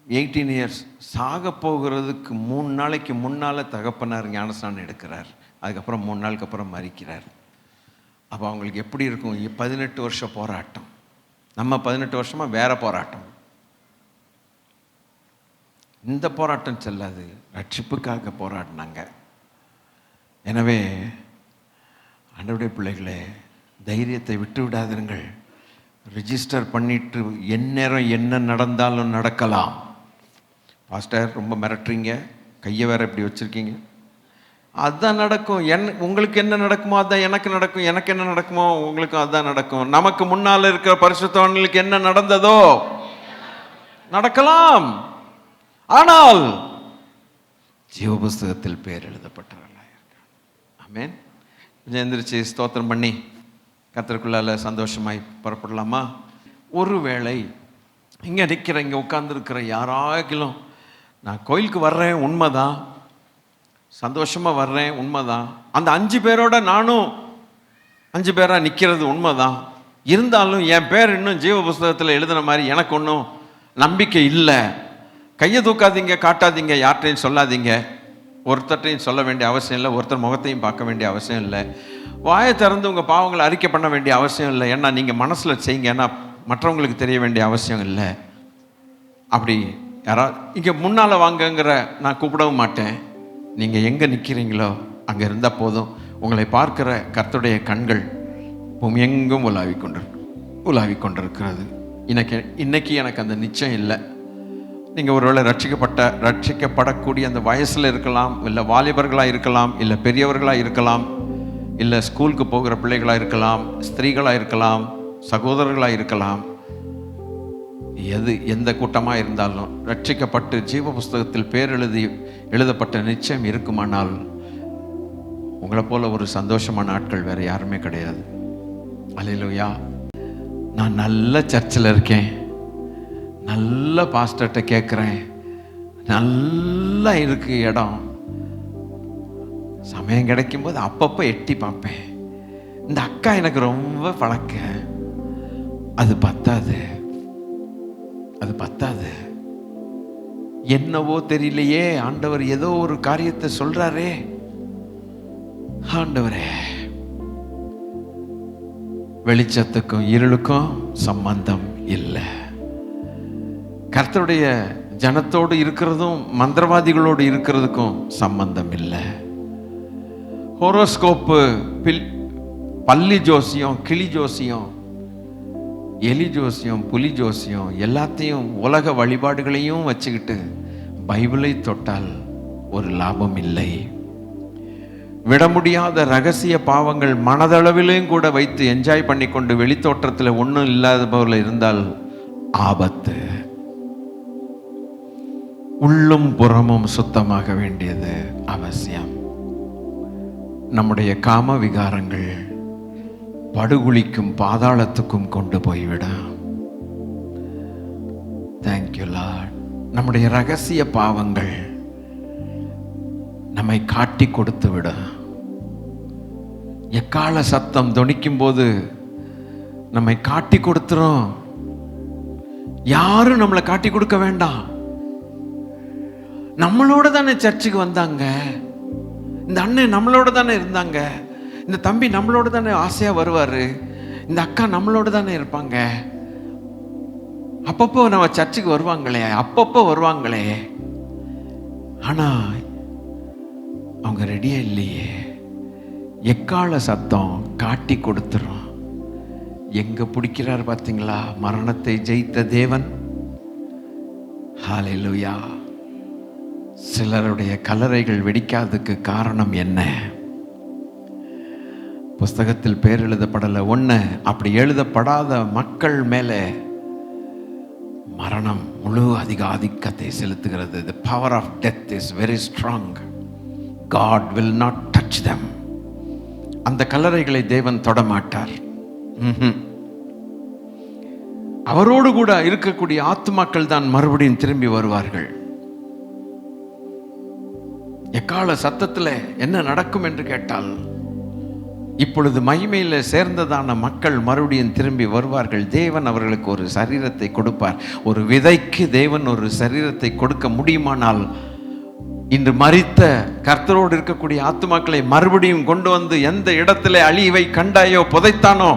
18 இயர்ஸ் சாக போகிறதுக்கு 3 நாளைக்கு முன்னால் தகப்பனார் ஞானஸ்நானம் எடுக்கிறார். அதுக்கப்புறம் 3 நாளுக்கு அப்புறம் மரிக்கிறார். அப்போ அவங்களுக்கு எப்படி இருக்கும்? 18 வருஷம் போராட்டம். நம்ம 18 வருஷமாக வேற போராட்டம். இந்த போராட்டம் செல்லாது, ரட்சிப்புக்காக போராடினாங்க. எனவே ஆண்டவருடைய பிள்ளைகளே, தைரியத்தை விட்டு விடாதீர்கள். ரிஜிஸ்டர் பண்ணிட்டு எந்நேரம் என்ன நடந்தாலும் நடக்கலாம். பாஸ்டர் ரொம்ப மிரட்டுறீங்க, கையை வேற இப்படி வச்சுருக்கீங்க, அதுதான் நடக்கும். உங்களுக்கு என்ன நடக்குமோ அதுதான் எனக்கு நடக்கும், எனக்கு என்ன நடக்குமோ உங்களுக்கும் அதுதான் நடக்கும். நமக்கு முன்னால் இருக்கிற பரிசுத்தவான்களுக்கு என்ன நடந்ததோ நடக்கலாம். ஆனால் ஜீவ புஸ்தகத்தில் பேர் எழுதப்பட்டவர்களாக இருக்க. ஆமென். எந்திரிச்சு ஸ்தோத்திரம் பண்ணி கர்த்தருக்குள்ளால சந்தோஷமாய் புறப்படலாமா? ஒருவேளை இங்கே நிற்கிற, இங்கே உட்கார்ந்துருக்கிற யாராகிலும், நான் கோயிலுக்கு வர்றேன் உண்மைதான், சந்தோஷமாக வர்றேன் உண்மைதான், அந்த 5 பேரோட நானும் 5 பேராக நிற்கிறது உண்மைதான், இருந்தாலும் என் பேர் இன்னும் ஜீவ புஸ்தகத்தில் எழுதின மாதிரி எனக்கு ஒன்றும் நம்பிக்கை இல்லை. கையை தூக்காதீங்க, காட்டாதீங்க, யார்கிட்டையும் சொல்லாதீங்க, ஒருத்தர்கிட்டையும் சொல்ல வேண்டிய அவசியம் இல்லை, ஒருத்தர் முகத்தையும் பார்க்க வேண்டிய அவசியம் இல்லை, வாயை திறந்து உங்கள் பாவங்களை அறிக்கை பண்ண வேண்டிய அவசியம் இல்லை. ஏன்னா நீங்கள் மனசில் செய்யுங்க, ஏன்னா மற்றவங்களுக்கு தெரிய வேண்டிய அவசியம் இல்லை. அப்படி யாராவது இங்கே முன்னால் வாங்கங்கிற நான் கூப்பிடவும் மாட்டேன். நீங்கள் எங்கே நிற்கிறீங்களோ அங்கே இருந்தால் போதும். உங்களை பார்க்கிற கர்த்தருடைய கண்கள் பூமி எங்கும் உலாவி கொண்டிருக்கிறது. இன்னைக்கு எனக்கு அந்த நிச்சயம் இல்லை. நீங்கள் ஒருவேளை ரட்சிக்கப்படக்கூடிய அந்த வயசில் இருக்கலாம், இல்லை வாலிபர்களாக இருக்கலாம், இல்லை பெரியவர்களாக இருக்கலாம், இல்லை ஸ்கூலுக்கு போகிற பிள்ளைகளாக இருக்கலாம், ஸ்திரீகளாக இருக்கலாம், சகோதரர்களாக இருக்கலாம். எந்த கூட்டமாக இருந்தாலும் ரட்சிக்கப்பட்டு ஜீவ புஸ்தகத்தில் பேர் எழுதப்பட்ட நிச்சயம் இருக்குமானால் உங்களை போல ஒரு சந்தோஷமான ஆட்கள் வேறு யாருமே கிடையாது. அல்லேலூயா. நான் நல்ல சர்ச்சில் இருக்கேன், நல்ல பாஸ்டர்கிட்ட கேட்குறேன், நல்லா இருக்கு இடம், சமயம் கிடைக்கும்போது அப்பப்போ எட்டி பார்ப்பேன், இந்த அக்கா எனக்கு ரொம்ப பழக்க, அது பத்தாது. என்னவோ தெரியலையே, ஆண்டவர் ஏதோ ஒரு காரியத்தை சொல்றாரே, ஆண்டவரே, வெளிச்சத்துக்கும் இருளுக்கும் சம்பந்தம் இல்லை. கர்த்தருடைய ஜனத்தோடு இருக்கிறதும் மந்திரவாதிகளோடு இருக்கிறதுக்கும் சம்பந்தம் இல்லை. ஹோரோஸ்கோப்பு, பள்ளி ஜோசியம், கிளி ஜோசியம், எலி ஜோசியம், புலி ஜோசியம், எல்லாத்தையும் உலக வழிபாடுகளையும் வச்சுக்கிட்டு பைபிளை தொட்டால் ஒரு லாபம் இல்லை. விட முடியாத ரகசிய பாவங்கள் மனதளவிலையும் கூட வைத்து என்ஜாய் பண்ணி கொண்டு வெளித்தோற்றத்தில் ஒன்றும் இல்லாத போல இருந்தால் ஆபத்து. உள்ளும் புறமும் சுத்தமாக வேண்டியது அவசியம். நம்முடைய காம விகாரங்கள் படுகுழிக்கும் பாதாளத்துக்கும் கொண்டு போய்விடும். Thank you Lord. நம்முடைய ரகசிய பாவங்கள் நம்மை காட்டி கொடுத்து விடும். எக்கால சத்தம் தொனிக்கும் போது நம்மை காட்டி கொடுத்துரும். யாரும் நம்மளை காட்டி கொடுக்க வேண்டாம். நம்மளோட தானே சர்ச்சுக்கு வந்தாங்க, இந்த அண்ணன் நம்மளோட தானே இருந்தாங்க, இந்த தம்பி நம்மளோட தானே ஆசையா வருவாரு, இந்த அக்கா நம்மளோட தானே இருப்பாங்க, அப்பப்போ நம்ம சர்ச்சுக்கு வருவாங்களே, அப்பப்போ வருவாங்களே. ஆனா அவங்க ரெடியா இல்லையே. எக்கால சத்தம் காட்டி கொடுத்துரும். எங்க பிடிக்கிறார் பார்த்தீங்களா மரணத்தை ஜெயித்த தேவன். ஹல்லேலூயா. சிலருடைய கல்லறைகள் வெடிக்காததுக்கு காரணம் என்ன? புஸ்தகத்தில் பேர் எழுதப்படலை. ஒன்று, அப்படி எழுதப்படாத மக்கள் மேலே மரணம் முழு ஆதிக்கத்தை செலுத்துகிறது. The power of death is very strong. God will not touch them. அந்த கல்லறைகளை தேவன் தொடமாட்டார். அவரோடு கூட இருக்கக்கூடிய ஆத்துமாக்கள் தான் மறுபடியும் திரும்பி வருவார்கள். எக்கால சத்தத்தில் என்ன நடக்கும் என்று கேட்டால், இப்பொழுது மகிமையில் சேர்ந்ததான மக்கள் மறுபடியும் திரும்பி வருவார்கள். தேவன் அவர்களுக்கு ஒரு சரீரத்தை கொடுப்பார். ஒரு விதைக்கு தேவன் ஒரு சரீரத்தை கொடுக்க முடியுமானால், இன்று மரித்த கர்த்தரோடு இருக்கக்கூடிய ஆத்துமாக்களை மறுபடியும் கொண்டு வந்து எந்த இடத்துல அழிவை கண்டாயோ புதைத்தானோ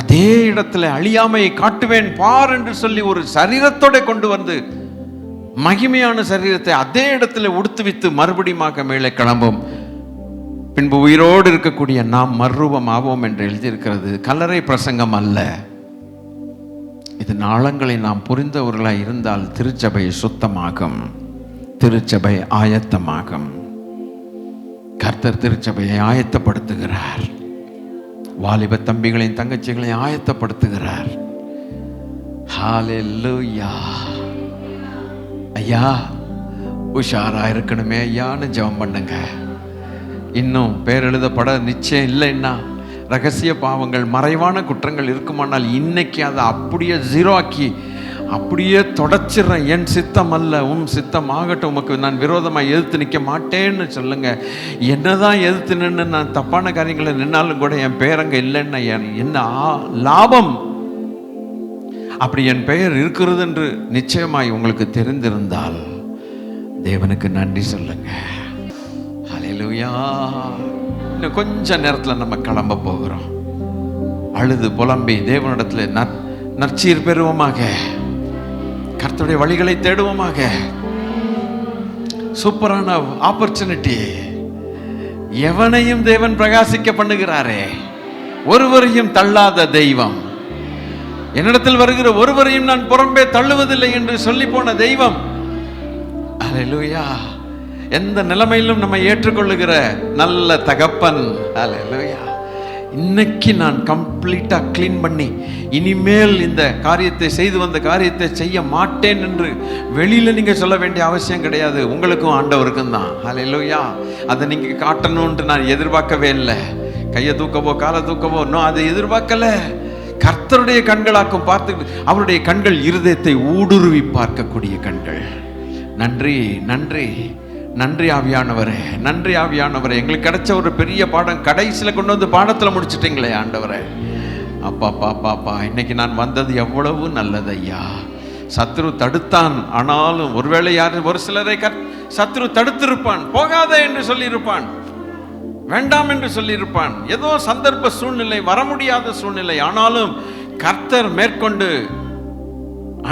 அதே இடத்துல அழியாமையை காட்டுவேன் பார் என்று சொல்லி ஒரு சரீரத்தோட கொண்டு வந்து மகிமையான சரீரத்தை அதே இடத்துல உடுத்துவித்து மறுபடியும் மேலே கிளம்பும். பின்பு உயிரோடு இருக்கக்கூடிய நாம் மறுரூபம் ஆவோம் என்று எழுதியிருக்கிறது. கல்லறை பிரசங்கம் அல்ல இது. நாளங்களை நாம் புரிந்தவர்களாய் இருந்தால் திருச்சபை சுத்தமாகும், திருச்சபை ஆயத்தமாகும். கர்த்தர் திருச்சபையை ஆயத்தப்படுத்துகிறார். வாலிப தம்பிகளையும் தங்கச்சிகளையும் ஆயத்தப்படுத்துகிறார். ஹல்லேலூயா. ஐயா உஷாரா இருக்கணுமே ஐயான்னு ஜெபம் பண்ணுங்க. இன்னும் பேர் எழுதப்பட நிச்சயம் இல்லைன்னா, ரகசிய பாவங்கள் மறைவான குற்றங்கள் இருக்குமானால் இன்னைக்கு அதை அப்படியே ஜீரோ ஆக்கி அப்படியே தொடச்சிடுறேன். என் சித்தம் அல்ல உம் சித்தம் ஆகட்டும், உமக்கு நான் விரோதமாக எதிர்த்து நிற்க மாட்டேன்னு சொல்லுங்க. என்னதான் எதிர்த்து நின்று நான் தப்பான காரியங்களை நின்னாலும் கூட என் பெயர் அங்கே இல்லைன்னா என்ன லாபம்? அப்படி என் பெயர் இருக்கிறது என்று நிச்சயமாய் உங்களுக்கு தெரிந்திருந்தால் தேவனுக்கு நன்றி சொல்லுங்க. ஹல்லேலூயா. இன்னும் கொஞ்ச நேரத்தில் நம்ம கிளம்ப போகிறோம். அழுது புலம்பி தேவனிடத்தில் நற்சீர் பெறுவோமாக, கர்த்தருடைய வழிகளை தேடுவோமாக. சூப்பரான ஆப்பர்ச்சுனிட்டி. எவனையும் தேவன் பிரகாசிக்க பண்ணுகிறாரே, ஒருவரையும் தள்ளாத தெய்வம். என்னிடத்தில் வருகிற ஒருவரையும் நான் புறம்பே தள்ளுவதில்லை என்று சொல்லி போன தெய்வம். ஹல்லேலூயா. எந்த நிலைமையிலும் நம்ம ஏற்றுக்கொள்ளுகிற நல்ல தகப்பன். ஹல்லேலூயா. இன்னைக்கு நான் கம்ப்ளீட்டா கிளீன் பண்ணி இனிமேல் இந்த காரியத்தை செய்து வந்த காரியத்தை செய்ய மாட்டேன் என்று வெளியில நீங்க சொல்ல வேண்டிய அவசியம் கிடையாது. உங்களுக்கும் ஆண்டவருக்கும் தான். ஹல்லேலூயா. அதை நீங்க காட்டணும்னு நான் எதிர்பார்க்கவே இல்லை. கையை தூக்கவோ காலை தூக்கவோ இன்னும் அதை எதிர்பார்க்கல. கர்த்தருடைய கண்களாக்கும் பார்த்து, அவருடைய கண்கள் இருதயத்தை ஊடுருவி பார்க்கக்கூடிய கண்கள். நன்றி நன்றி நன்றி ஆவியானவரே, நன்றி ஆவியானவரே. எங்களுக்கு கிடைச்ச ஒரு பெரிய பாடம் கடைசியில் கொண்டு வந்து பாடத்தில் முடிச்சிட்டீங்களே ஆண்டவரே. அப்பா பாப்பா, இன்னைக்கு நான் வந்தது எவ்வளவு நல்லது ஐயா. சத்ரு தடுத்தான், ஆனாலும் ஒருவேளை ஒரு சிலரை சத்ரு தடுத்திருப்பான், போகாத என்று சொல்லியிருப்பான், வேண்டாம் என்று சொல்லியிருப்பான். ஏதோ சந்தர்ப்ப சூழ்நிலை, வர முடியாத சூழ்நிலை, ஆனாலும் கர்த்தர் மேற்கொண்டு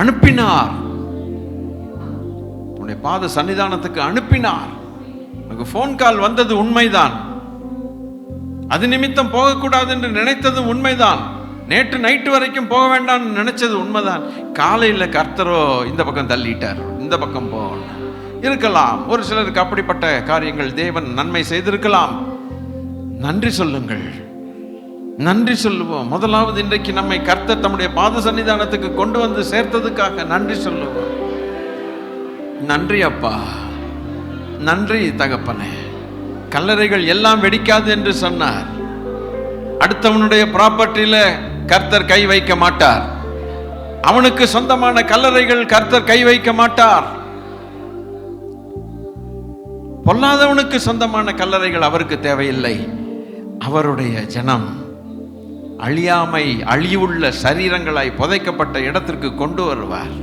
அனுப்பினார். உன்னை பாத சன்னிதானத்துக்கு அனுப்பினார். உனக்கு போன் கால் வந்தது உண்மைதான். அது நிமித்தம் போகக்கூடாது என்று நினைத்தது உண்மைதான். நேற்று நைட்டு வரைக்கும் போக வேண்டாம் நினைச்சது உண்மைதான். காலையில் கர்த்தரோ இந்த பக்கம் தள்ளிட்டார், இந்த பக்கம் போ இருக்கலாம். ஒரு சிலருக்கு அப்படிப்பட்ட காரியங்கள் தேவன் நன்மை செய்திருக்கலாம். நன்றி சொல்லுங்கள், நன்றி சொல்லுவோம். முதலாவது இன்றைக்கு நம்மை கர்த்தர் தம்முடைய பாத சன்னிதானத்துக்கு கொண்டு வந்து சேர்த்ததுக்காக நன்றி சொல்லுவோம். நன்றி அப்பா, நன்றி தகப்பனே. கல்லறைகள் எல்லாம் வெடிக்காது என்று சொன்னார். அடுத்தவனுடைய ப்ராப்பர்ட்டியில கர்த்தர் கை வைக்க மாட்டார். அவனுக்கு சொந்தமான கல்லறைகள் கர்த்தர் கை வைக்க மாட்டார். பொல்லாதவனுக்கு சொந்தமான கல்லறைகள் அவருக்கு தேவையில்லை. அவருடைய ஜனம் அழியாமை அழிவுள்ள சரீரங்களாய் புதைக்கப்பட்ட இடத்திற்கு கொண்டு வருவார்.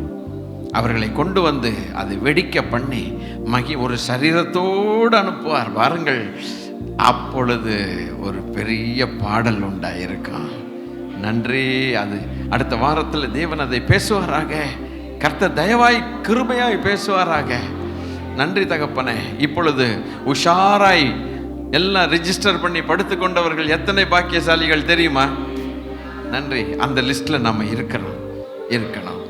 அவர்களை கொண்டு வந்து அதை வெடிக்க பண்ணி ஒரு சரீரத்தோடு அனுப்புவார். வாருங்கள், அப்பொழுது ஒரு பெரிய பாடல் உண்டாயிருக்கும். நன்றி. அது அடுத்த வாரத்தில் தேவன் அதை பேசுவாராக. கர்த்தர் தயவாய் கிருபையாய் பேசுவாராக. நன்றி தகப்பனே. இப்பொழுது உஷாராய் எல்லாம் ரிஜிஸ்டர் பண்ணி படுத்துக்கொண்டவர்கள் எத்தனை பாக்கியசாலிகள் தெரியுமா? நன்றி. அந்த லிஸ்ட்ல நம்ம இருக்கணும்.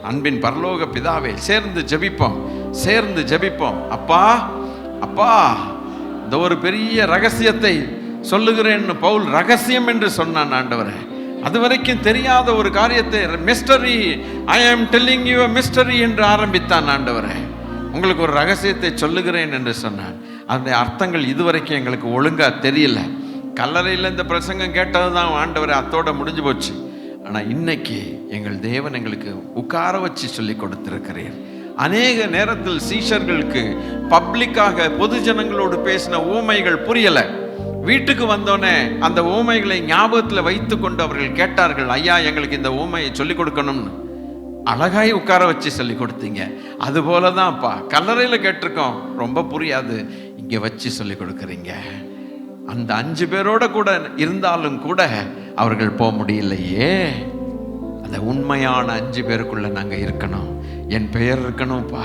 அன்பின் பரலோக பிதாவே, சேர்ந்து ஜெபிப்போம். அப்பா அப்பா, இந்த ஒரு பெரிய ரகசியத்தை சொல்லுகிறேன்னு பவுல் ரகசியம் என்று சொன்னான் ஆண்டவரே. அது வரைக்கும் தெரியாத ஒரு காரியத்தை மிஸ்டரி, ஐ ஆம் டெல்லிங் யூ மிஸ்டரி என்று ஆரம்பித்தான் ஆண்டவரே. உங்களுக்கு ஒரு ரகசியத்தை சொல்லுகிறேன் என்று சொன்னான். அதனுடைய அர்த்தங்கள் இதுவரைக்கும் எங்களுக்கு ஒழுங்கா தெரியல. கல்லறையில் இந்த பிரசங்கம் கேட்டது தான் ஆண்டவரே, அத்தோட முடிஞ்சு போச்சு. ஆனால் இன்னைக்கு எங்கள் தேவன் எங்களுக்கு உட்கார வச்சு சொல்லி கொடுத்திருக்கிறீர். அநேக நேரத்தில் சீஷர்களுக்கு பப்ளிக்காக பொது ஜனங்களோடு பேசின ஊமைகள் புரியலை. வீட்டுக்கு வந்தோடனே அந்த ஊமைகளை ஞாபகத்தில் வைத்து கொண்டு அவர்கள் கேட்டார்கள், ஐயா எங்களுக்கு இந்த ஊமையை சொல்லிக் கொடுக்கணும்னு. அழகாய் உட்கார வச்சு சொல்லி கொடுத்தீங்க. அதுபோல தான்ப்பா கல்லறையில் கேட்டிருக்கோம், ரொம்ப புரியாது, இங்கே வச்சு சொல்லி கொடுக்குறீங்க. அந்த 5 பேரோட கூட இருந்தாலும் கூட அவர்கள் போக முடியலையே. அந்த உண்மையான 5 பேருக்குள்ள நாங்கள் இருக்கணும். என் பெயர் இருக்கணும்ப்பா,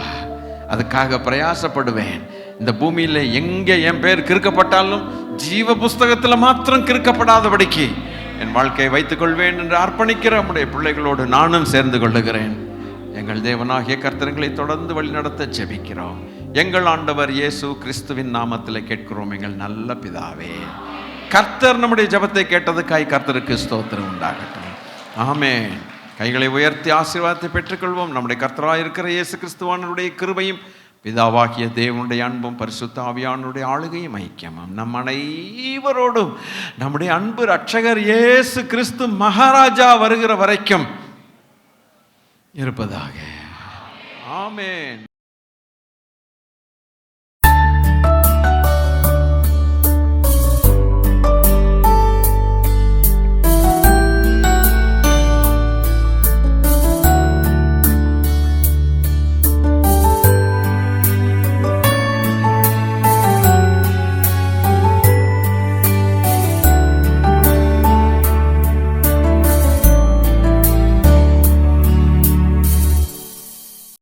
அதுக்காக பிரயாசப்படுவேன். இந்த பூமியில் எங்கே என் பெயர் கிறுக்கப்பட்டாலும் ஜீவ புஸ்தகத்தில் மாத்திரம் கிறுக்கப்படாதபடிக்கு என் வாழ்க்கையை வைத்துக் கொள்வேன் என்று அர்ப்பணிக்கிற நம்முடைய பிள்ளைகளோடு நானும் சேர்ந்து கொள்ளுகிறேன். எங்கள் தேவனாகிய கர்த்தர்களை தொடர்ந்து வழிநடத்த ஜெபிக்கிறோம். எங்கள் ஆண்டவர் இயேசு கிறிஸ்துவின் நாமத்தில் கேட்கிறோம், எங்கள் நல்ல பிதாவே. கர்த்தர் நம்முடைய ஜெபத்தை கேட்டதுக்காய் கர்த்தருக்கு ஸ்தோத்திரம் உண்டாகட்டும். ஆமென். கைகளை உயர்த்தி ஆசீர்வாதத்தை பெற்றுக்கொள்வோம். நம்முடைய கர்த்தராக இருக்கிற இயேசு கிறிஸ்துவானுடைய கிருபையும் பிதாவாகிய தேவனுடைய அன்பும் பரிசுத்த ஆவியானுடைய ஆளுகையும் ஐக்கியமும் நம் அனைவரோடும் நம்முடைய அன்பு இரட்சகர் இயேசு கிறிஸ்து மகாராஜா வருகிற வரைக்கும் இருப்பதாக. ஆமென்.